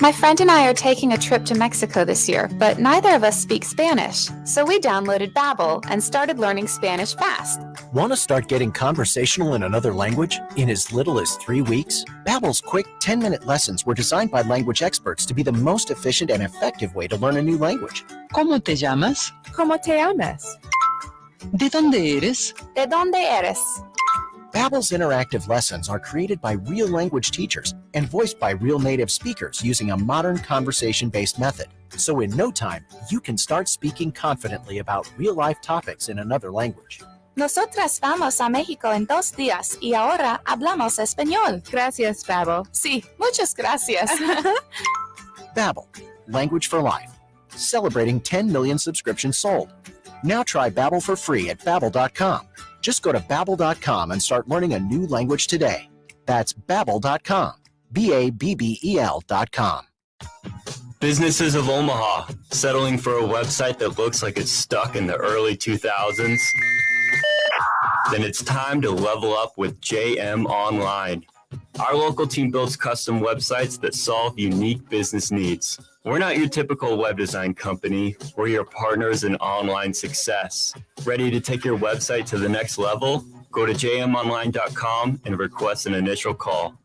My friend and I are taking a trip to Mexico this year, but neither of us speak Spanish. So we downloaded Babbel and started learning Spanish fast. Want to start getting conversational in another language in as little as 3 weeks? Babbel's quick 10-minute lessons were designed by language experts to be the most efficient and effective way to learn a new language. ¿Cómo te llamas? ¿Cómo te llamas? ¿De dónde eres? ¿De dónde eres? Babbel's interactive lessons are created by real language teachers and voiced by real native speakers using a modern conversation-based method. So in no time, you can start speaking confidently about real-life topics in another language. Nosotras vamos a México en 2 días y ahora hablamos español. Gracias, Babbel. Sí, muchas gracias. Babbel, language for life. Celebrating 10 million subscriptions sold. Now try Babbel for free at Babbel.com. Just go to Babbel.com and start learning a new language today. That's Babbel.com. Babbel.com. Businesses of Omaha, settling for a website that looks like it's stuck in the early 2000s? Then it's time to level up with JM Online. Our local team builds custom websites that solve unique business needs. We're not your typical web design company. We're your partners in online success. Ready to take your website to the next level? Go to jmonline.com and request an initial call.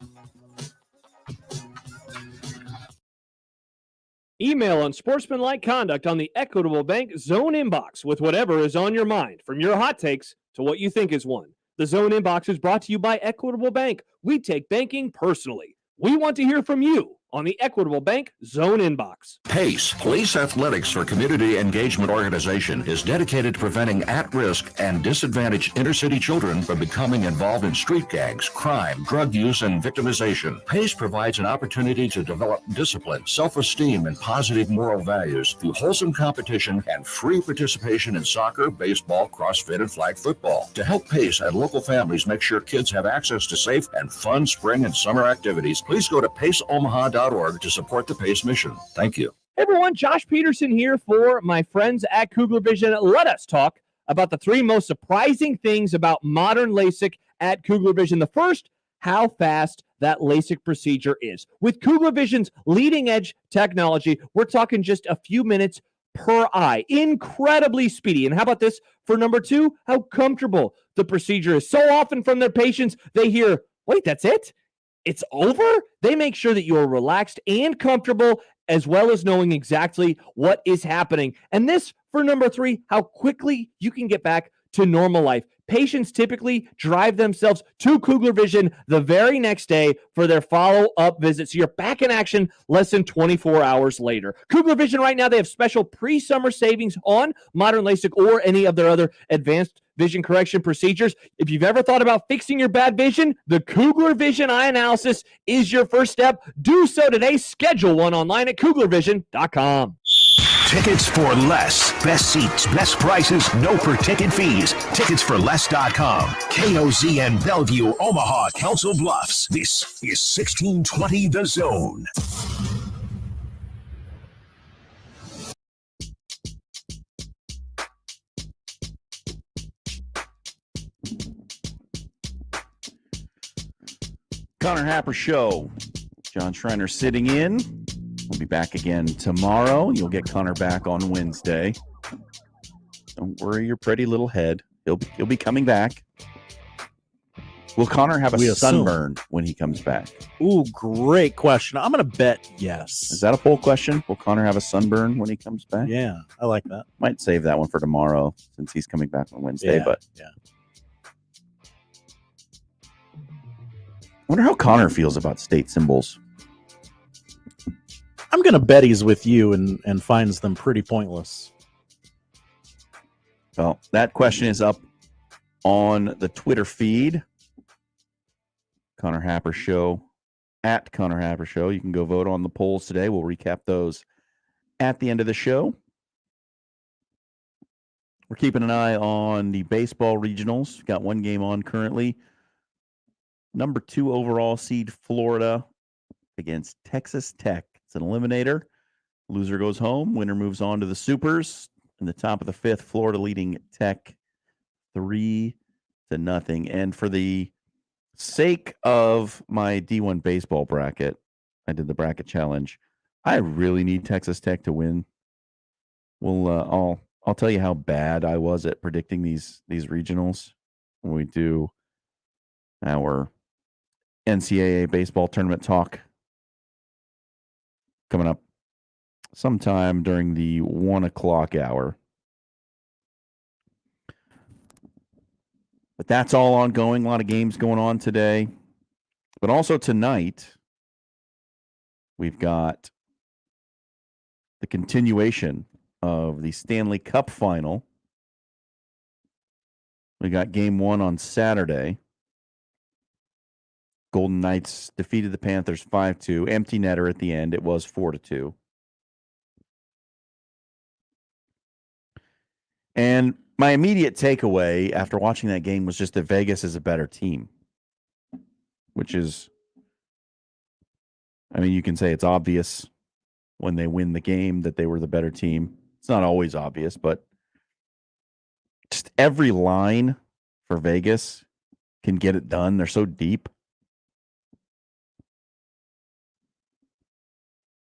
Email unsportsmanlike conduct on the Equitable Bank Zone inbox with whatever is on your mind, from your hot takes to what you think is one. The Zone inbox is brought to you by Equitable Bank. We take banking personally. We want to hear from you on the Equitable Bank Zone inbox. PACE, Police Athletics for Community Engagement Organization, is dedicated to preventing at-risk and disadvantaged inner-city children from becoming involved in street gangs, crime, drug use, and victimization. PACE provides an opportunity to develop discipline, self-esteem, and positive moral values through wholesome competition and free participation in soccer, baseball, CrossFit, and flag football. To help PACE and local families make sure kids have access to safe and fun spring and summer activities, please go to paceomaha.org to support the PACE mission. Thank you. Hey everyone, Josh Peterson here for my friends at Kugler Vision. Let us talk about the three most surprising things about modern LASIK at Kugler Vision. The first, how fast that LASIK procedure is. With Kugler Vision's leading edge technology, we're talking just a few minutes per eye. Incredibly speedy. And how about this for number two, how comfortable the procedure is. So often from their patients, they hear, wait, that's it? It's over? They make sure that you are relaxed and comfortable, as well as knowing exactly what is happening. And this, for number three, how quickly you can get back to normal life. Patients typically drive themselves to Kugler Vision the very next day for their follow-up visit. So you're back in action less than 24 hours later. Kugler Vision right now, they have special pre-summer savings on modern LASIK or any of their other advanced vision correction procedures. If you've ever thought about fixing your bad vision, the Kugler Vision Eye Analysis is your first step. Do so today. Schedule one online at kuglervision.com. Tickets for less. Best seats, best prices, no per-ticket fees. Ticketsforless.com. KOZN Bellevue, Omaha, Council Bluffs. This is 1620 The Zone. Connor Happer Show. John Schreiner sitting in. We'll be back again tomorrow. You'll get Connor back on Wednesday. Don't worry your pretty little head. He'll be coming back. Will Connor have a sunburn when he comes back? Ooh, great question. I'm going to bet yes. Is that a poll question? Will Connor have a sunburn when he comes back? Yeah, I like that. Might save that one for tomorrow since he's coming back on Wednesday. But yeah. I wonder how Connor feels about state symbols. I'm going to bet he's with you and finds them pretty pointless. Well, that question is up on the Twitter feed. Connor Happer Show, at Connor Happer Show. You can go vote on the polls today. We'll recap those at the end of the show. We're keeping an eye on the baseball regionals. Got one game on currently. Number 2 overall seed Florida against Texas Tech. It's an eliminator. Loser goes home. Winner moves on to the Supers. In the top of the 5th, Florida leading Tech 3-0. And for the sake of my D1 baseball bracket, I did the bracket challenge. I really need Texas Tech to win. I'll tell you how bad I was at predicting these regionals when we do our NCAA baseball tournament talk coming up sometime during the 1 o'clock hour. But that's all ongoing. A lot of games going on today. But also tonight, we've got the continuation of the Stanley Cup Final. We got game 1 on Saturday. Golden Knights defeated the Panthers 5-2. Empty netter at the end. It was 4-2. And my immediate takeaway after watching that game was just that Vegas is a better team, which is, I mean, you can say it's obvious when they win the game that they were the better team. It's not always obvious, but just every line for Vegas can get it done. They're so deep.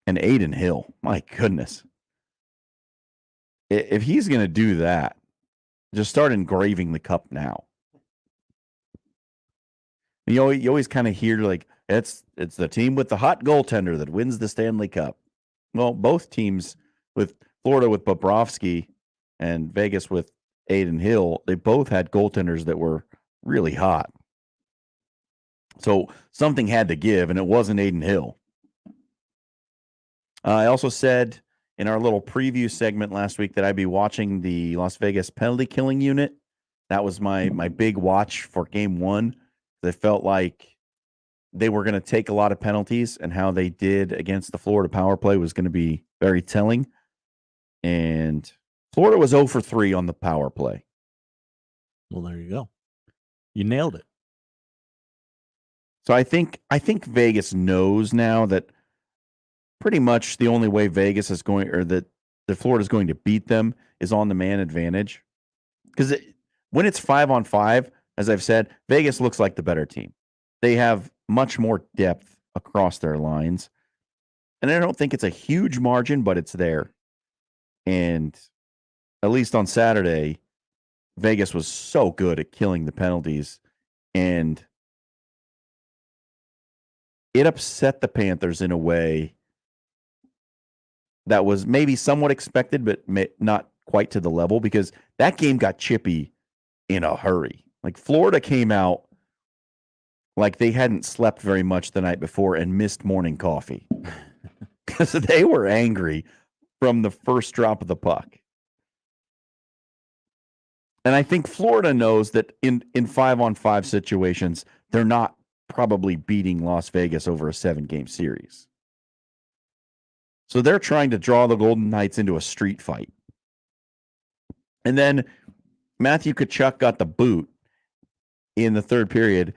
And Aiden Hill, my goodness. If he's going to do that, just start engraving the cup now. You always kind of hear like it's the team with the hot goaltender that wins the Stanley Cup. Well, both teams, with Florida with Bobrovsky and Vegas with Aiden Hill, they both had goaltenders that were really hot. So something had to give, and it wasn't Aiden Hill. I also said in our little preview segment last week that I'd be watching the Las Vegas penalty killing unit. That was my big watch for game one. They felt like they were going to take a lot of penalties, and how they did against the Florida power play was going to be very telling. And Florida was 0 for 3 on the power play. Well, there you go. You nailed it. So I think Vegas knows now that pretty much the only way Vegas is going, or that Florida is going to beat them, is on the man advantage. Because when it's 5-on-5, as I've said, Vegas looks like the better team. They have much more depth across their lines. And I don't think it's a huge margin, but it's there. And at least on Saturday, Vegas was so good at killing the penalties. And it upset the Panthers in a way that was maybe somewhat expected, but not quite to the level, because that game got chippy in a hurry. Like, Florida came out like they hadn't slept very much the night before and missed morning coffee because they were angry from the first drop of the puck. And I think Florida knows that in 5-on-5 situations, they're not probably beating Las Vegas over a 7-game series. So they're trying to draw the Golden Knights into a street fight. And then Matthew Tkachuk got the boot in the third period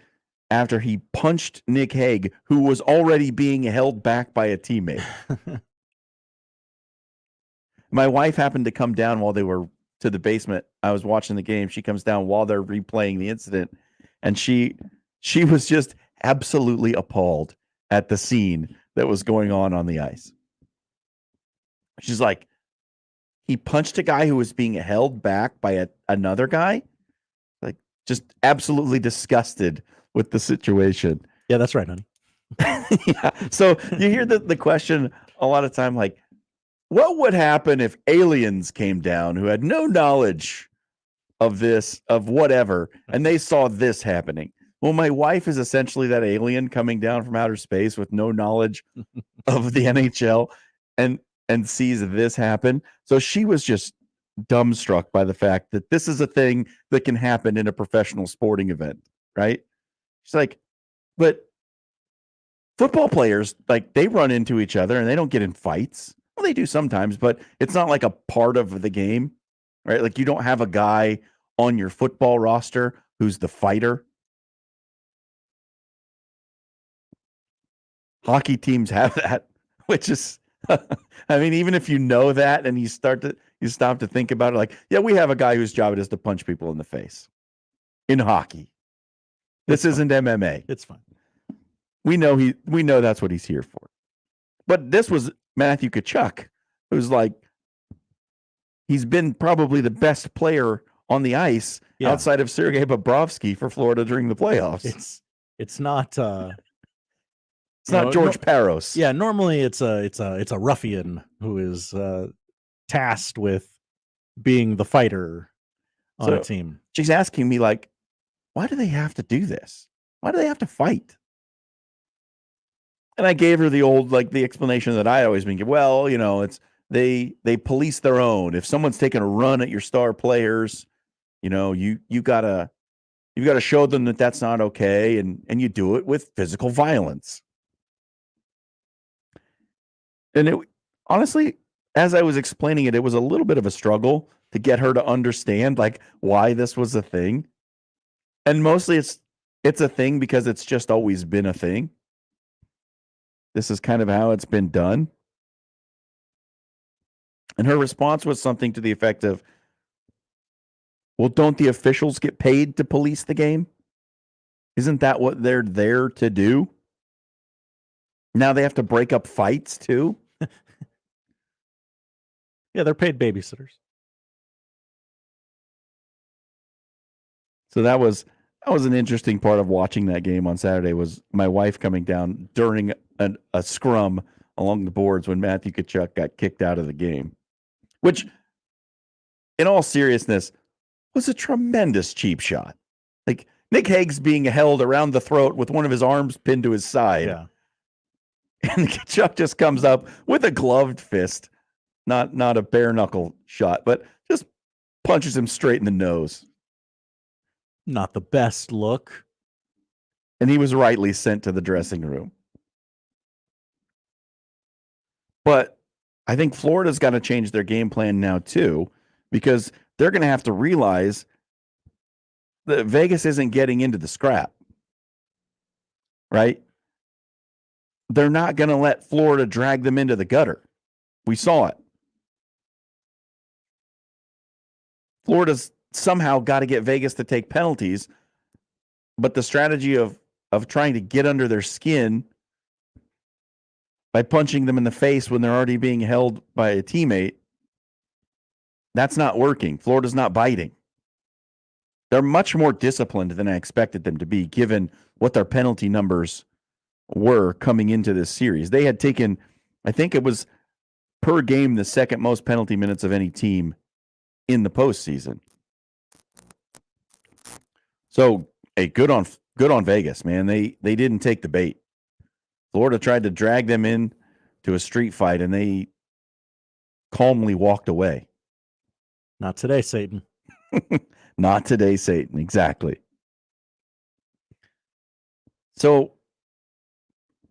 after he punched Nick Hague, who was already being held back by a teammate. My wife happened to come down while they were to the basement. I was watching the game. She comes down while they're replaying the incident, and she was just absolutely appalled at the scene that was going on the ice. She's like, he punched a guy who was being held back by another guy? Like, just absolutely disgusted with the situation. Yeah, that's right, honey. Yeah. So you hear the question a lot of time, like, what would happen if aliens came down who had no knowledge of this, of whatever, and they saw this happening? Well, my wife is essentially that alien coming down from outer space with no knowledge of the NHL and sees this happen. So she was just dumbstruck by the fact that this is a thing that can happen in a professional sporting event, right? She's like, but football players, like, they run into each other and they don't get in fights. Well, they do sometimes, but it's not like a part of the game, right? Like, you don't have a guy on your football roster who's the fighter. Hockey teams have that, which is, I mean, even if you know that and you stop to think about it, like, yeah, we have a guy whose job it is to punch people in the face in hockey. This isn't MMA. It's fine. We know that's what he's here for. But this was Matthew Tkachuk, who's like, he's been probably the best player on the ice outside of Sergei Bobrovsky for Florida during the playoffs. It's not it's not George Parros. Yeah, normally it's a ruffian who is tasked with being the fighter on a team. She's asking me, like, why do they have to do this? Why do they have to fight? And I gave her the old, like, the explanation that I always been given. Well, it's they police their own. If someone's taking a run at your star players, you gotta show them that that's not okay, and you do it with physical violence. And it honestly, as I was explaining it, it was a little bit of a struggle to get her to understand like why this was a thing. And mostly it's a thing because it's just always been a thing. This is kind of how it's been done. And her response was something to the effect of, well, don't the officials get paid to police the game? Isn't that what they're there to do? Now they have to break up fights too? Yeah, they're paid babysitters. So that was an interesting part of watching that game on Saturday was my wife coming down during a scrum along the boards when Matthew Tkachuk got kicked out of the game, which, in all seriousness, was a tremendous cheap shot. Like Nick Hague's being held around the throat with one of his arms pinned to his side. Yeah. And Tkachuk just comes up with a gloved fist, not a bare knuckle shot, but just punches him straight in the nose. Not the best look. And he was rightly sent to the dressing room. But I think Florida's got to change their game plan now too, because they're going to have to realize that Vegas isn't getting into the scrap, right? They're not going to let Florida drag them into the gutter. We saw it. Florida's somehow got to get Vegas to take penalties, but the strategy of trying to get under their skin by punching them in the face when they're already being held by a teammate, that's not working. Florida's not biting. They're much more disciplined than I expected them to be, given what their penalty numbers were coming into this series. They had taken, I think it was per game, the second most penalty minutes of any team in the postseason. So, hey, good on Vegas, man. They didn't take the bait. Florida tried to drag them in to a street fight, and they calmly walked away. Not today, Satan. Not today, Satan. Exactly. So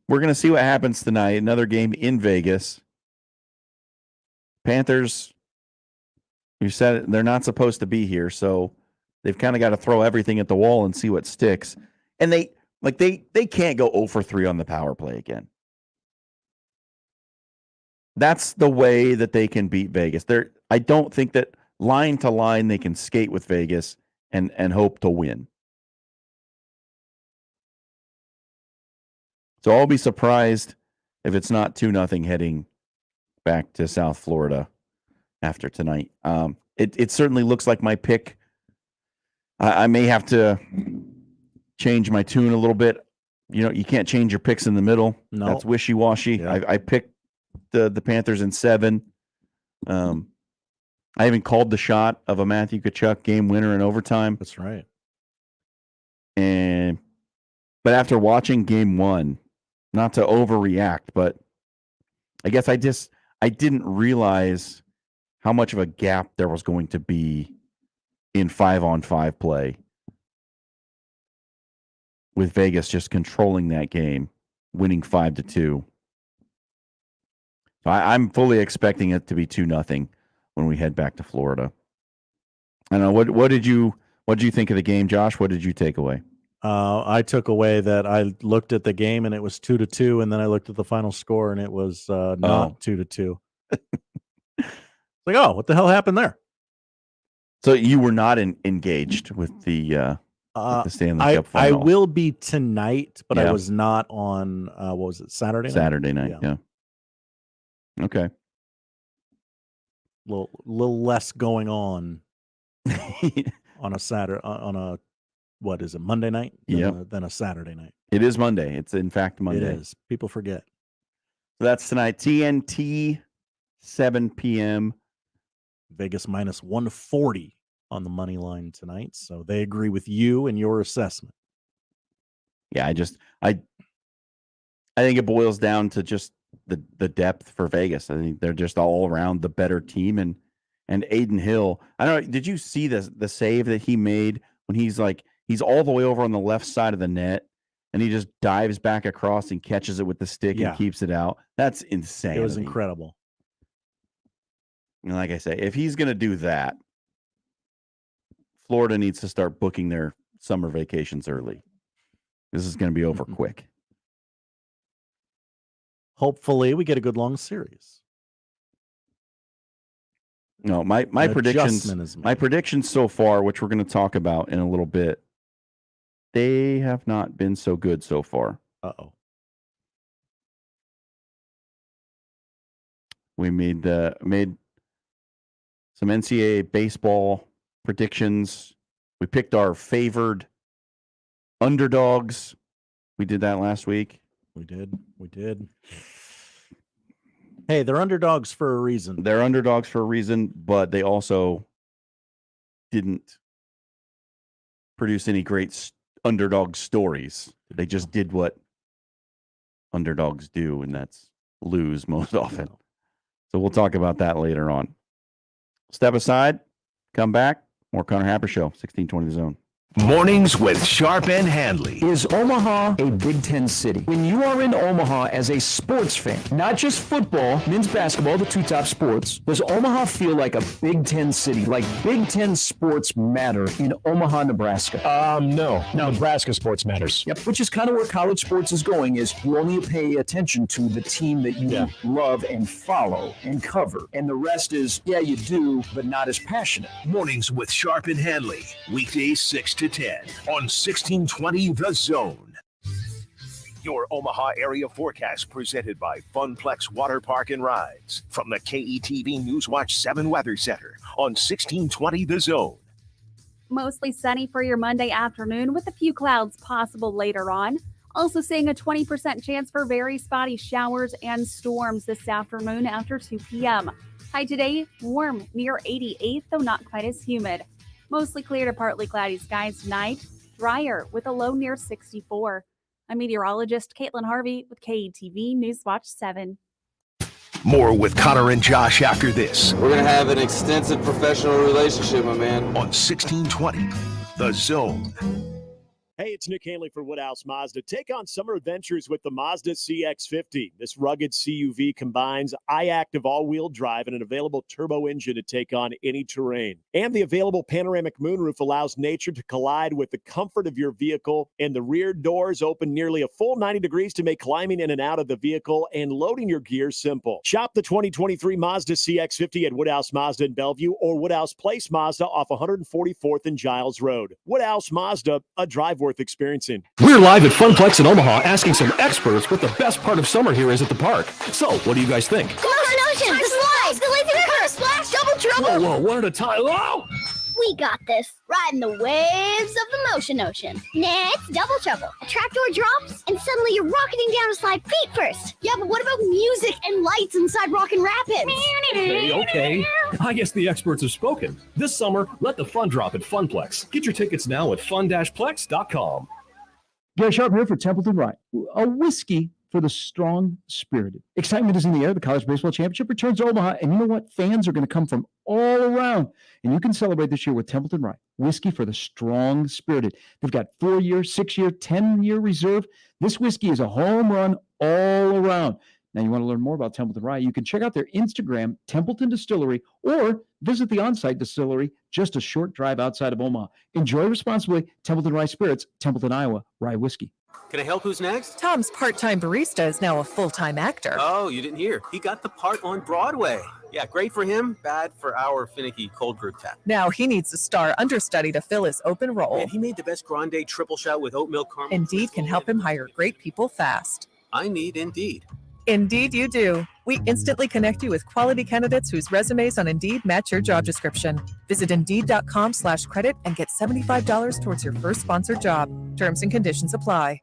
we're going to see what happens tonight. Another game in Vegas. Panthers, you said it, they're not supposed to be here, so they've kind of got to throw everything at the wall and see what sticks. And they can't go 0 for 3 on the power play again. That's the way that they can beat Vegas. I don't think that line to line they can skate with Vegas and hope to win. So I'll be surprised if it's not 2-0 heading back to South Florida after tonight. It certainly looks like my pick. I may have to change my tune a little bit. You know, you can't change your picks in the middle. No. That's wishy-washy. Yeah. I picked the Panthers in 7. I even called the shot of a Matthew Tkachuk game winner in overtime. That's right. But after watching game 1, not to overreact, but I guess I didn't realize how much of a gap there was going to be in 5-on-5 play with Vegas just controlling that game, winning 5-2. So I'm fully expecting it to be 2-0 when we head back to Florida. I don't know. What did you think of the game, Josh? What did you take away? I took away that I looked at the game and it was 2-2, and then I looked at the final score and it was not 2-2. Like, oh, what the hell happened there? So you were not engaged with the Stanley Cup I Finals. will be tonight, but Yeah. I was not on. What was it? Saturday night. Saturday night. Yeah. Okay. Little less going on on a Saturday on a what is it, Monday night? Than a Saturday night. It is Monday. It's in fact Monday. It is. People forget. So that's tonight. TNT, 7 p.m. Vegas minus 140 on the money line tonight. So they agree with you and your assessment. Yeah, I think it boils down to just the depth for Vegas. I think they're just all around the better team, and Aiden Hill. I don't know. Did you see the save that he made when he's all the way over on the left side of the net, and he just dives back across and catches it with the stick and keeps it out? That's insane. It was incredible. And like I say, if he's going to do that, Florida needs to start booking their summer vacations early. This is going to be over quick. Hopefully, we get a good long series. No, my predictions so far, which we're going to talk about in a little bit, they have not been so good so far. Uh-oh. We made some NCAA baseball predictions. We picked our favored underdogs. We did that last week. We did. Hey, they're underdogs for a reason. They're underdogs for a reason, but they also didn't produce any great underdog stories. They just did what underdogs do, and that's lose most often. So we'll talk about that later on. Step aside, come back. More Connor Happer Show, 1620 The Zone. Mornings with Sharp and Handley. Is Omaha a Big Ten city? When you are in Omaha as a sports fan, not just football, men's basketball, the two top sports, does Omaha feel like a Big Ten city? Like Big Ten sports matter in Omaha, Nebraska? No, Nebraska sports matters. Yep, which is kind of where college sports is going, is you only pay attention to the team that you love and follow and cover. And the rest is, yeah, you do, but not as passionate. Mornings with Sharp and Handley. Weekdays 6 to 10 on 1620 The Zone. Your Omaha area forecast presented by Funplex Water Park and Rides from the KETV Newswatch 7 Weather Center on 1620 The Zone. Mostly sunny for your Monday afternoon with a few clouds possible later on. Also seeing a 20% chance for very spotty showers and storms this afternoon after 2 p.m. High today, warm near 88, though not quite as humid. Mostly clear to partly cloudy skies tonight, drier with a low near 64. I'm meteorologist Caitlin Harvey with KETV Newswatch 7. More with Connor and Josh after this. We're going to have an extensive professional relationship, my man. On 1620 The Zone. Hey, it's Nick Hanley for Woodhouse Mazda. Take on summer adventures with the Mazda CX-50. This rugged CUV combines iActive all-wheel drive and an available turbo engine to take on any terrain. And the available panoramic moonroof allows nature to collide with the comfort of your vehicle, and the rear doors open nearly a full 90 degrees to make climbing in and out of the vehicle and loading your gear simple. Shop the 2023 Mazda CX-50 at Woodhouse Mazda in Bellevue or Woodhouse Place Mazda off 144th and Giles Road. Woodhouse Mazda, a drive worth experiencing. We're live at Funplex in Omaha asking some experts what the best part of summer here is at the park. So, what do you guys think? Motion, the slides, the lazy river, splash, double trouble. Whoa, one at a time. Whoa! We got this. Riding the waves of the motion ocean. Next, double trouble. A trapdoor drops, and suddenly you're rocketing down a slide feet first. Yeah, but what about music and lights inside Rockin' Rapids? Okay. I guess the experts have spoken. This summer, let the fun drop at Funplex. Get your tickets now at fun-plex.com. Gary Sharp here for Templeton Rye, a whiskey for the strong-spirited. Excitement is in the air. The College Baseball Championship returns to Omaha, and you know what? Fans are going to come from all around, and you can celebrate this year with Templeton Rye, whiskey for the strong-spirited. They've got 4-year, 6-year, 10-year reserve. This whiskey is a home run all around. Now, you want to learn more about Templeton Rye, you can check out their Instagram, Templeton Distillery, or visit the on-site distillery just a short drive outside of Omaha. Enjoy responsibly. Templeton Rye Spirits, Templeton, Iowa, rye whiskey. Can I help? Who's next? Tom's part-time barista is now a full-time actor. Oh, you didn't hear. He got the part on Broadway. Yeah, great for him, bad for our finicky cold brew tap. Now he needs a star understudy to fill his open role. And he made the best grande triple shot with oat milk caramel. Indeed can help him hire great people fast. I need Indeed. Indeed you do. We instantly connect you with quality candidates whose resumes on Indeed match your job description. Visit Indeed.com/credit and get $75 towards your first sponsored job. Terms and conditions apply.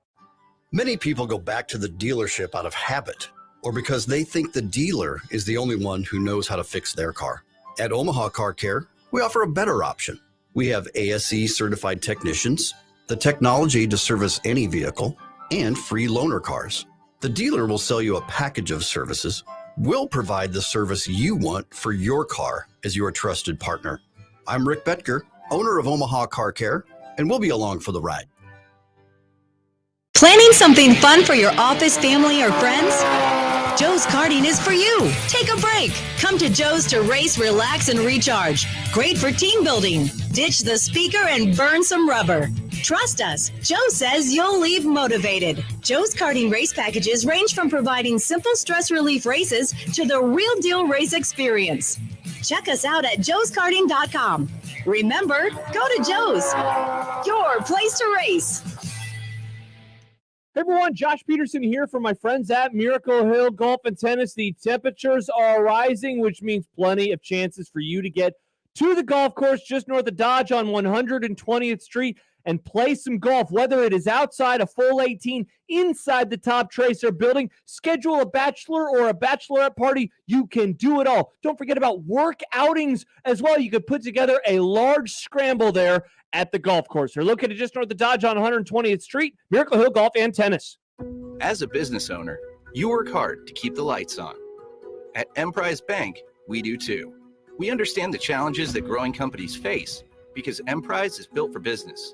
Many people go back to the dealership out of habit or because they think the dealer is the only one who knows how to fix their car. At Omaha Car Care, we offer a better option. We have ASE certified technicians, the technology to service any vehicle, and free loaner cars. The dealer will sell you a package of services. We'll provide the service you want for your car as your trusted partner. I'm Rick Betker, owner of Omaha Car Care, and we'll be along for the ride. Planning something fun for your office, family, or friends? Joe's Karting is for you. Take a break. Come to Joe's to race, relax, and recharge. Great for team building. Ditch the speaker and burn some rubber. Trust us, Joe says you'll leave motivated. Joe's Karting race packages range from providing simple stress relief races to the real deal race experience. Check us out at joeskarting.com. Remember, go to Joe's, your place to race. Hey everyone, Josh Peterson here from my friends at Miracle Hill Golf and Tennis. The temperatures are rising, which means plenty of chances for you to get to the golf course just north of Dodge on 120th Street and play some golf, whether it is outside a full 18, inside the Top Tracer building, schedule a bachelor or a bachelorette party, you can do it all. Don't forget about work outings as well. You could put together a large scramble there at the golf course. They're located just north of Dodge on 120th Street, Miracle Hill Golf and Tennis. As a business owner, you work hard to keep the lights on. At Emprise Bank, we do too. We understand the challenges that growing companies face because Emprise is built for business.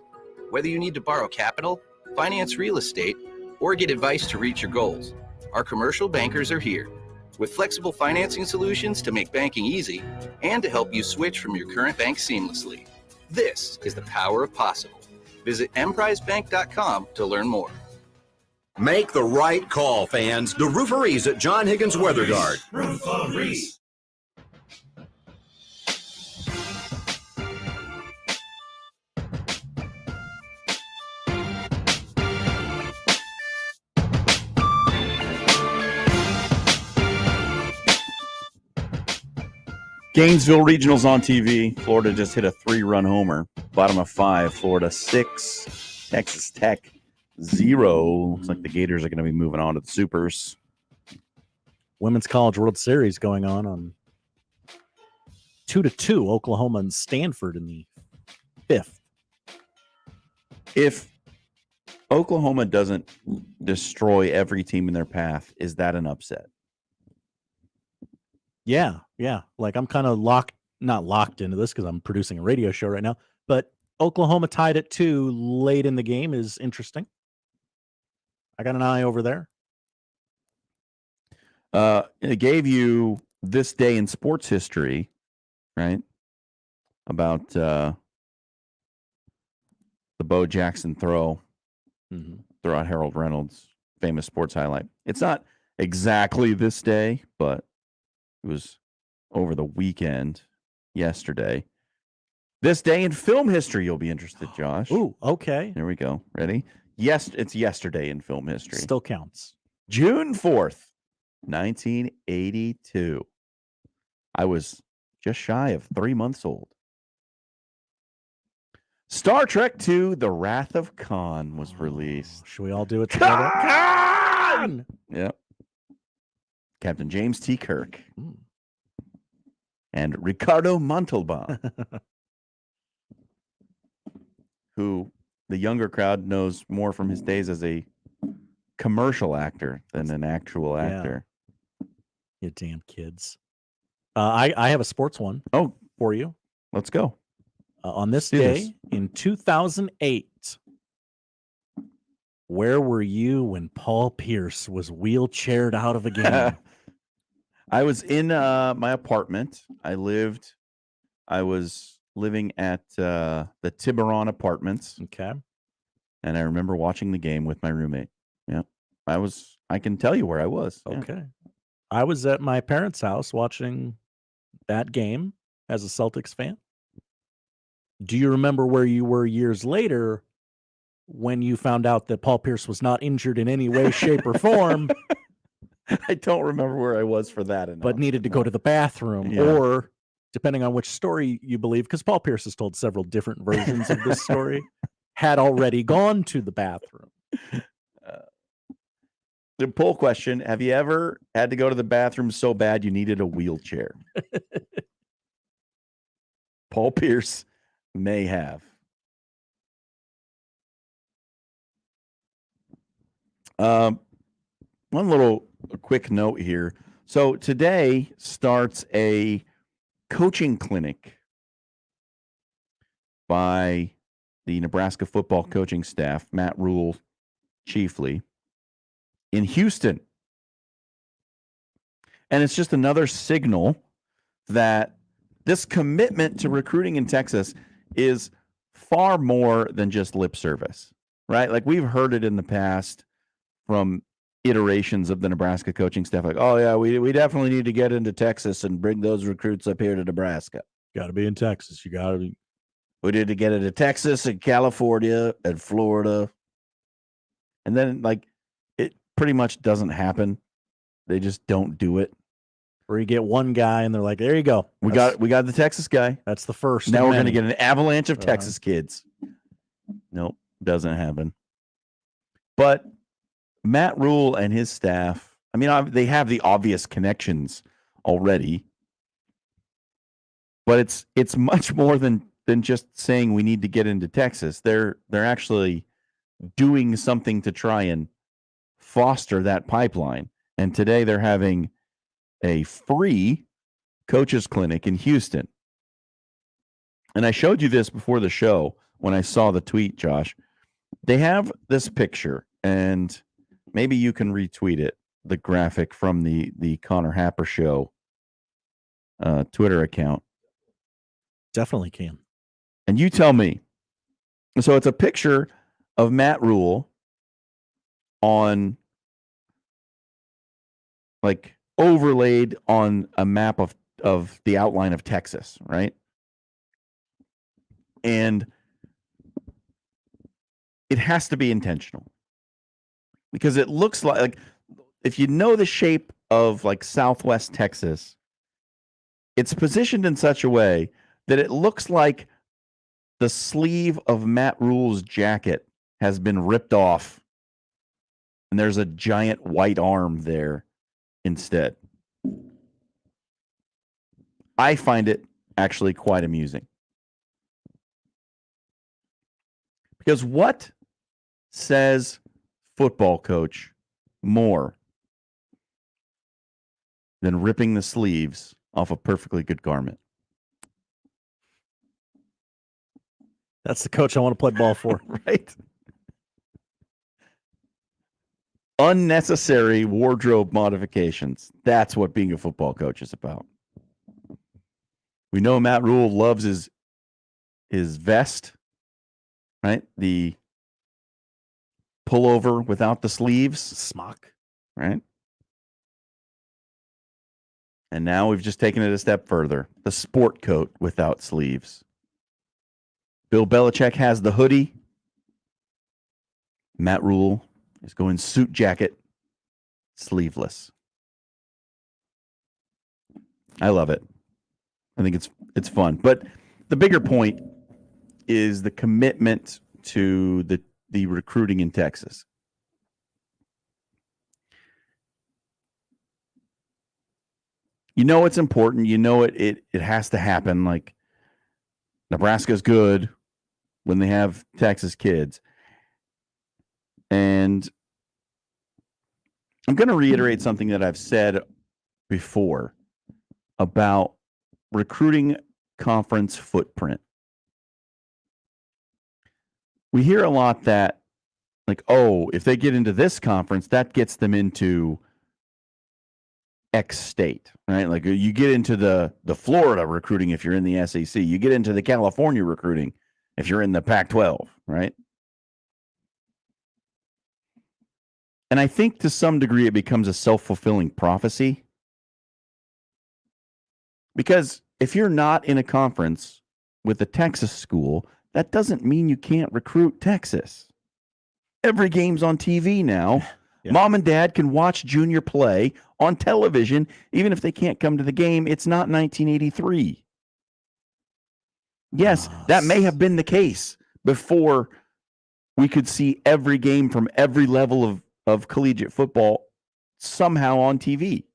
Whether you need to borrow capital, finance real estate, or get advice to reach your goals, our commercial bankers are here with flexible financing solutions to make banking easy and to help you switch from your current bank seamlessly. This is the power of possible. Visit emprisebank.com to learn more. Make the right call, fans. The Rooferees at John Higgins Weather Guard. Rooferees. Gainesville Regionals on TV. Florida just hit a 3-run homer. Bottom of 5. Florida 6. Texas Tech 0. Looks like the Gators are going to be moving on to the Supers. Women's College World Series going on 2-2. Oklahoma and Stanford in the 5th. If Oklahoma doesn't destroy every team in their path, is that an upset? Yeah. Like I'm kind of not locked into this because I'm producing a radio show right now, but Oklahoma tied at 2 late in the game is interesting. I got an eye over there. It gave you this day in sports history, right? About the Bo Jackson throw, throw out Harold Reynolds, famous sports highlight. It's not exactly this day, but it was over the weekend, yesterday. This day in film history, you'll be interested, Josh. Ooh, okay. There we go. Ready? Yes, it's yesterday in film history. Still counts. June 4th, 1982. I was just shy of 3 months old. Star Trek II, The Wrath of Khan was released. Should we all do it together? Khan! Yep. Captain James T. Kirk. And Ricardo Montalban, who the younger crowd knows more from his days as a commercial actor than an actual actor. You damn kids. I have a sports one. Oh, for you. Let's go. On this day in 2008, where were you when Paul Pierce was wheelchaired out of a game? I was in my apartment. I was living at the Tiburon Apartments. Okay. And I remember watching the game with my roommate. Yeah. I can tell you where I was. Okay. Yeah. I was at my parents' house watching that game as a Celtics fan. Do you remember where you were years later when you found out that Paul Pierce was not injured in any way, shape, or form? I don't remember where I was for that. But needed to go to the bathroom, or depending on which story you believe, because Paul Pierce has told several different versions of this story, had already gone to the bathroom. The poll question: have you ever had to go to the bathroom so bad you needed a wheelchair? Paul Pierce may have. One little quick note here. So today starts a coaching clinic by the Nebraska football coaching staff, Matt Rule chiefly, in Houston. And it's just another signal that this commitment to recruiting in Texas is far more than just lip service, right? Like we've heard it in the past from iterations of the Nebraska coaching staff, like, oh yeah, we definitely need to get into Texas and bring those recruits up here to Nebraska. Got to be in Texas. You got to be. We need to get into Texas and California and Florida. And then like it pretty much doesn't happen. They just don't do it. Or you get one guy and they're like, there you go. We got the Texas guy. That's the first. Now we're going to get an avalanche of Texas kids. Nope, doesn't happen. But Matt Rule and his staff, I mean, they have the obvious connections already. But it's much more than just saying we need to get into Texas. They're actually doing something to try and foster that pipeline. And today they're having a free coaches clinic in Houston. And I showed you this before the show when I saw the tweet, Josh. They have this picture, and maybe you can retweet it, the graphic from the Connor Happer Show Twitter account. Definitely can. And you tell me. So it's a picture of Matt Rule on, like, overlaid on a map of the outline of Texas, right? And it has to be intentional because it looks like if you know the shape of like Southwest Texas, it's positioned in such a way that it looks like the sleeve of Matt Rule's jacket has been ripped off and there's a giant white arm there instead. I find it actually quite amusing. Because what says football coach more than ripping the sleeves off a perfectly good garment? That's the coach I want to play ball for. Right? Unnecessary wardrobe modifications. That's what being a football coach is about. We know Matt Rule loves his vest, right? The pullover without the sleeves. Smock. Right? And now we've just taken it a step further. The sport coat without sleeves. Bill Belichick has the hoodie. Matt Rule is going suit jacket, sleeveless. I love it. I think it's fun. But the bigger point is the commitment to the recruiting in Texas. You know it's important. You know it has to happen. Like Nebraska's good when they have Texas kids. And I'm going to reiterate something that I've said before about recruiting conference footprint. We hear a lot that, like, oh, if they get into this conference, that gets them into X state, right? Like you get into the Florida recruiting if you're in the SEC. You get into the California recruiting if you're in the Pac-12, right? And I think to some degree it becomes a self-fulfilling prophecy. Because if you're not in a conference with a Texas school, that doesn't mean you can't recruit Texas. Every game's on TV now. Yeah. Mom and dad can watch Junior play on television, even if they can't come to the game. It's not 1983. Yes, that may have been the case before we could see every game from every level of collegiate football somehow on TV.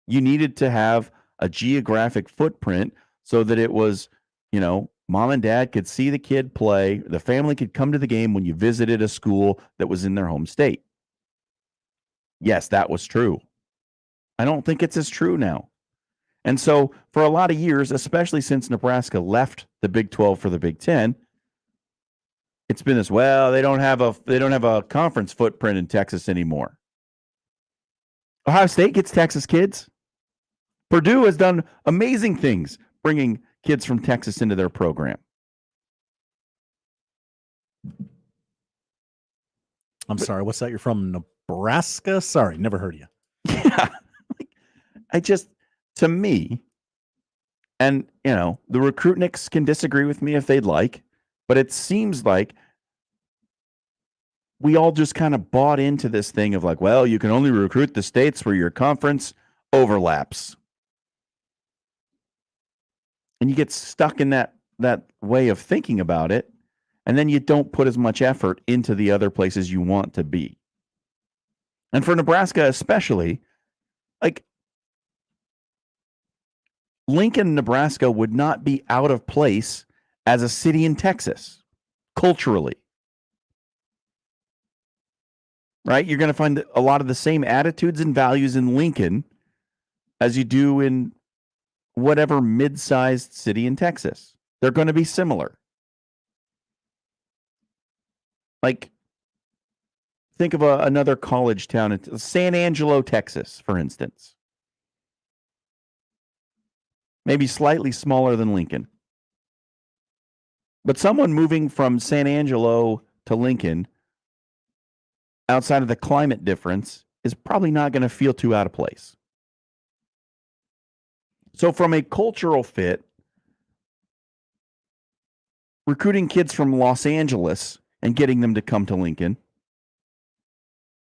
You needed to have a geographic footprint so that it was, mom and dad could see the kid play. The family could come to the game when you visited a school that was in their home state. Yes, that was true. I don't think it's as true now. And so for a lot of years, especially since Nebraska left the Big 12 for the Big 10, it's been this, well, they don't have a conference footprint in Texas anymore. Ohio State gets Texas kids. Purdue has done amazing things bringing kids from Texas into their program. I'm sorry, what's that? You're from Nebraska? Sorry, never heard of you. Yeah. To me, and, the recruitniks can disagree with me if they'd like, but it seems like we all just kind of bought into this thing of like, well, you can only recruit the states where your conference overlaps. And you get stuck in that way of thinking about it, and then you don't put as much effort into the other places you want to be. And for Nebraska especially, like, Lincoln, Nebraska would not be out of place as a city in Texas, culturally. Right? You're going to find a lot of the same attitudes and values in Lincoln as you do in whatever mid-sized city in Texas. They're going to be similar. Like, think of another college town, San Angelo, Texas, for instance. Maybe slightly smaller than Lincoln. But someone moving from San Angelo to Lincoln, outside of the climate difference, is probably not going to feel too out of place. So from a cultural fit, recruiting kids from Los Angeles and getting them to come to Lincoln,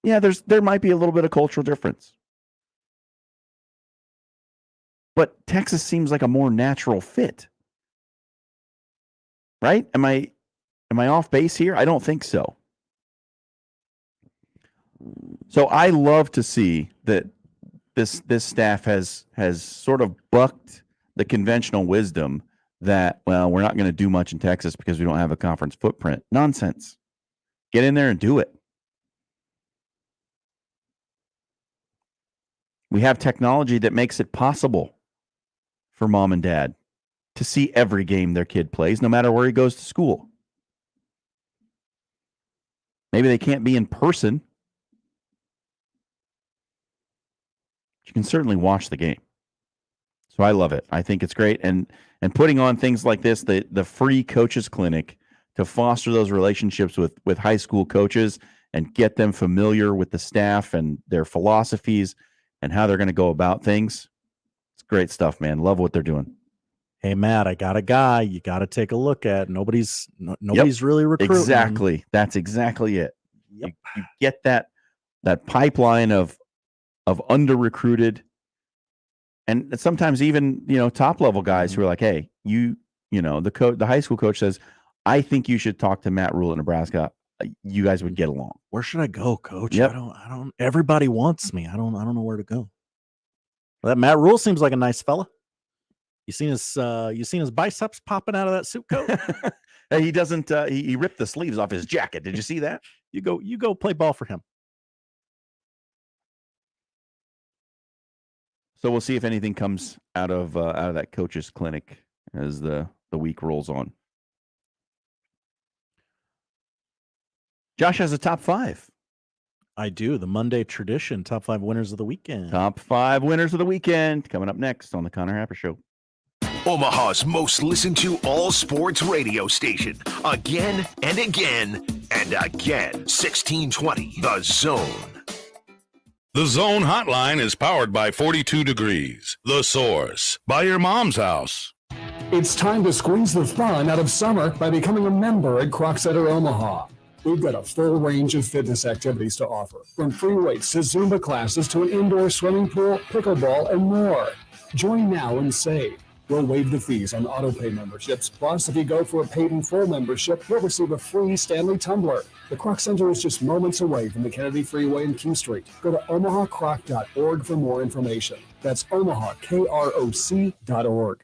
yeah, there might be a little bit of cultural difference. But Texas seems like a more natural fit. Right? Am I off base here? I don't think so. So I love to see that this staff has sort of bucked the conventional wisdom that, well, we're not going to do much in Texas because we don't have a conference footprint. Nonsense. Get in there and do it. We have technology that makes it possible for mom and dad to see every game their kid plays, no matter where he goes to school. Maybe they can't be in person. You can certainly watch the game. So I love it. I think it's great. And putting on things like this, the free coaches clinic, to foster those relationships with high school coaches and get them familiar with the staff and their philosophies and how they're going to go about things. It's great stuff, man. Love what they're doing. Hey, Matt, I got a guy you got to take a look at. Nobody's really recruiting. Exactly. That's exactly it. Yep. You get that pipeline of under-recruited, and sometimes even, top level guys who are like, hey, the high school coach says, I think you should talk to Matt Rule at Nebraska. You guys would get along. Where should I go, coach? Yep. I don't everybody wants me. I don't know where to go. Well, that Matt Rule seems like a nice fella. You seen his biceps popping out of that suit coat? He doesn't he ripped the sleeves off his jacket. Did you see that? You go play ball for him. So we'll see if anything comes out of that coach's clinic as the week rolls on. Josh has a top 5. I do. The Monday tradition, top 5 winners of the weekend. Top 5 winners of the weekend coming up next on the Connor Happer Show. Omaha's most listened to all sports radio station. Again and again and again. 1620 The Zone. The Zone Hotline is powered by 42 Degrees. The Source. By your mom's house. It's time to squeeze the fun out of summer by becoming a member at Croc Center Omaha. We've got a full range of fitness activities to offer, from free weights to Zumba classes to an indoor swimming pool, pickleball, and more. Join now and save. We'll waive the fees on auto-pay memberships. Plus, if you go for a paid-in-full membership, you'll receive a free Stanley tumbler. The Croc Center is just moments away from the Kennedy Freeway and Q Street. Go to omahacroc.org for more information. That's omahakroc.org.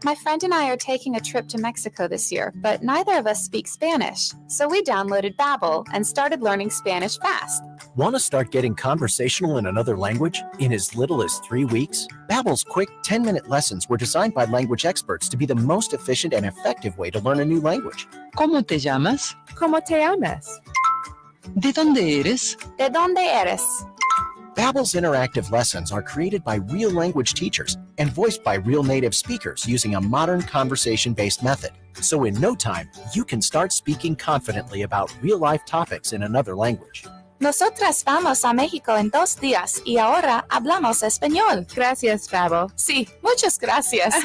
My friend and I are taking a trip to Mexico this year, but neither of us speak Spanish. So we downloaded Babbel and started learning Spanish fast. Want to start getting conversational in another language in as little as 3 weeks? Babbel's quick 10-minute lessons were designed by language experts to be the most efficient and effective way to learn a new language. ¿Cómo te llamas? ¿Cómo te llamas? ¿De dónde eres? ¿De dónde eres? Babbel's interactive lessons are created by real language teachers and voiced by real native speakers using a modern conversation-based method. So in no time, you can start speaking confidently about real-life topics in another language. Nosotras vamos a México en 2 días y ahora hablamos español. Gracias, Babbel. Sí, muchas gracias.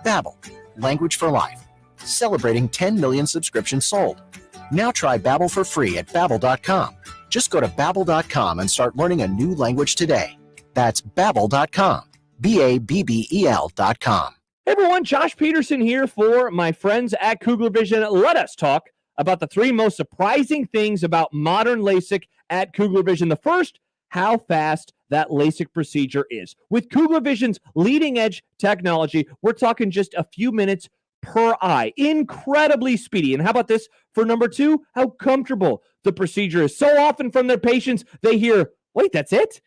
Babbel, language for life. Celebrating 10 million subscriptions sold. Now try Babbel for free at Babbel.com. Just go to Babbel.com and start learning a new language today. That's Babbel.com. Babbel.com. Hey everyone, Josh Peterson here for my friends at Kugler Vision. Let us talk about the 3 most surprising things about modern LASIK at Kugler Vision. The first, how fast that LASIK procedure is. With Kugler Vision's leading edge technology, we're talking just a few minutes per eye. Incredibly speedy. And how about this for number 2? How comfortable the procedure is. So often from their patients, they hear, wait, that's it?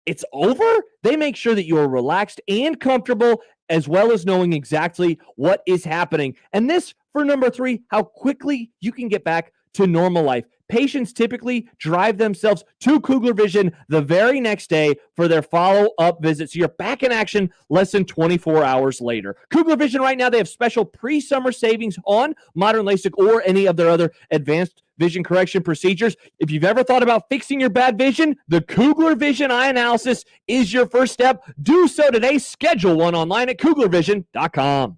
It's over? They make sure that you're relaxed and comfortable, as well as knowing exactly what is happening. And this for number 3, how quickly you can get back to normal life. Patients typically drive themselves to Kugler Vision the very next day for their follow-up visit. So you're back in action less than 24 hours later. Kugler Vision right now, they have special pre-summer savings on modern LASIK or any of their other advanced vision correction procedures. If you've ever thought about fixing your bad vision, the Kugler Vision Eye Analysis is your first step. Do so today. Schedule one online at KuglerVision.com.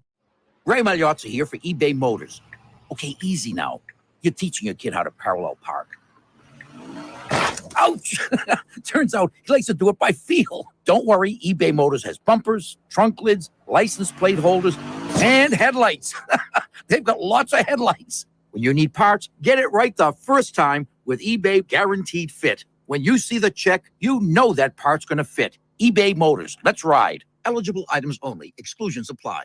Ray Magliozzi here for eBay Motors. Okay, easy now. You're teaching your kid how to parallel park. Ouch! Turns out he likes to do it by feel. Don't worry, eBay Motors has bumpers, trunk lids, license plate holders, and headlights. They've got lots of headlights. When you need parts, get it right the first time with eBay Guaranteed Fit. When you see the check, you know that part's going to fit. eBay Motors. Let's ride. Eligible items only. Exclusions apply.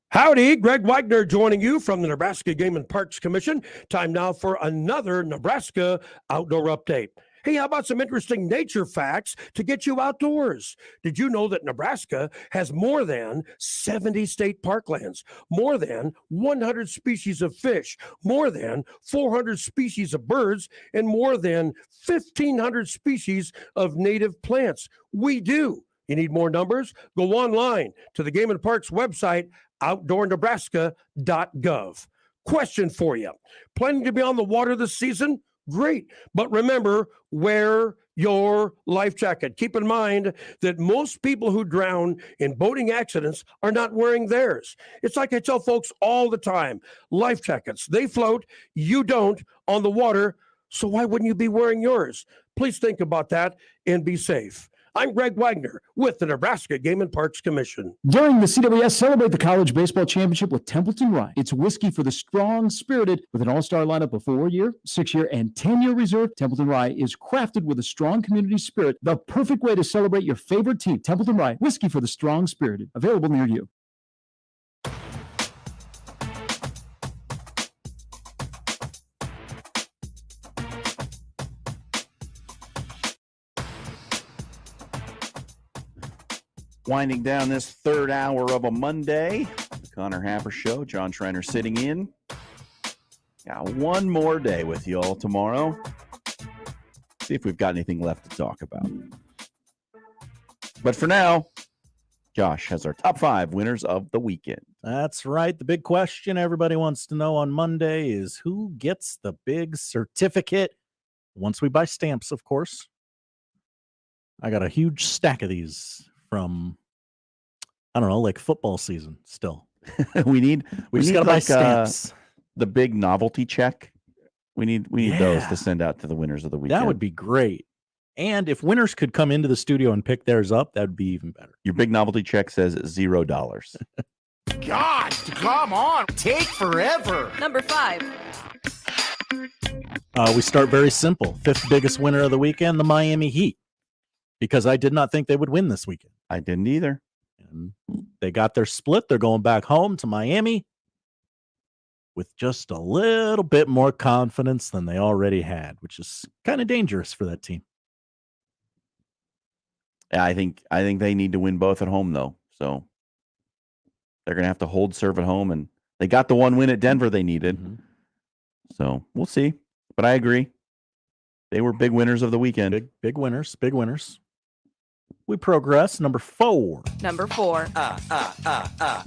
Howdy, Greg Wagner joining you from the Nebraska Game and Parks Commission. Time now for another Nebraska Outdoor Update. Hey, how about some interesting nature facts to get you outdoors? Did you know that Nebraska has more than 70 state parklands, more than 100 species of fish, more than 400 species of birds, and more than 1,500 species of native plants? We do. You need more numbers? Go online to the Game and Parks website, outdoornebraska.gov. Question for you. Planning to be on the water this season? Great. But remember, wear your life jacket. Keep in mind that most people who drown in boating accidents are not wearing theirs. It's like I tell folks all the time, life jackets, they float, you don't on the water, so why wouldn't you be wearing yours? Please think about that and be safe. I'm Greg Wagner with the Nebraska Game and Parks Commission. During the CWS, celebrate the College Baseball Championship with Templeton Rye. It's whiskey for the strong-spirited with an all-star lineup of 4-year, 6-year, and 10-year reserve. Templeton Rye is crafted with a strong community spirit. The perfect way to celebrate your favorite team. Templeton Rye, whiskey for the strong-spirited. Available near you. Winding down this third hour of a Monday, the Connor Happer Show. John Schreiner sitting in. Got one more day with you all tomorrow. See if we've got anything left to talk about. But for now, Josh has our top 5 winners of the weekend. That's right. The big question everybody wants to know on Monday is who gets the big certificate once we buy stamps, of course. I got a huge stack of these from, I don't know, like football season still. we just got to buy stamps. The big novelty check. We need those to send out to the winners of the weekend. That would be great. And if winners could come into the studio and pick theirs up, that would be even better. Your big novelty check says $0. God, come on. Take forever. Number 5. We start very simple. 5th biggest winner of the weekend, the Miami Heat. Because I did not think they would win this weekend. I didn't either. And they got their split. They're going back home to Miami with just a little bit more confidence than they already had, which is kind of dangerous for that team. Yeah, I think they need to win both at home, though. So they're going to have to hold serve at home. And they got the one win at Denver they needed. Mm-hmm. So we'll see. But I agree. They were big winners of the weekend. Big winners. Big winners. We progress. Number 4. Number 4. How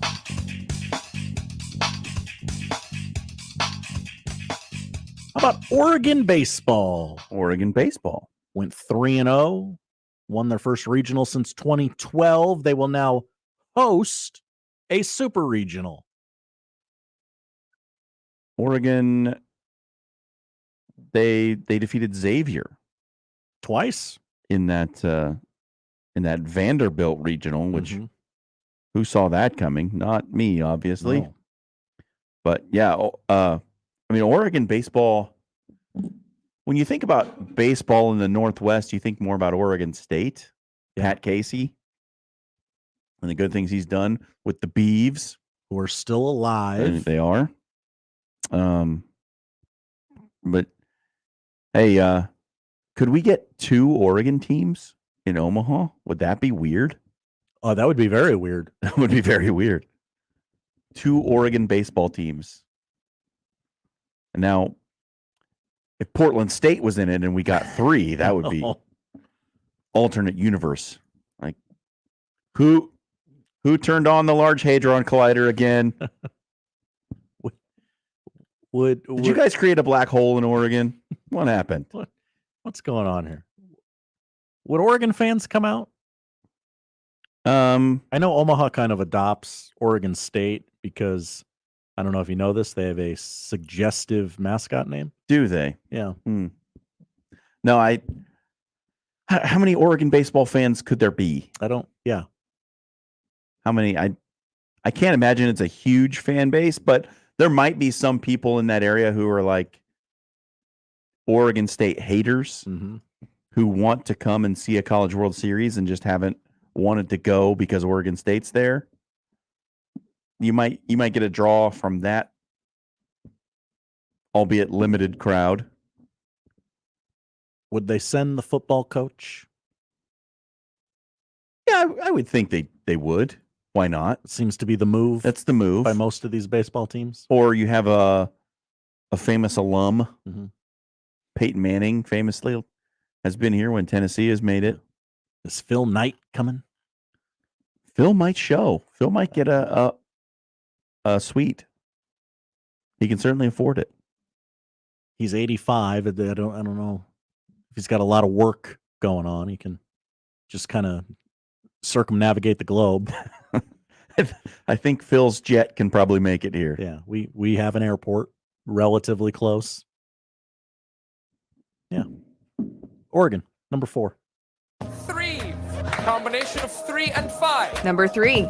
about Oregon baseball? Oregon baseball went 3-0, won their first regional since 2012. They will now host a super regional. Oregon, they defeated Xavier twice in that Vanderbilt regional, which who saw that coming? Not me, obviously. No. But yeah, I mean, Oregon baseball. When you think about baseball in the Northwest, you think more about Oregon State, Pat Casey, and the good things he's done with the Beavs, who are still alive. They are. But hey, could we get 2 Oregon teams in Omaha? Would that be weird? Oh, that would be very weird. That would be very weird. 2 Oregon baseball teams. And now, if Portland State was in it and we got 3, that would be alternate universe. Like, who turned on the Large Hadron Collider again? Did you guys create a black hole in Oregon? What happened? What's going on here? Would Oregon fans come out? I know Omaha kind of adopts Oregon State because I don't know if you know this, they have a suggestive mascot name. Do they? Yeah. No, how many Oregon baseball fans could there be? Yeah. How many? I can't imagine it's a huge fan base, but there might be some people in that area who are like Oregon State haters who want to come and see a College World Series and just haven't wanted to go because Oregon State's there. You might get a draw from that, albeit limited crowd. Would they send the football coach? Yeah, I would think they would. Why not? It seems to be the move. That's the move by most of these baseball teams. Or you have a famous alum. Peyton Manning famously has been here when Tennessee has made it. Is Phil Knight coming? Phil might show. Phil might get a suite. He can certainly afford it. He's 85. I don't know if he's got a lot of work going on. He can just kind of circumnavigate the globe. I think Phil's jet can probably make it here. Yeah, we have an airport relatively close. Yeah. Oregon, number 4. 3. Combination of 3 and 5. Number 3.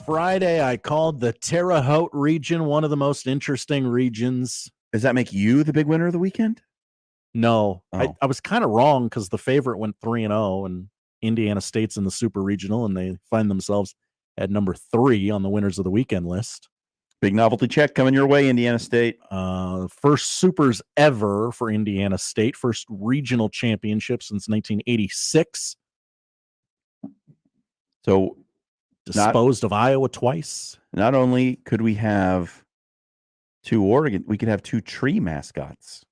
Friday, I called the Terre Haute region one of the most interesting regions. Does that make you the big winner of the weekend? No, Oh. I was kind of wrong because the favorite went 3-0, and Indiana State's in the Super Regional, and they find themselves at number 3 on the winners of the weekend list. Big novelty check coming your way, Indiana State. First Supers ever for Indiana State. First regional championship since 1986. So disposed of Iowa twice. Not only could we have 2 Oregon, we could have 2 tree mascots.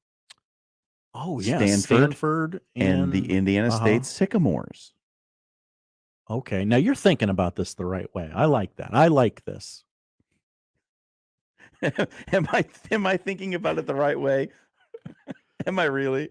Oh, yeah. Stanford and the Indiana State Sycamores. Okay. Now you're thinking about this the right way. I like that. I like this. Am I thinking about it the right way? Am I really?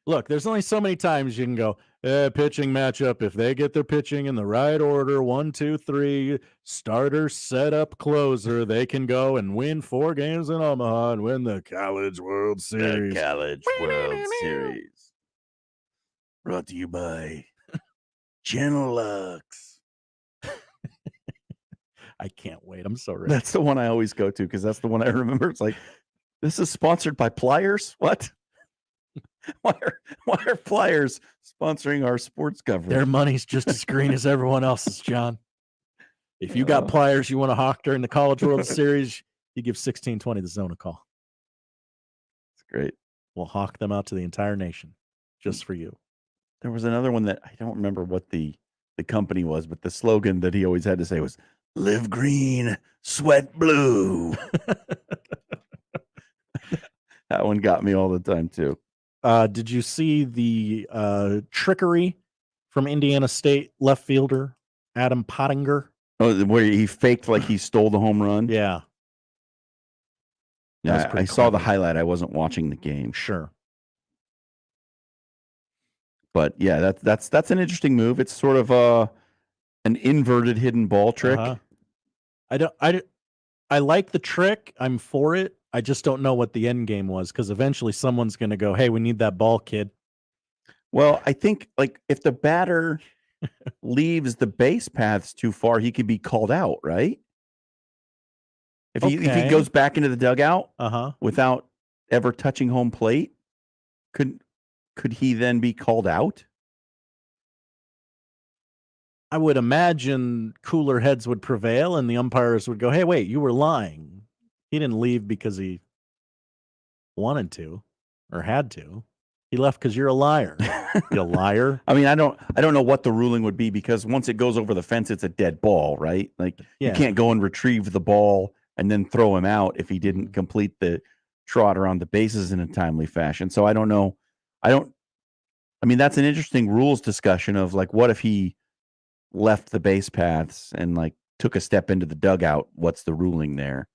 Look, there's only so many times you can go, pitching matchup. If they get their pitching in the right order, 1, 2, 3, starter, setup, closer, they can go and win 4 games in Omaha and win the College World Series. The College World Series. Brought to you by Genelux. I can't wait. I'm so ready. That's the one I always go to because that's the one I remember. It's like, this is sponsored by Pliers? What? Why are Pliers sponsoring our sports coverage? Their money's just as green as everyone else's, John. If you got Pliers you want to hawk during the College World Series, you give 1620 the Zone a call. It's great. We'll hawk them out to the entire nation just for you. There was another one that I don't remember what the company was, but the slogan that he always had to say was, live green, sweat blue. That one got me all the time too. Did you see the trickery from Indiana State left fielder Adam Pottinger? Oh, where he faked like he stole the home run? Yeah. Yeah, I saw the highlight. I wasn't watching the game. Sure. But yeah, that's an interesting move. It's sort of an inverted hidden ball trick. I like the trick. I'm for it. I just don't know what the end game was, because eventually someone's going to go, "Hey, we need that ball, kid." Well, I think like if the batter leaves the base paths too far, he could be called out, right? If he goes back into the dugout without ever touching home plate, could he then be called out? I would imagine cooler heads would prevail and the umpires would go, "Hey, wait, you were lying. He didn't leave because he wanted to or had to. He left because you're a liar." You liar. I mean, I don't know what the ruling would be, because once it goes over the fence, it's a dead ball, right? Like you can't go and retrieve the ball and then throw him out if he didn't complete the trot around the bases in a timely fashion. So I don't know. I mean, that's an interesting rules discussion of like, what if he left the base paths and like took a step into the dugout? What's the ruling there?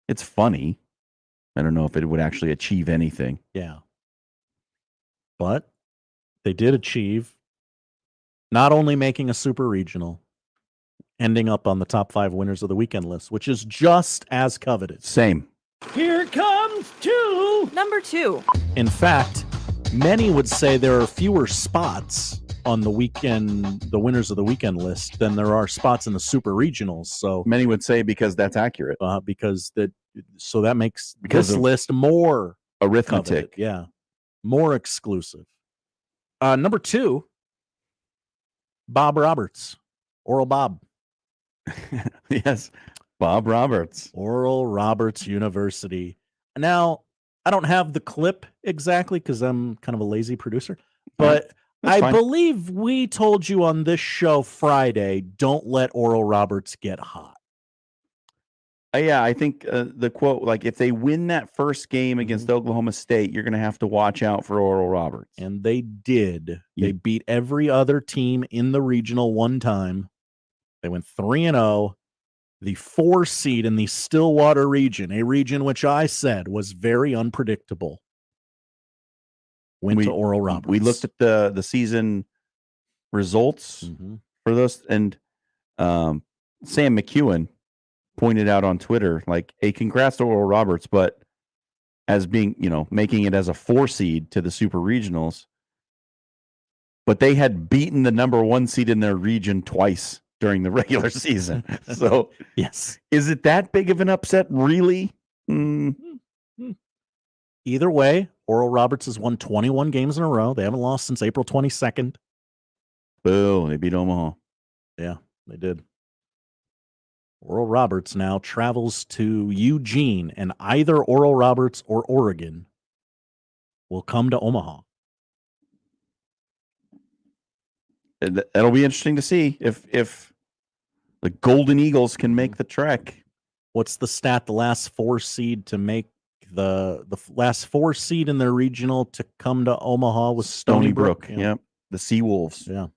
It's funny. I don't know if it would actually achieve anything. Yeah. But they did achieve not only making a super regional, ending up on the top 5 winners of the weekend list, which is just as coveted. Same. Here comes number 2. In fact, many would say there are fewer spots on the winners of the weekend list than there are spots in the super regionals. So many would say because that's accurate. So that makes because this list more arithmetic. Coveted. Yeah. More exclusive. Number 2, Bob Roberts. Oral Bob. Yes. Bob Roberts. Oral Roberts University. Now, I don't have the clip exactly because I'm kind of a lazy producer, but I believe we told you on this show Friday, don't let Oral Roberts get hot. Yeah, I think the quote, like, if they win that first game against Oklahoma State, you're going to have to watch out for Oral Roberts. And they did. They beat every other team in the regional one time. They went 3-0. The 4 seed in the Stillwater region, a region which I said was very unpredictable, went to Oral Roberts. We looked at the season results for those, and Sam McEwen pointed out on Twitter, like, hey, congrats to Oral Roberts, but as being, making it as a 4 seed to the super regionals, but they had beaten the number 1 seed in their region twice during the regular season. So yes, is it that big of an upset, really? Either way, Oral Roberts has won 21 games in a row. They haven't lost since April 22nd. Boo, they beat Omaha. Yeah, they did. Oral Roberts now travels to Eugene, and either Oral Roberts or Oregon will come to Omaha. That'll be interesting to see if the Golden Eagles can make the trek. What's the stat? The last 4 seed to make the last 4 seed in their regional to come to Omaha was Stony Brook. Yeah. Yep, the Seawolves. Yeah.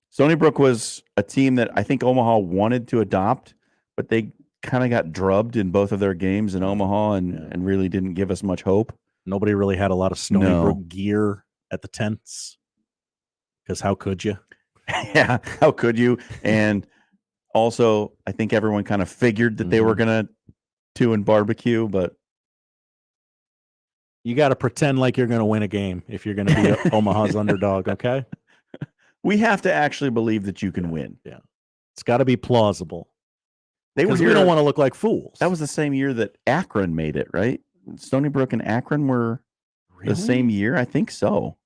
Stony Brook was a team that I think Omaha wanted to adopt, but they kind of got drubbed in both of their games in Omaha and really didn't give us much hope. Nobody really had a lot of Stony Brook gear at the tents, because how could you? Yeah, how could you? And also, I think everyone kind of figured that they were going to and barbecue, but you got to pretend like you're going to win a game if you're going to be Omaha's underdog, okay? We have to actually believe that you can win. Yeah. It's got to be plausible. Because we don't want to look like fools. That was the same year that Akron made it, right? Stony Brook and Akron were the same year? I think so.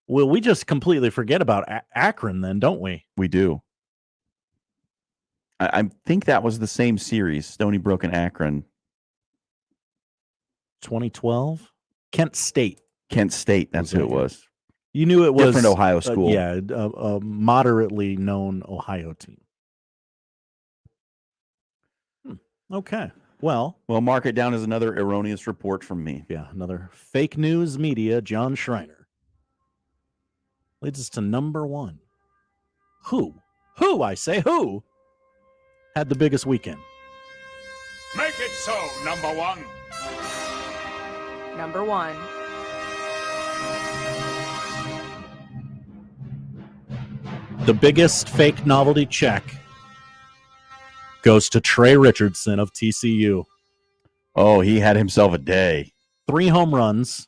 Well, we just completely forget about Akron then, don't we? We do. I think that was the same series, Stony Brook and Akron. 2012? Kent State. That's who it was. You knew it was different Ohio school. A moderately known Ohio team. Okay. Well, mark it down as another erroneous report from me. Yeah, another fake news media, John Schreiner. Leads us to number 1. Who, I say, who had the biggest weekend? Make it so, number 1. Number 1. The biggest fake novelty check goes to Trey Richardson of TCU. Oh, he had himself a day. 3 home runs,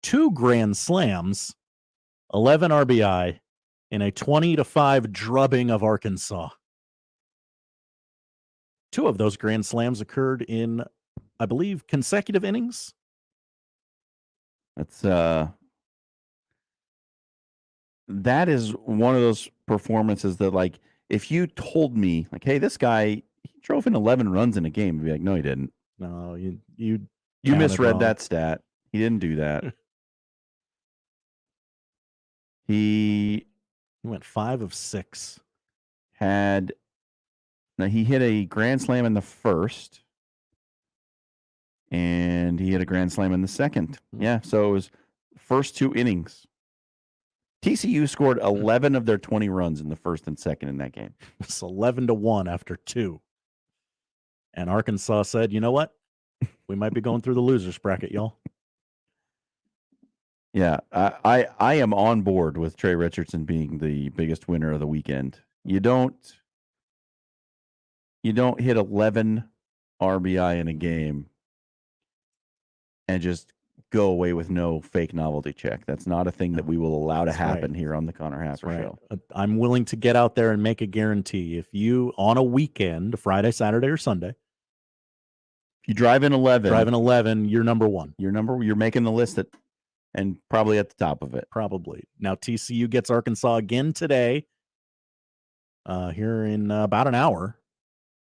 2 grand slams, 11 RBI, and a 20-5 drubbing of Arkansas. 2 of those grand slams occurred in, I believe, consecutive innings. That is one of those performances that, like, if you told me, like, hey, this guy, he drove in 11 runs in a game, I'd be like, no, he didn't. No, you misread wrong. that stat. He didn't do that. He went 5 of 6. He hit a grand slam in the first, and he hit a grand slam in the second. Yeah, so it was first 2 innings. TCU scored 11 of their 20 runs in the first and second in that game. It's 11-1 after 2. And Arkansas said, you know what? We might be going through the losers bracket, y'all. Yeah, I am on board with Trey Richardson being the biggest winner of the weekend. You don't hit 11 RBI in a game and just go away with no fake novelty check. That's not a thing that we will allow to happen here on the Connor Happer Show. I'm willing to get out there and make a guarantee. If you, on a weekend, Friday, Saturday, or Sunday, if you drive in 11, you're number 1. You're making the list and probably at the top of it. Probably. Now, TCU gets Arkansas again today, here in about an hour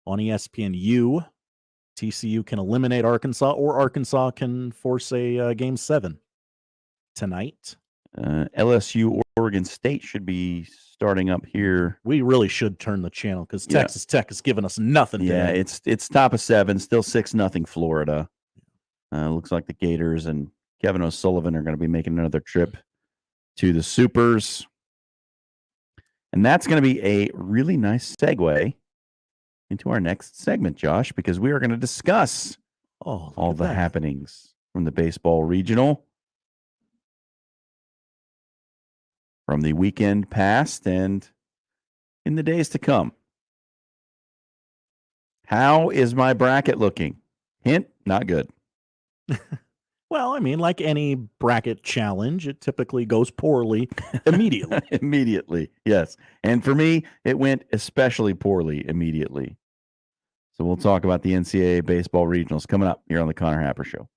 on ESPNU. TCU can eliminate Arkansas, or Arkansas can force a Game 7 tonight. LSU, Oregon State should be starting up here. We really should turn the channel because Texas Tech has given us nothing. Yeah, today. it's top of 7, still 6-0 Florida. Looks like the Gators and Kevin O'Sullivan are going to be making another trip to the Supers. And that's going to be a really nice segue into our next segment, Josh, because we are going to discuss all the happenings from the baseball regional from the weekend past and in the days to come. How is my bracket looking? Hint, not good. Well, I mean, like any bracket challenge, it typically goes poorly immediately. Immediately, yes. And for me, it went especially poorly immediately. So we'll talk about the NCAA baseball regionals coming up here on the Connor Happer Show.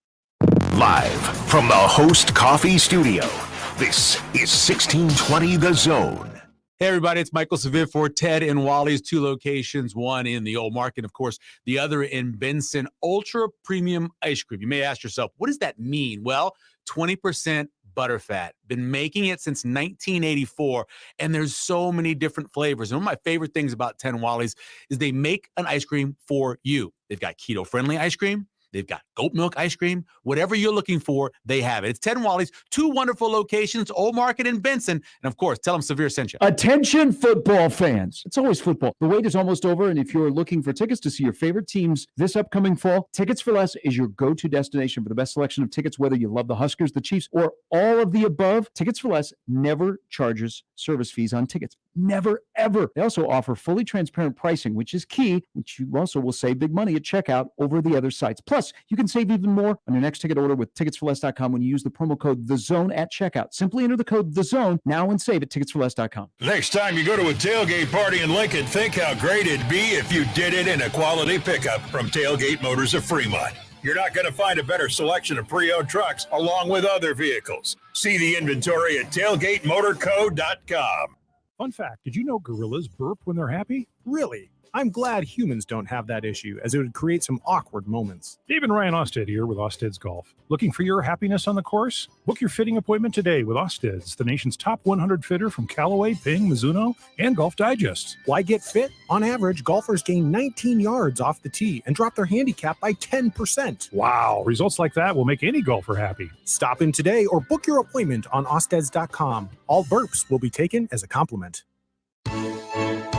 Live from the Host Coffee Studio, this is 1620 The Zone. Hey, everybody, it's Michael Sevier for Ted and Wally's, 2 locations, one in the Old Market, of course, the other in Benson. Ultra premium ice cream. You may ask yourself, what does that mean? Well, 20% butterfat. Been making it since 1984, and there's so many different flavors. And one of my favorite things about 10 Wally's is they make an ice cream for you. They've got keto-friendly ice cream. They've got goat milk ice cream. Whatever you're looking for, they have it. It's 10 Wally's, 2 wonderful locations, Old Market and Benson. And, of course, tell them Severe sent you. Attention football fans. It's always football. The wait is almost over, and if you're looking for tickets to see your favorite teams this upcoming fall, Tickets for Less is your go-to destination for the best selection of tickets, whether you love the Huskers, the Chiefs, or all of the above. Tickets for Less never charges service fees on tickets. Never, ever. They also offer fully transparent pricing, which is key, which you also will save big money at checkout over the other sites. Plus, you can save even more on your next ticket order with ticketsforless.com when you use the promo code THEZONE at checkout. Simply enter the code THEZONE now and save at ticketsforless.com. Next time you go to a tailgate party in Lincoln, think how great it'd be if you did it in a quality pickup from Tailgate Motors of Fremont. You're not going to find a better selection of pre-owned trucks along with other vehicles. See the inventory at tailgatemotorco.com. Fun fact, did you know gorillas burp when they're happy? Really? I'm glad humans don't have that issue, as it would create some awkward moments. David Ryan Osted here with Osted's Golf. Looking for your happiness on the course? Book your fitting appointment today with Osted's, the nation's top 100 fitter from Callaway, Ping, Mizuno, and Golf Digest. Why get fit? On average, golfers gain 19 yards off the tee and drop their handicap by 10%. Wow, results like that will make any golfer happy. Stop in today or book your appointment on Osteds.com. All burps will be taken as a compliment.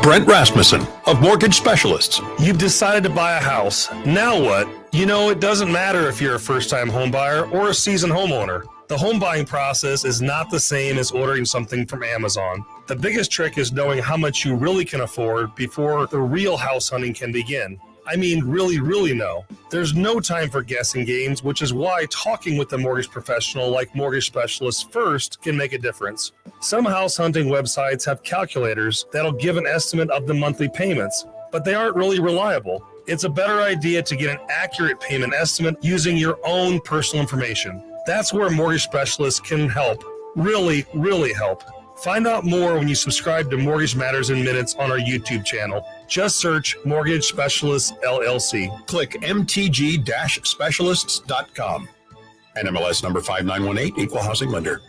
Brent Rasmussen of Mortgage Specialists. You've decided to buy a house. Now what? You know, it doesn't matter if you're a first-time home buyer or a seasoned homeowner. The home buying process is not the same as ordering something from Amazon. The biggest trick is knowing how much you really can afford before the real house hunting can begin. I mean, really, really know. There's no time for guessing games, which is why talking with a mortgage professional like Mortgage Specialists first can make a difference. Some house hunting websites have calculators that'll give an estimate of the monthly payments, but they aren't really reliable. It's a better idea to get an accurate payment estimate using your own personal information. That's where Mortgage Specialists can help. Really, really help. Find out more when you subscribe to Mortgage Matters in Minutes on our YouTube channel. Just search Mortgage Specialists LLC. Click mtg-specialists.com. NMLS number 5918, Equal Housing Lender.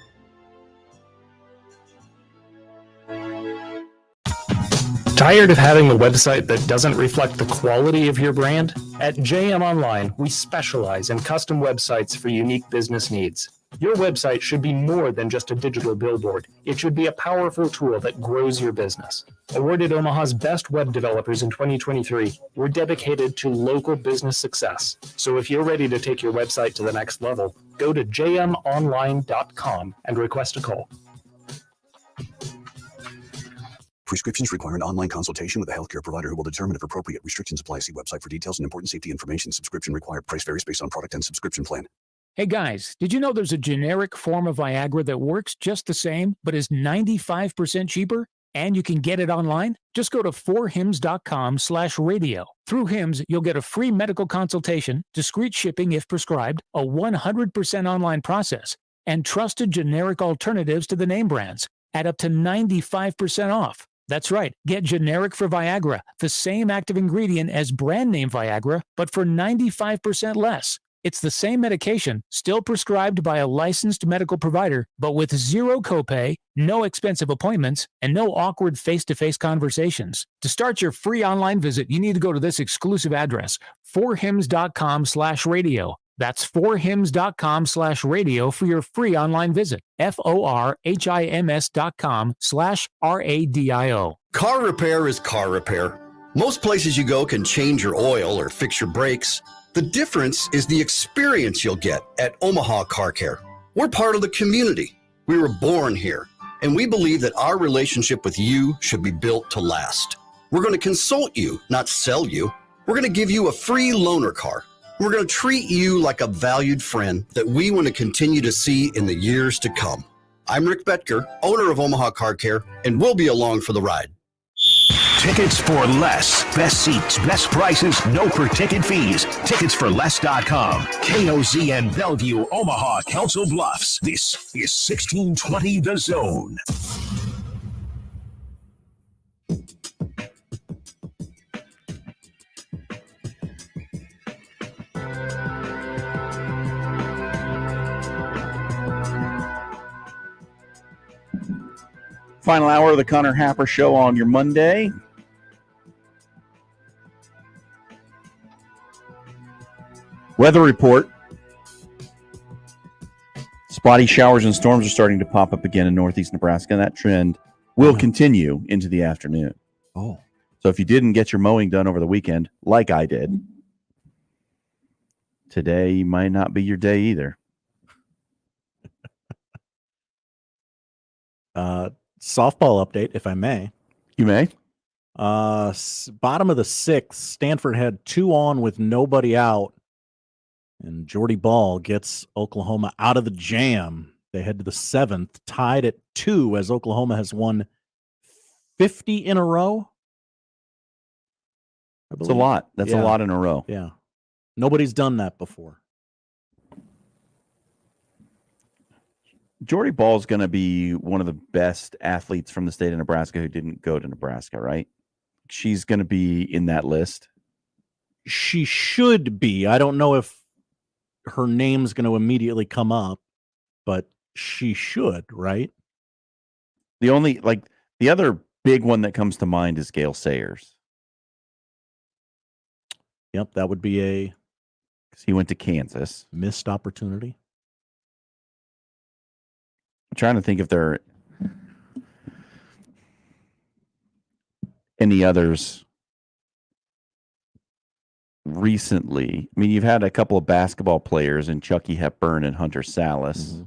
Tired of having a website that doesn't reflect the quality of your brand? At JM Online, we specialize in custom websites for unique business needs. Your website should be more than just a digital billboard. It should be a powerful tool that grows your business. Awarded Omaha's best web developers in 2023, we're dedicated to local business success. So if you're ready to take your website to the next level, go to jmonline.com and request a call. Prescriptions require an online consultation with a healthcare provider who will determine if appropriate. Restrictions apply. See website for details and important safety information. Subscription required. Price varies based on product and subscription plan. Hey guys, did you know there's a generic form of Viagra that works just the same, but is 95% cheaper? And you can get it online? Just go to 4hims.com/radio. Through Hims, you'll get a free medical consultation, discreet shipping if prescribed, a 100% online process, and trusted generic alternatives to the name brands at up to 95% off. That's right. Get generic for Viagra, the same active ingredient as brand name Viagra, but for 95% less. It's the same medication, still prescribed by a licensed medical provider, but with zero copay, no expensive appointments, and no awkward face-to-face conversations. To start your free online visit, you need to go to this exclusive address, 4hims.com/radio. That's 4hims.com/radio for your free online visit. FORHIMS.com/RADIO. Car repair is car repair. Most places you go can change your oil or fix your brakes. The difference is the experience you'll get at Omaha Car Care. We're part of the community. We were born here, and we believe that our relationship with you should be built to last. We're going to consult you, not sell you. We're going to give you a free loaner car. We're going to treat you like a valued friend that we want to continue to see in the years to come. I'm Rick Betker, owner of Omaha Car Care, and we'll be along for the ride. Tickets for less. Best seats, best prices, no per-ticket fees. Ticketsforless.com. KOZ and Bellevue, Omaha, Council Bluffs. This is 1620 The Zone. Final hour of the Connor Happer Show on your Monday. Weather report. Spotty showers and storms are starting to pop up again in northeast Nebraska, and that trend will continue into the afternoon. Oh. So if you didn't get your mowing done over the weekend, like I did, today might not be your day either. Softball update, if I may. You may. Bottom of the sixth, Stanford had 2 on with nobody out. And Jordy Ball gets Oklahoma out of the jam. They head to the 7th, tied at 2 as Oklahoma has won 50 in a row. That's a lot. That's a lot in a row. Yeah. Nobody's done that before. Jordy Ball is going to be one of the best athletes from the state of Nebraska who didn't go to Nebraska, right? she's going to be in that list. She should be. I don't know if her name's going to immediately come up, but she should, right? The other big one that comes to mind is Gail Sayers. Yep, that would be a... Because he went to Kansas. Missed opportunity. I'm trying to think if there are any others recently. I mean, you've had a couple of basketball players in Chucky Hepburn and Hunter Salas. Mm-hmm.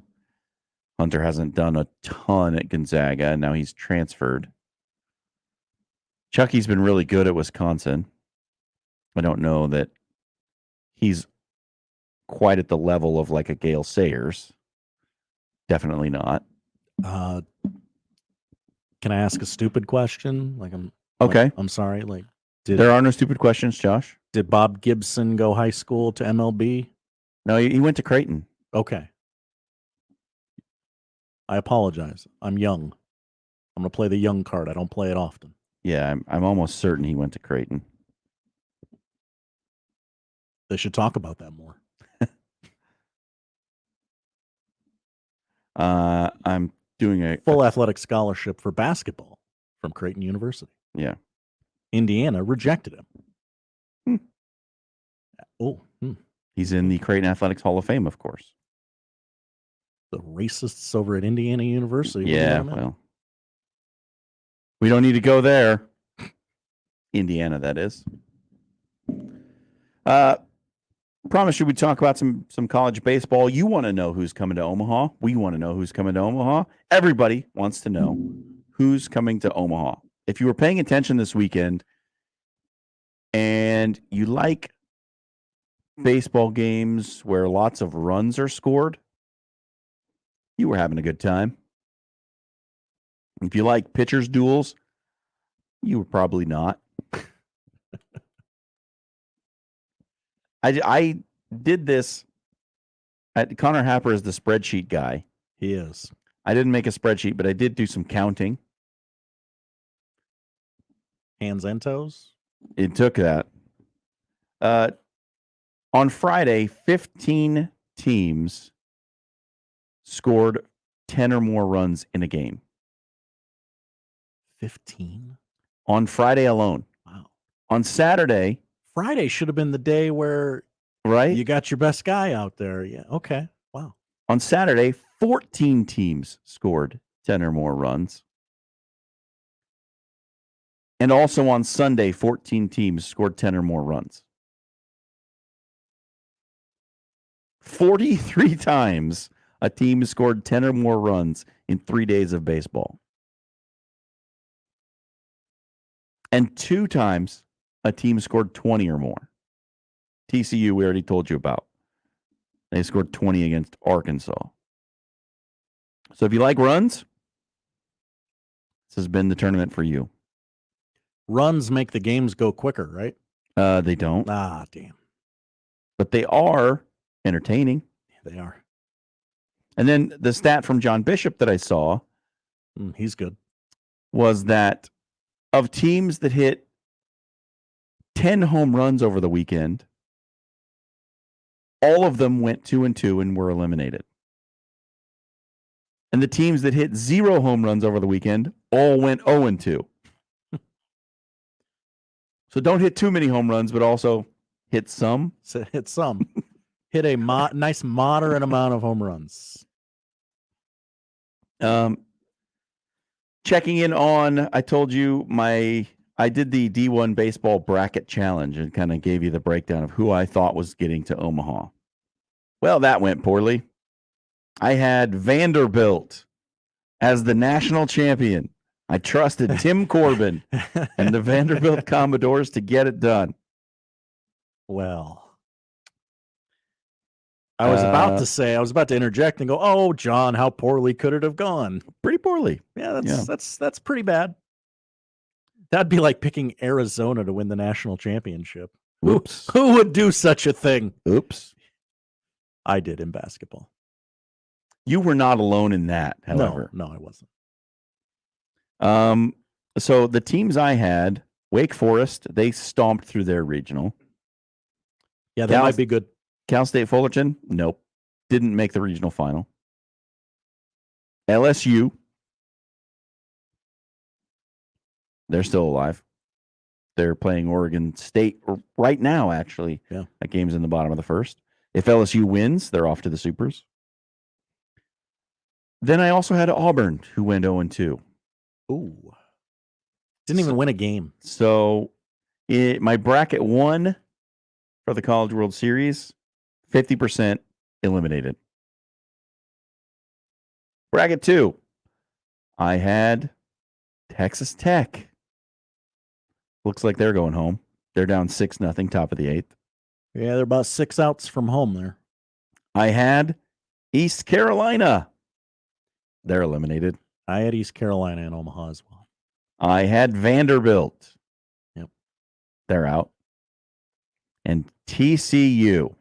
Hunter hasn't done a ton at Gonzaga, and now he's transferred. Chucky's been really good at Wisconsin. I don't know that he's quite at the level of like a Gail Sayers. Definitely not. Can I ask a stupid question? Okay. I'm sorry. There are no stupid questions, Josh. Did Bob Gibson go high school to MLB? No, he went to Creighton. Okay. I apologize. I'm young. I'm going to play the young card. I don't play it often. Yeah, I'm almost certain he went to Creighton. They should talk about that more. I'm doing a full athletic scholarship for basketball from Creighton University. Yeah. Indiana rejected him. Oh. He's in the Creighton Athletics Hall of Fame, of course. The racists over at Indiana University. Yeah, well. We don't need to go there. Indiana, that is. Promise you we talk about some college baseball. You want to know who's coming to Omaha. We want to know who's coming to Omaha. Everybody wants to know who's coming to Omaha. If you were paying attention this weekend and you like baseball games where lots of runs are scored, you were having a good time. If you like pitchers' duels, you were probably not. I did this. Connor Happer is the spreadsheet guy. He is. I didn't make a spreadsheet, but I did do some counting. Hands and toes? It took that. On Friday, 15 teams scored 10 or more runs in a game. 15? On Friday alone. Wow. On Saturday. Friday should have been the day where you got your best guy out there. Yeah. Okay. Wow. On Saturday, 14 teams scored 10 or more runs. And also on Sunday, 14 teams scored 10 or more runs. 43 times a team scored 10 or more runs in 3 days of baseball. And 2 times a team scored 20 or more. TCU, we already told you about. They scored 20 against Arkansas. So if you like runs, this has been the tournament for you. Runs make the games go quicker, right? They don't. Ah, damn. But they are entertaining. Yeah, they are. And then the stat from John Bishop that I saw, he's good, was that of teams that hit 10 home runs over the weekend, all of them went 2-2 and were eliminated. And the teams that hit 0 home runs over the weekend all went 0-2. So don't hit too many home runs, but also hit some. Hit some. Hit a nice moderate amount of home runs. Checking in on, I told you I did the D1 baseball bracket challenge and kind of gave you the breakdown of who I thought was getting to Omaha. Well, that went poorly. I had Vanderbilt as the national champion. I trusted Tim Corbin and the Vanderbilt Commodores to get it done. Well, I was about to interject and go, "Oh, John, how poorly could it have gone?" Pretty poorly. Yeah, that's pretty bad. That'd be like picking Arizona to win the national championship. Oops. Who would do such a thing? Oops. I did in basketball. You were not alone in that, however. No, I wasn't. So the teams I had Wake Forest, they stomped through their regional. Yeah, that might be good. Cal State Fullerton, nope. Didn't make the regional final. LSU, they're still alive. They're playing Oregon State right now, actually. Yeah. That game's in the bottom of the first. If LSU wins, they're off to the Supers. Then I also had Auburn, who went 0-2. Ooh. Didn't even win a game. So my bracket 1 for the College World Series, 50% eliminated. Bracket 2, I had Texas Tech. Looks like they're going home. They're down 6-0, top of the 8th. Yeah, they're about 6 outs from home there. I had East Carolina. They're eliminated. I had East Carolina and Omaha as well. I had Vanderbilt. Yep. They're out. And TCU.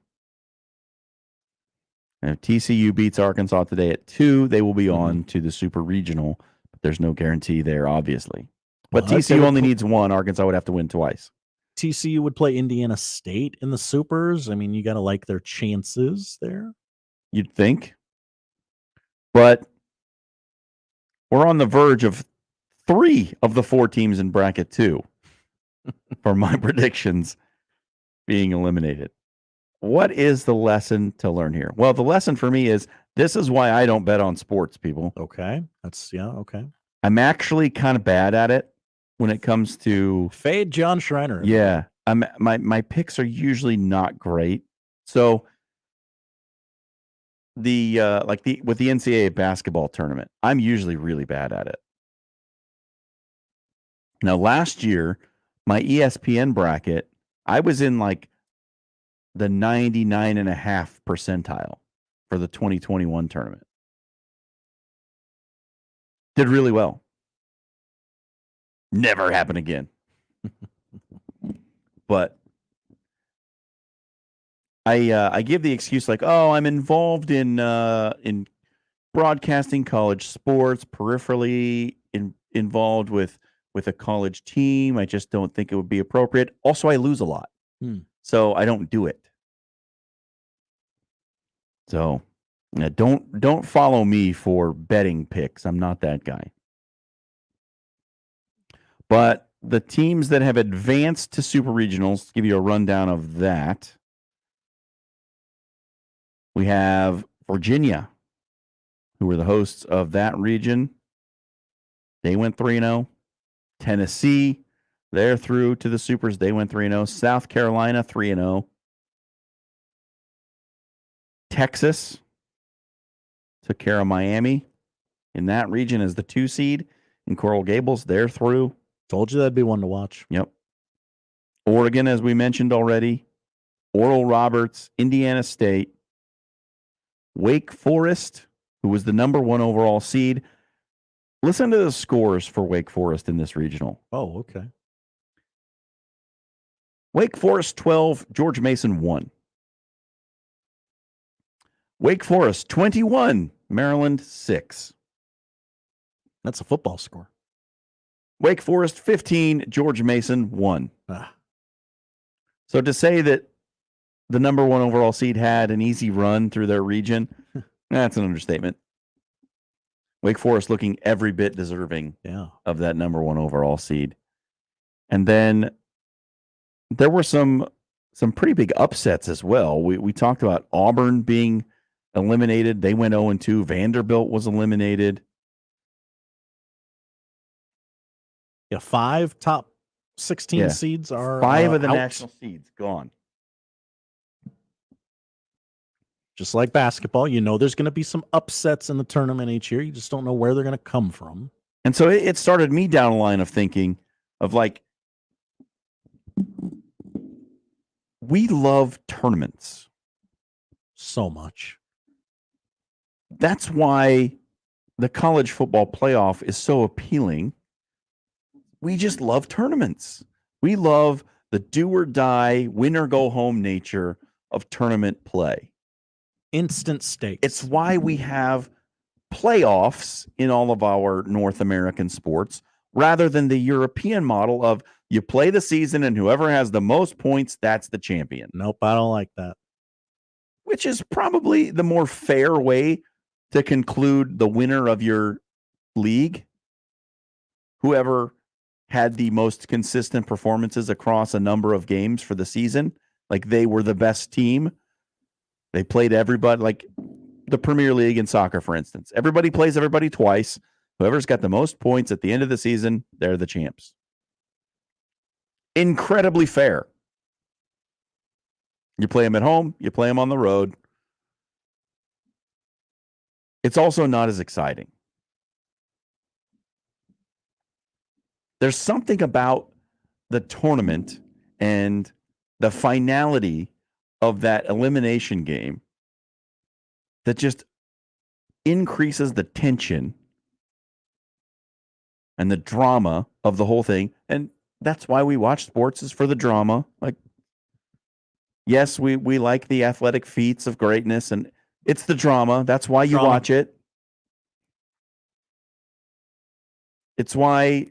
And if TCU beats Arkansas today at 2, they will be on to the Super Regional. But there's no guarantee there, obviously. But Well, TCU only needs 1. Arkansas would have to win twice. TCU would play Indiana State in the Supers. I mean, you got to like their chances there. You'd think. But we're on the verge of 3 of the 4 teams in bracket 2 for my predictions being eliminated. What is the lesson to learn here? Well, the lesson for me is this is why I don't bet on sports, people. Okay. Okay. I'm actually kind of bad at it when it comes to fade John Schreiner. Yeah. My picks are usually not great. So with the NCAA basketball tournament, I'm usually really bad at it. Now, last year, my ESPN bracket, I was in like the 99.5 percentile for the 2021 tournament. Did really well. Never happen again. But I give the excuse like, oh, I'm involved in broadcasting college sports, peripherally involved with a college team. I just don't think it would be appropriate. Also, I lose a lot. So I don't do it. So don't follow me for betting picks. I'm not that guy. But the teams that have advanced to Super Regionals, to give you a rundown of that, we have Virginia, who were the hosts of that region. They went 3-0. Tennessee, they're through to the Supers. They went 3-0. South Carolina, 3-0. Texas took care of Miami in that region as the 2 seed. In Coral Gables, they're through. Told you that'd be one to watch. Yep. Oregon, as we mentioned already. Oral Roberts, Indiana State. Wake Forest, who was the number 1 overall seed. Listen to the scores for Wake Forest in this regional. Oh, okay. Wake Forest 12, George Mason 1. Wake Forest 21, Maryland 6. That's a football score. Wake Forest 15, George Mason 1. So to say that the number 1 overall seed had an easy run through their region, that's an understatement. Wake Forest looking every bit deserving of that number 1 overall seed. And then there were some pretty big upsets as well. We talked about Auburn being eliminated. They went 0-2. Vanderbilt was eliminated. Yeah, 5 top 16 seeds are 5 of the out. national seeds gone. Just like basketball, you know there's going to be some upsets in the tournament each year. You just don't know where they're going to come from. And so it started me down a line of thinking of like, we love tournaments so much. That's why the college football playoff is so appealing. We just love tournaments. We love the do or die, win or go home nature of tournament play. Instant stakes. It's why we have playoffs in all of our North American sports, rather than the European model of you play the season and whoever has the most points, that's the champion. Nope, I don't like that. Which is probably the more fair way to conclude the winner of your league. Whoever had the most consistent performances across a number of games for the season, like they were the best team. They played everybody, like the Premier League in soccer, for instance. Everybody plays everybody twice. Whoever's got the most points at the end of the season, they're the champs. Incredibly fair. You play them at home, you play them on the road. It's also not as exciting. There's something about the tournament and the finality of that elimination game that just increases the tension and the drama of the whole thing. And that's why we watch sports, is for the drama. Like, yes, we like the athletic feats of greatness, and it's the drama. That's why you watch it. It's why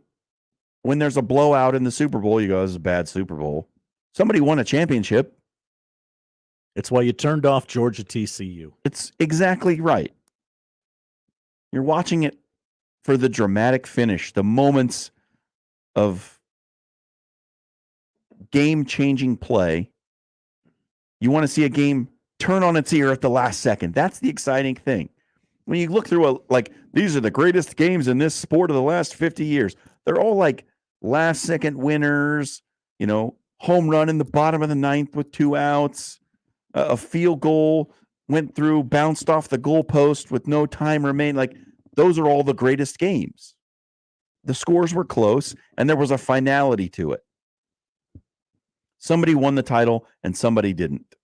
when there's a blowout in the Super Bowl, you go, this is a bad Super Bowl. Somebody won a championship. It's why you turned off Georgia TCU. It's exactly right. You're watching it for the dramatic finish, the moments of game-changing play. You want to see a game turn on its ear at the last second. That's the exciting thing. When you look through these are the greatest games in this sport of the last 50 years. They're all like last-second winners, home run in the bottom of the ninth with 2 outs, a field goal went through, bounced off the goalpost with no time remaining. Like, those are all the greatest games. The scores were close, and there was a finality to it. Somebody won the title, and somebody didn't.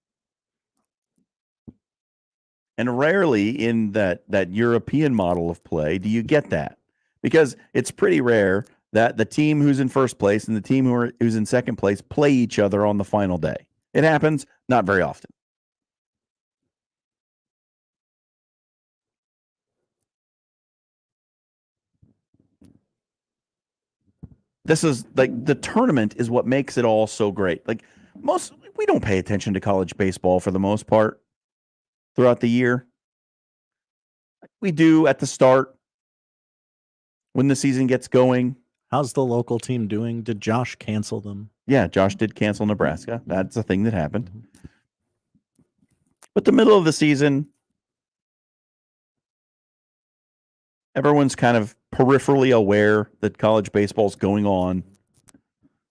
And rarely in that European model of play do you get that, because it's pretty rare that the team who's in first place and the team who's in second place play each other on the final day. It happens not very often. This is like the tournament is what makes it all so great. Like, we don't pay attention to college baseball for the most part throughout the year. We do at the start when the season gets going. How's the local team doing? Did Josh cancel them? Yeah, Josh did cancel Nebraska. That's a thing that happened. But the middle of the season, everyone's kind of peripherally aware that college baseball's going on.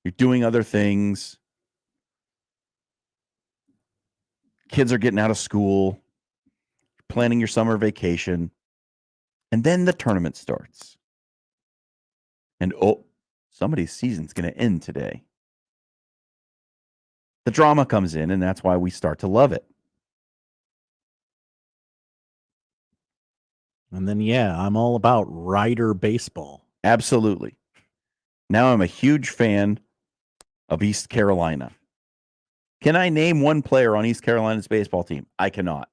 You're doing other things. Kids are getting out of school, planning your summer vacation. And then the tournament starts. And somebody's season's going to end today. The drama comes in, and that's why we start to love it. And then, I'm all about Rider baseball. Absolutely. Now I'm a huge fan of East Carolina. Can I name one player on East Carolina's baseball team? I cannot.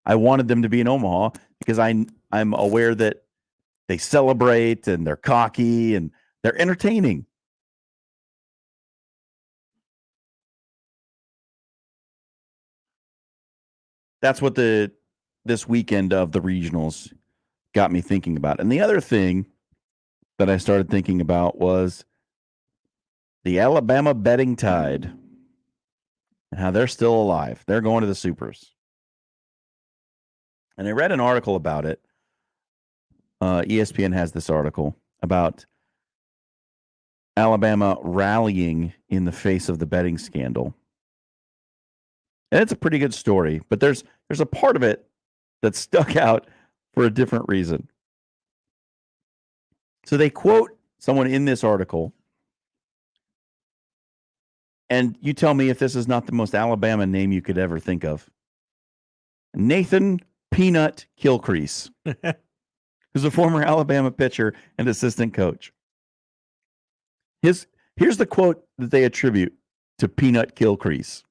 I wanted them to be in Omaha because I'm aware that they celebrate and they're cocky and they're entertaining. That's what this weekend of the regionals got me thinking about. And the other thing that I started thinking about was the Alabama betting tide and how they're still alive. They're going to the Supers. And I read an article about it. ESPN has this article about Alabama rallying in the face of the betting scandal. And it's a pretty good story, but there's a part of it that stuck out for a different reason. So they quote someone in this article, and you tell me if this is not the most Alabama name you could ever think of. Nathan Peanut Kilcrease, who's a former Alabama pitcher and assistant coach. Here's the quote that they attribute to Peanut Kilcrease.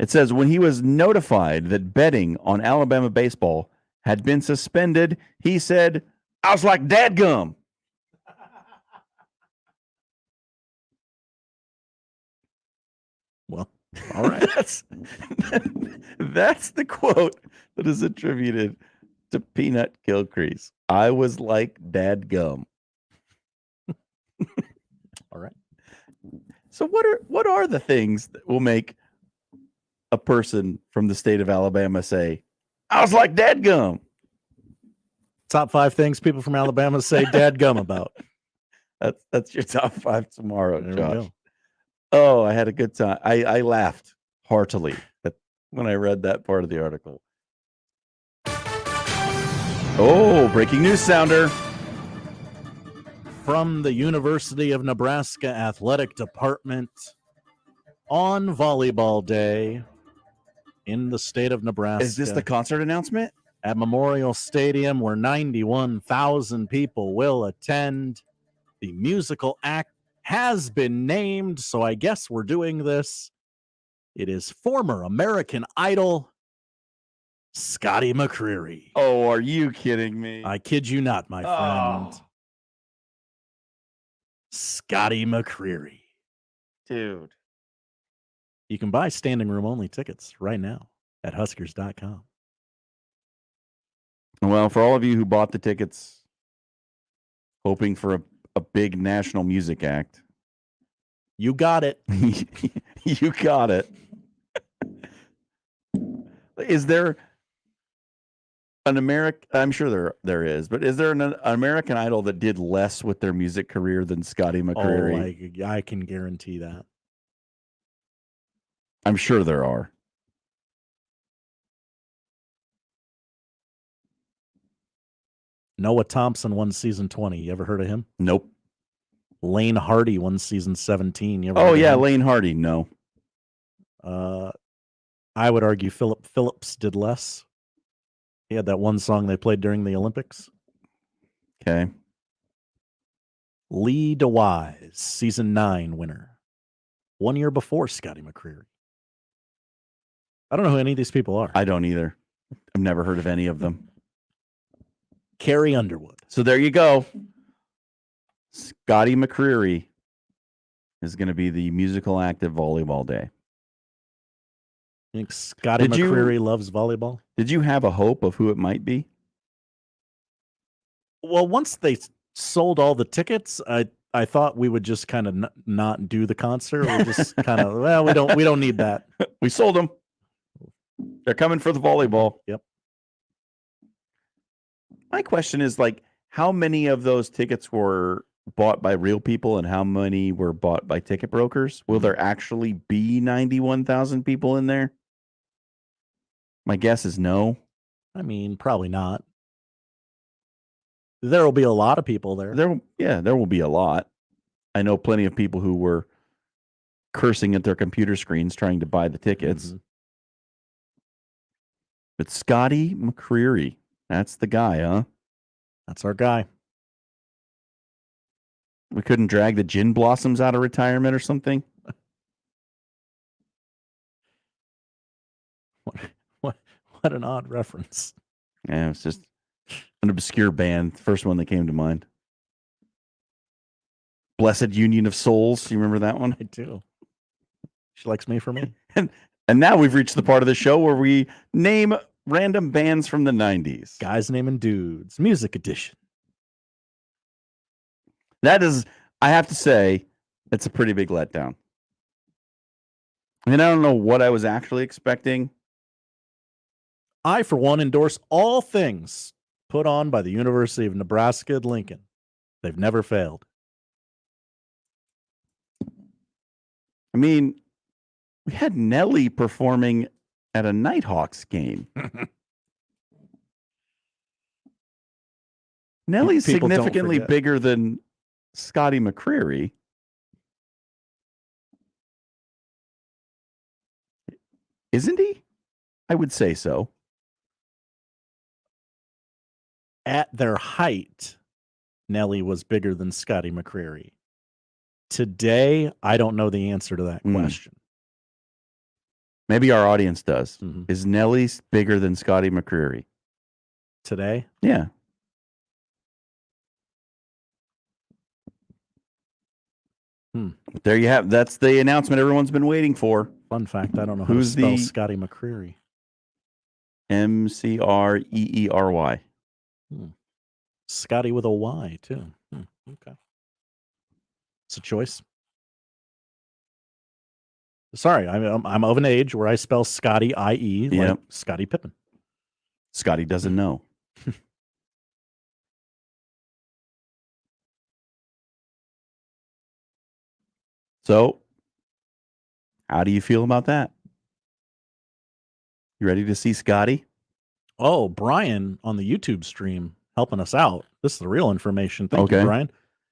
It says, when he was notified that betting on Alabama baseball had been suspended, he said, I was like, dadgum, All right. That's the quote that is attributed to Peanut Gilcrease. I was like dadgum. All right. So what are the things that will make a person from the state of Alabama say, I was like dadgum? Top 5 things people from Alabama say dadgum about. That's your top 5 tomorrow, There we Josh. go. Oh, I had a good time. I laughed heartily when I read that part of the article. Oh, breaking news sounder. From the University of Nebraska Athletic Department on volleyball day in the state of Nebraska. Is this the concert announcement? At Memorial Stadium, where 91,000 people will attend. The musical act has been named, so I guess we're doing this. It is former American Idol, Scotty McCreery. Oh, are you kidding me? I kid you not, my friend. Scotty McCreery. Dude. You can buy standing room only tickets right now at Huskers.com. Well, for all of you who bought the tickets hoping for a big national music act, you got it. You got it. Is there an American? I'm sure there is, but is there an American Idol that did less with their music career than Scotty McCreery? Oh, I can guarantee that. I'm sure there are. Noah Thompson won season 20. You ever heard of him? Nope. Lane Hardy won season 17. You ever Oh, heard of yeah, him? Lane Hardy. No. I would argue Philip Phillips did less. He had that one song they played during the Olympics. Okay. Lee DeWise, season 9 winner. 1 year before Scotty McCreery. I don't know who any of these people are. I don't either. I've never heard of any of them. Carrie Underwood. So there you go. Scotty McCreery is going to be the musical act at volleyball day. You think Scotty McCreery loves volleyball? Did you have a hope of who it might be? Well, once they sold all the tickets, I thought we would just kind of not do the concert. We just kind of, well, we don't need that. We sold them. They're coming for the volleyball. Yep. My question is, like, how many of those tickets were bought by real people and how many were bought by ticket brokers? Will there actually be 91,000 people in there? My guess is no. I mean, probably not. There will be a lot of people there. There will be a lot. I know plenty of people who were cursing at their computer screens trying to buy the tickets. Mm-hmm. But Scotty McCreery, that's the guy, huh? That's our guy. We couldn't drag the Gin Blossoms out of retirement or something? What an odd reference. Yeah, it's just an obscure band. First one that came to mind. Blessed Union of Souls. You remember that one? I do. She likes me for me. And now we've reached the part of the show where we name random bands from the 90s. Guys naming dudes. Music edition. That is, I have to say, it's a pretty big letdown. I mean, I don't know what I was actually expecting. I, for one, endorse all things put on by the University of Nebraska at Lincoln. They've never failed. I mean, we had Nelly performing at a Nighthawks game. Nelly's People don't significantly forget. bigger than Scotty McCreery. Isn't he? I would say so. At their height, Nelly was bigger than Scotty McCreery. Today, I don't know the answer to that question. Maybe our audience does. Mhm. Is Nelly bigger than Scotty McCreery? Today? Yeah. There you have. That's the announcement everyone's been waiting for. Fun fact, I don't know how to spell Scotty McCreery. McCreery. Scotty with a Y, too. Okay. It's a choice. Sorry, I'm of an age where I spell Scotty, I-E, like Scottie Pippen. Scotty doesn't know. So, how do you feel about that? You ready to see Scotty? Oh, Brian on the YouTube stream helping us out. This is the real information. Thank you, Brian.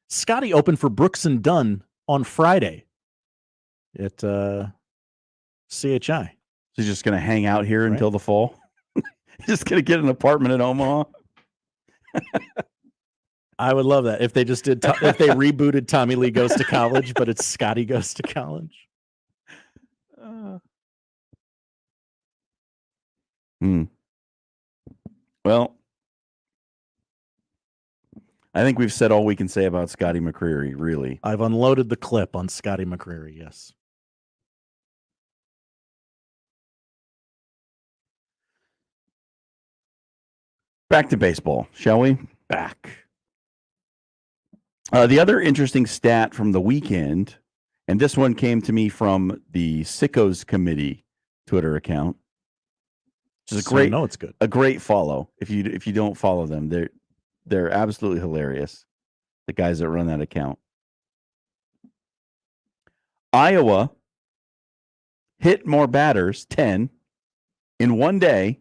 Scotty opened for Brooks and Dunn on Friday at CHI. So he's just going to hang out here until the fall? He's just going to get an apartment in Omaha? I would love that if they just did. If they rebooted Tommy Lee Goes to College, but it's Scotty Goes to College. Well, I think we've said all we can say about Scotty McCreery, really. I've unloaded the clip on Scotty McCreery, yes. Back to baseball, shall we? Back. The other interesting stat from the weekend, and this one came to me from the Sickos Committee Twitter account, which is it's good. A great follow. If you don't follow them, they're absolutely hilarious. The guys that run that account. Iowa hit more batters, 10, in one day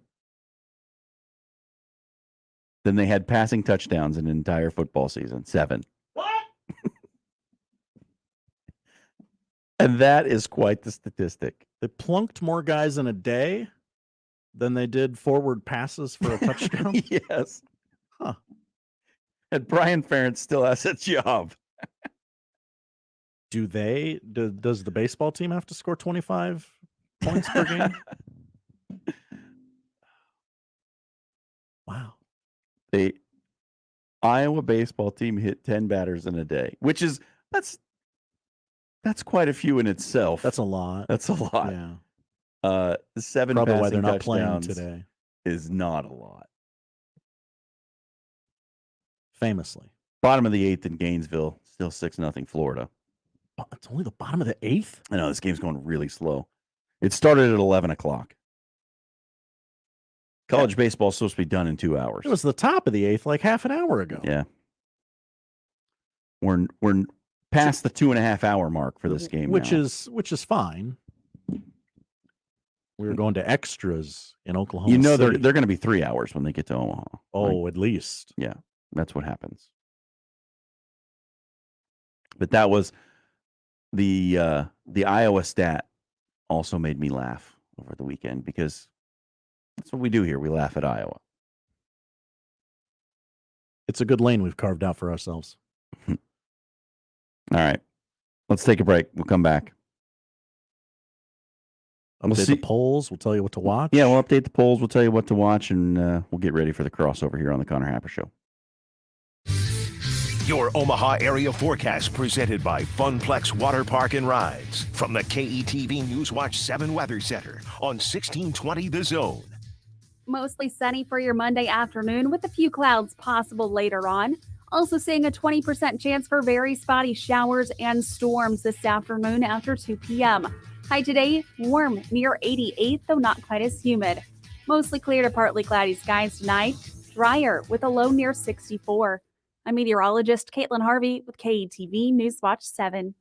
than they had passing touchdowns in an entire football season. 7. What? And that is quite the statistic. They plunked more guys in a day than they did forward passes for a touchdown? Yes. Huh. And Brian Ferentz still has a job. Does the baseball team have to score 25 points per game? Wow. The Iowa baseball team hit 10 batters in a day, which is that's quite a few in itself. That's a lot. That's a lot. Yeah. The 7 Probably passing why they're not playing touchdowns today. is not a lot. Famously. Bottom of the 8th in Gainesville, still 6-0 Florida. It's only the bottom of the 8th? I know, this game's going really slow. It started at 11 o'clock. College baseball is supposed to be done in 2 hours. It was the top of the 8th like half an hour ago. Yeah. We're past the 2.5 hour mark for this game which now. is fine. We were going to extras in Oklahoma You know City. they're going to be 3 hours when they get to Omaha. Oh, at least. Yeah, that's what happens. But that was the Iowa stat also made me laugh over the weekend because that's what we do here. We laugh at Iowa. It's a good lane we've carved out for ourselves. All right. Let's take a break. We'll come back. Update the polls. We'll tell you what to watch. Yeah, we'll update the polls. We'll tell you what to watch, and we'll get ready for the crossover here on the Connor Happer Show. Your Omaha area forecast presented by Funplex Water Park and Rides from the KETV Newswatch 7 Weather Center on 1620 The Zone. Mostly sunny for your Monday afternoon with a few clouds possible later on. Also seeing a 20% chance for very spotty showers and storms this afternoon after 2 p.m. High today, warm near 88, though not quite as humid. Mostly clear to partly cloudy skies tonight. Drier with a low near 64. I'm meteorologist Caitlin Harvey with KETV Newswatch 7.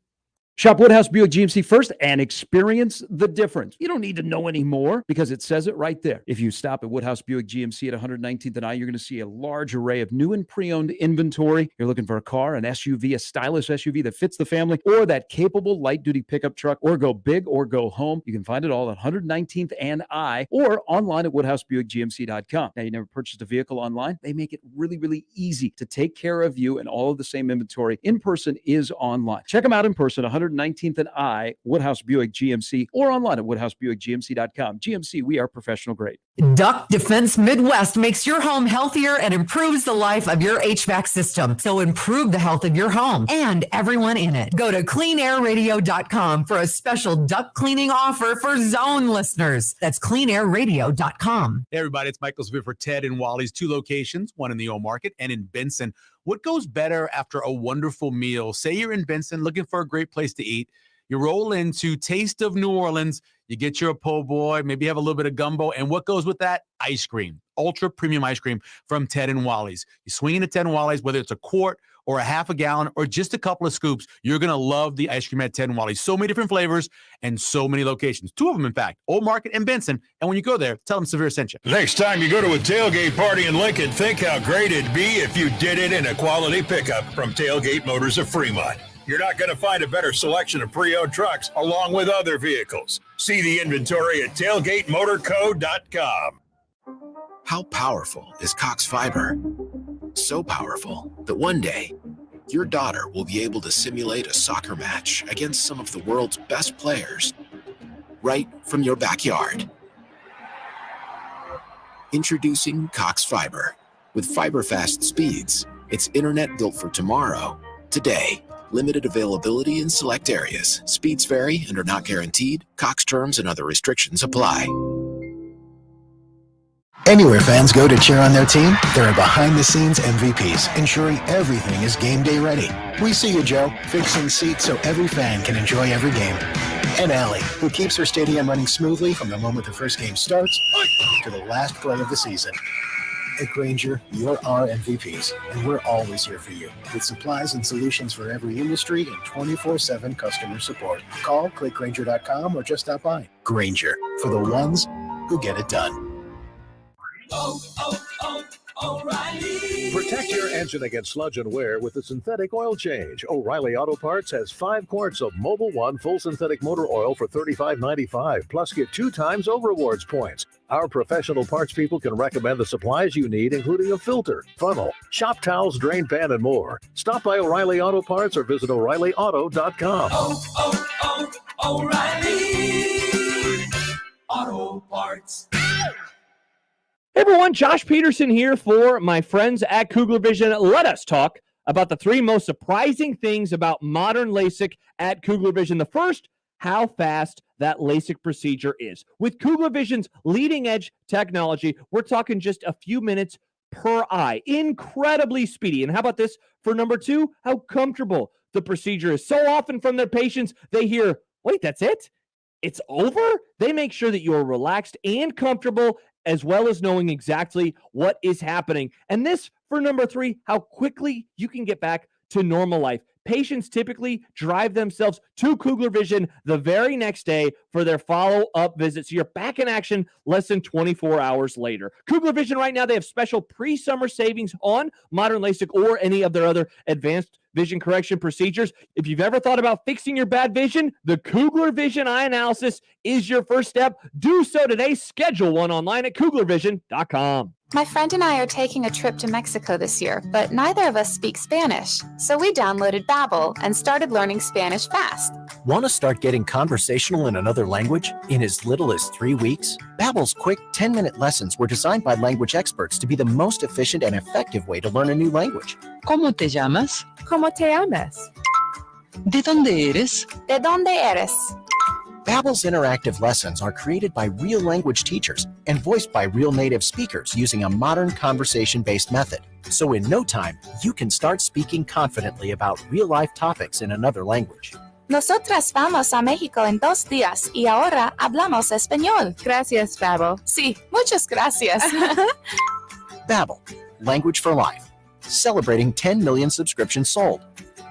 Shop Woodhouse Buick GMC first and experience the difference. You don't need to know any more because it says it right there. If you stop at Woodhouse Buick GMC at 119th and I, you're going to see a large array of new and pre-owned inventory. You're looking for a car, an SUV, a stylish SUV that fits the family, or that capable light-duty pickup truck, or go big or go home. You can find it all at 119th and I, or online at WoodhouseBuickGMC.com. Now, you never purchased a vehicle online? They make it really, really easy to take care of you, and all of the same inventory in person is online. Check them out in person, 119th 119th and I, Woodhouse Buick GMC, or online at woodhousebuickgmc.com. GMC, we are professional grade. Duck Defense Midwest makes your home healthier and improves the life of your HVAC system. So improve the health of your home and everyone in it. Go to cleanairradio.com for a special duct cleaning offer for Zone listeners. That's cleanairradio.com. Hey everybody, it's Michael Schaefer for Ted and Wally's, 2 locations, one in the Old Market and in Benson. What goes better after a wonderful meal? Say you're in Benson looking for a great place to eat. You roll into Taste of New Orleans. You get your po' boy, maybe have a little bit of gumbo. And what goes with that? Ice cream, ultra premium ice cream from Ted and Wally's. You swing into Ted and Wally's, whether it's a quart or a half a gallon or just a couple of scoops, you're going to love the ice cream at Ted and Wally's. So many different flavors and so many locations. 2 of them, in fact, Old Market and Benson. And when you go there, tell them Severe sent you. Next time you go to a tailgate party in Lincoln, think how great it'd be if you did it in a quality pickup from Tailgate Motors of Fremont. You're not going to find a better selection of pre-owned trucks along with other vehicles. See the inventory at tailgatemotorco.com. How powerful is Cox Fiber? So powerful that one day, your daughter will be able to simulate a soccer match against some of the world's best players right from your backyard. Introducing Cox Fiber. With fiber-fast speeds, it's internet built for tomorrow, today. Limited availability in select areas. Speeds vary and are not guaranteed. Cox terms and other restrictions apply. Anywhere fans go to cheer on their team, there are behind-the-scenes MVPs, ensuring everything is game day ready. We see you, Joe, fixing seats so every fan can enjoy every game. And Allie, who keeps her stadium running smoothly from the moment the first game starts to the last play of the season. At Grainger, you're our MVPs, and we're always here for you, with supplies and solutions for every industry and 24/7 customer support. Call, click Grainger.com, or just stop by. Grainger, for the ones who get it done. O'Reilly. Protect your engine against sludge and wear with a synthetic oil change. O'Reilly Auto Parts has 5 quarts of Mobil 1 full synthetic motor oil for $35.95, plus get 2 times over rewards points. Our professional parts people can recommend the supplies you need, including a filter, funnel, shop towels, drain pan, and more. Stop by O'Reilly Auto Parts or visit O'ReillyAuto.com. O'Reilly Auto Parts. Hey everyone, Josh Peterson here for my friends at Kugler Vision. Let us talk about the 3 most surprising things about modern LASIK at Kugler Vision. The first, how fast that LASIK procedure is. With Kugler Vision's leading edge technology, we're talking just a few minutes per eye. Incredibly speedy. And how about this for number 2, how comfortable the procedure is. So often from their patients, they hear, wait, that's it? It's over? They make sure that you are relaxed and comfortable, as well as knowing exactly what is happening. And this, for number 3, how quickly you can get back to normal life. Patients typically drive themselves to Kugler Vision the very next day for their follow-up visit. So you're back in action less than 24 hours later. Kugler Vision right now, they have special pre-summer savings on modern LASIK or any of their other advanced vision correction procedures. If you've ever thought about fixing your bad vision, the Kugler Vision Eye Analysis is your first step. Do so today. Schedule one online at KuglerVision.com. My friend and I are taking a trip to Mexico this year, but neither of us speak Spanish. So we downloaded Babbel and started learning Spanish fast. Want to start getting conversational in another language in as little as 3 weeks? Babbel's quick 10-minute lessons were designed by language experts to be the most efficient and effective way to learn a new language. ¿Cómo te llamas? ¿Cómo te llamas? ¿De dónde eres? ¿De dónde eres? Babbel's interactive lessons are created by real language teachers and voiced by real native speakers using a modern conversation-based method. So in no time, you can start speaking confidently about real-life topics in another language. Nosotras vamos a México en 2 días y ahora hablamos español. Gracias, Babbel. Sí, muchas gracias. Babbel, language for life. Celebrating 10 million subscriptions sold.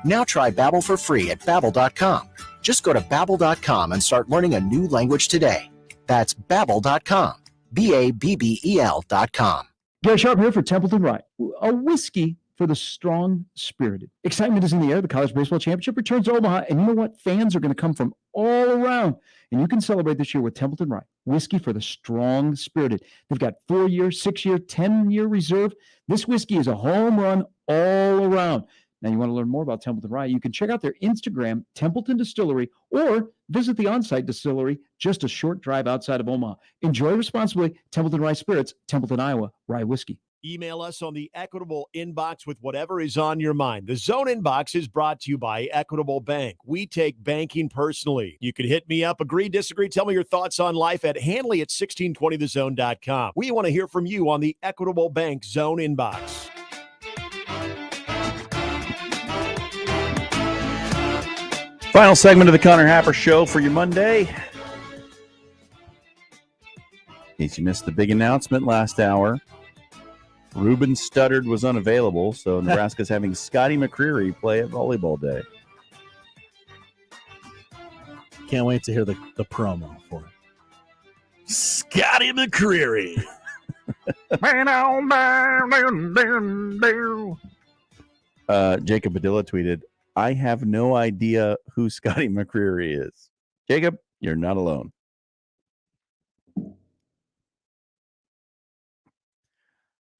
Now try Babbel for free at Babbel.com. Just go to Babbel.com and start learning a new language today. That's Babbel.com. Babbel.com. Gary Sharp here for Templeton Rye, a whiskey for the strong-spirited. Excitement is in the air. The College Baseball Championship returns to Omaha, and you know what? Fans are going to come from all around, and you can celebrate this year with Templeton Rye, whiskey for the strong-spirited. They've got 4-year, 6-year, 10-year reserve. This whiskey is a home run all around. Now, you want to learn more about Templeton Rye, you can check out their Instagram, Templeton Distillery, or visit the on-site distillery just a short drive outside of Omaha. Enjoy responsibly. Templeton Rye Spirits, Templeton, Iowa, rye whiskey. Email us on the Equitable inbox with whatever is on your mind. The Zone inbox is brought to you by Equitable Bank. We take banking personally. You can hit me up, agree, disagree, tell me your thoughts on life at Hanley at 1620thezone.com. We want to hear from you on the Equitable Bank Zone inbox. Final segment of the Connor Happer Show for your Monday. In case you missed the big announcement last hour, Ruben Studdard was unavailable, so Nebraska's having Scotty McCreery play at Volleyball Day. Can't wait to hear the promo for it. Scotty McCreery. Jacob Badilla tweeted, I have no idea who Scotty McCreery is. Jacob, you're not alone.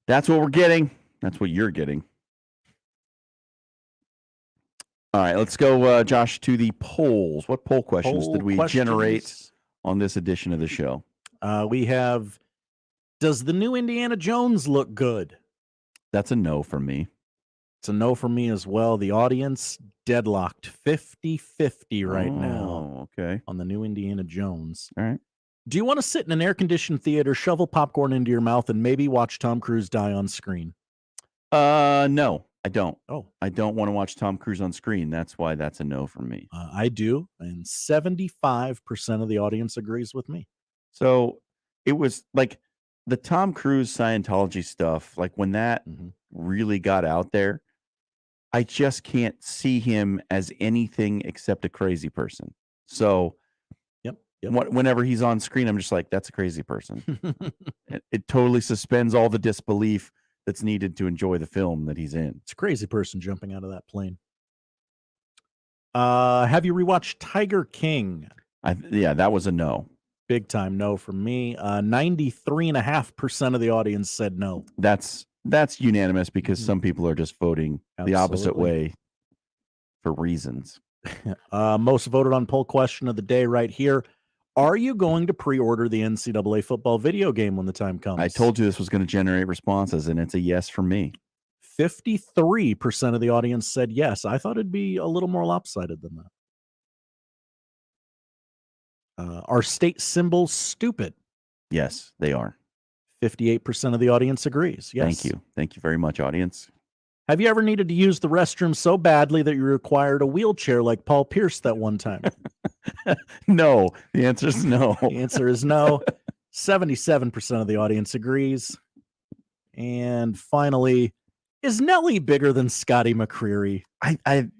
That's what we're getting. That's what you're getting. All right, let's go, Josh, to the polls. What poll questions did we generate on this edition of the show? We have, does the new Indiana Jones look good? That's a no from me. It's a no from me as well. The audience deadlocked 50-50 right now. Okay. On the new Indiana Jones. All right. Do you want to sit in an air-conditioned theater, shovel popcorn into your mouth, and maybe watch Tom Cruise die on screen? No, I don't. Oh. I don't want to watch Tom Cruise on screen. That's why that's a no from me. I do, and 75% of the audience agrees with me. So it was like the Tom Cruise Scientology stuff, like when that really got out there, I just can't see him as anything except a crazy person. So whenever he's on screen, I'm just like, that's a crazy person. It totally suspends all the disbelief that's needed to enjoy the film that he's in. It's a crazy person jumping out of that plane. Have you rewatched Tiger King? Yeah, that was a no. Big time no from me. 93.5% of the audience said no. That's unanimous because some people are just voting the opposite way for reasons. Most voted on poll question of the day right here. Are you going to pre-order the NCAA football video game when the time comes? I told you this was going to generate responses, and it's a yes from me. 53% of the audience said yes. I thought it'd be a little more lopsided than that. Are state symbols stupid? Yes, they are. 58% of the audience agrees. Yes. Thank you. Thank you very much, audience. Have you ever needed to use the restroom so badly that you required a wheelchair like Paul Pierce that one time? No. The answer is no. The answer is no. 77% of the audience agrees. And finally, is Nelly bigger than Scotty McCreery?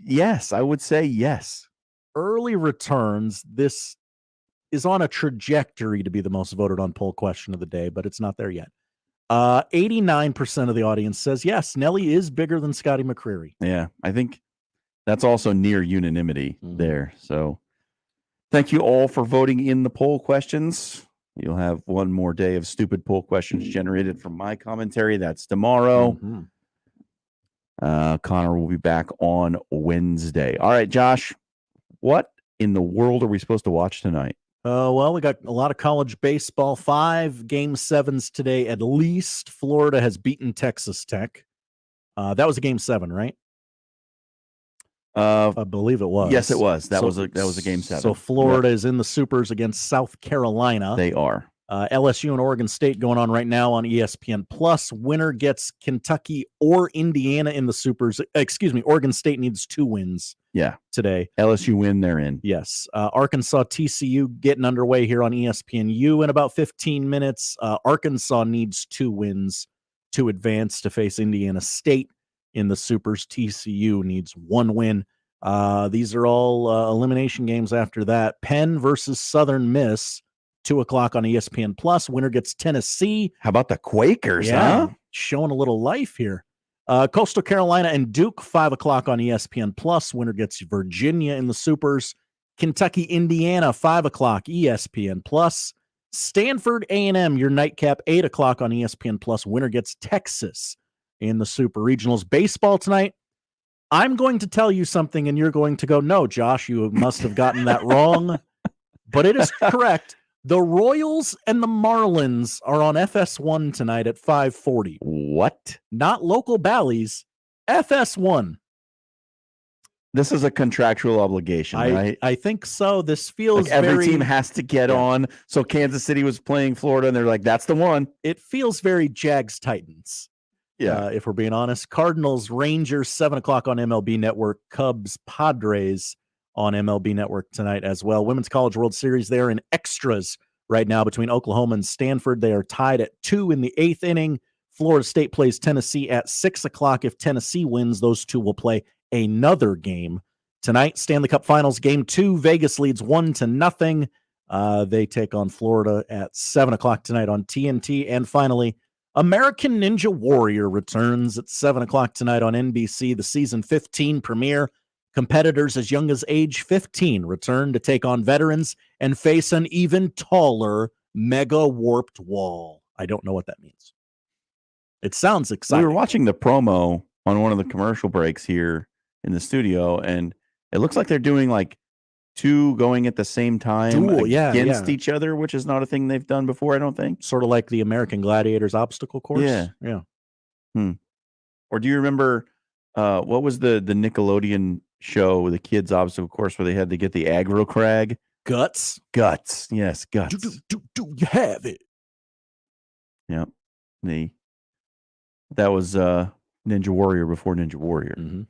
Yes, I would say yes. Early returns. This is on a trajectory to be the most voted on poll question of the day, but it's not there yet. 89% of the audience says yes, Nelly is bigger than Scotty McCreery. Yeah, I think that's also near unanimity there. So thank you all for voting in the poll questions. You'll have one more day of stupid poll questions generated from my commentary. That's tomorrow. Connor will be back on Wednesday. All right, Josh, what in the world are we supposed to watch tonight? Well, we got a lot of college baseball. 5 Game 7s today at least. Florida has beaten Texas Tech. That was a Game 7, right? I believe it was. Yes, it was. That was a Game 7. So Florida is in the Supers against South Carolina. They are. LSU and Oregon State going on right now on ESPN Plus. Winner gets Kentucky or Indiana in the Supers. Excuse me, Oregon State needs 2 wins. Yeah, today. LSU win, they're in. Yes. Arkansas TCU getting underway here on ESPNU in about 15 minutes. Arkansas needs 2 wins to advance to face Indiana State in the Supers. TCU needs 1 win. These are all elimination games after that. Penn versus Southern Miss, 2:00 on ESPN Plus. Winner gets Tennessee. How about the Quakers, huh? Showing a little life here. Coastal Carolina and Duke, 5:00 on ESPN Plus. Winner gets Virginia in the Supers. Kentucky, Indiana, 5:00 ESPN Plus. Stanford A&M, your nightcap, 8:00 on ESPN Plus. Winner gets Texas in the Super Regionals. Baseball tonight. I'm going to tell you something, and you're going to go, no, Josh, you must have gotten that wrong. But it is correct. The Royals and the Marlins are on FS1 tonight at 5:40. What? Not local Bally's, FS1. This is a contractual obligation, right? I think so. This feels like every very, team has to get on. So Kansas City was playing Florida, and they're like, that's the one. It feels very Jags Titans. Yeah. If we're being honest. Cardinals, Rangers, 7 o'clock on MLB Network. Cubs, Padres on MLB Network tonight as well. Women's College World Series, they're in extras right now between Oklahoma and Stanford. They are tied at 2 in the 8th inning. Florida State plays Tennessee at 6 o'clock. If Tennessee wins, those two will play another game tonight. Stanley Cup Finals Game 2. Vegas leads 1-0. They take on Florida at 7 o'clock tonight on TNT. And finally, American Ninja Warrior returns at 7 o'clock tonight on NBC. The season 15 premiere. Competitors as young as age 15 return to take on veterans and face an even taller mega warped wall. I don't know what that means. It sounds exciting. We were watching the promo on one of the commercial breaks here in the studio, and it looks like they're doing like 2 going at the same time against each other, which is not a thing they've done before, I don't think. Sort of like the American Gladiators obstacle course. Yeah. Or do you remember what was the Nickelodeon show, the kids obstacle course, where they had to get the aggro crag? Guts. Yes, Guts. Do you have it? Yep. That was Ninja Warrior before Ninja Warrior. Mm-hmm.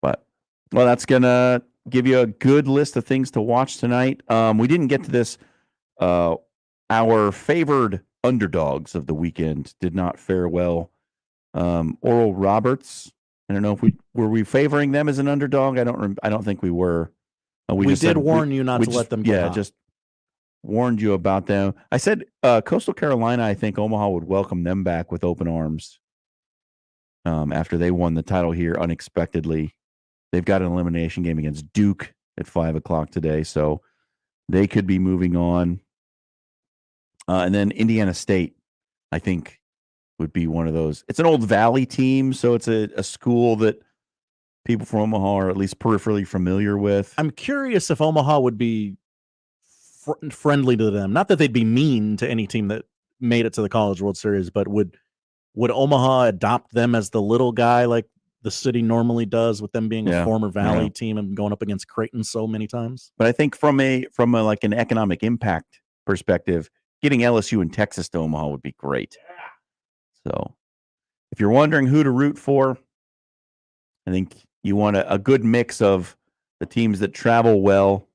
But, well, that's going to give you a good list of things to watch tonight. We didn't get to this. Our favored underdogs of the weekend did not fare well. Oral Roberts, I don't know if were we favoring them as an underdog. I don't think we were. We did warn you not to let them get hot. Just warned you about them. I said Coastal Carolina, I think Omaha would welcome them back with open arms after they won the title here unexpectedly. They've got an elimination game against Duke at 5 o'clock today, so they could be moving on. And then Indiana State, I think, would be one of those. It's an old Valley team, so it's a school that people from Omaha are at least peripherally familiar with. I'm curious if Omaha would be friendly to them. Not that they'd be mean to any team that made it to the College World Series, but would Omaha adopt them as the little guy like the city normally does, with them being a former Valley team and going up against Creighton so many times? But I think from a like an economic impact perspective, getting LSU and Texas to Omaha would be great. So if you're wondering who to root for, I think you want a good mix of the teams that travel well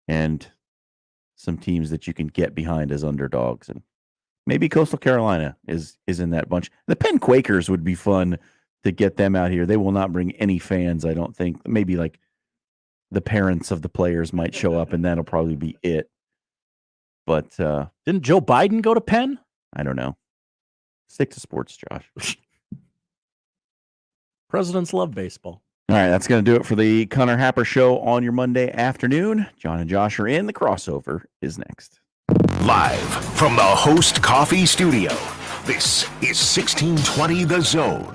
and some teams that you can get behind as underdogs. And maybe Coastal Carolina is in that bunch. The Penn Quakers would be fun to get them out here. They will not bring any fans, I don't think. Maybe like the parents of the players might show up, and that'll probably be it. But didn't Joe Biden go to Penn? I don't know. Stick to sports, Josh. Presidents love baseball. All right, that's going to do it for the Connor Happer Show on your Monday afternoon. John and Josh are in. The crossover is next. Live from the Host Coffee Studio, this is 1620 The Zone.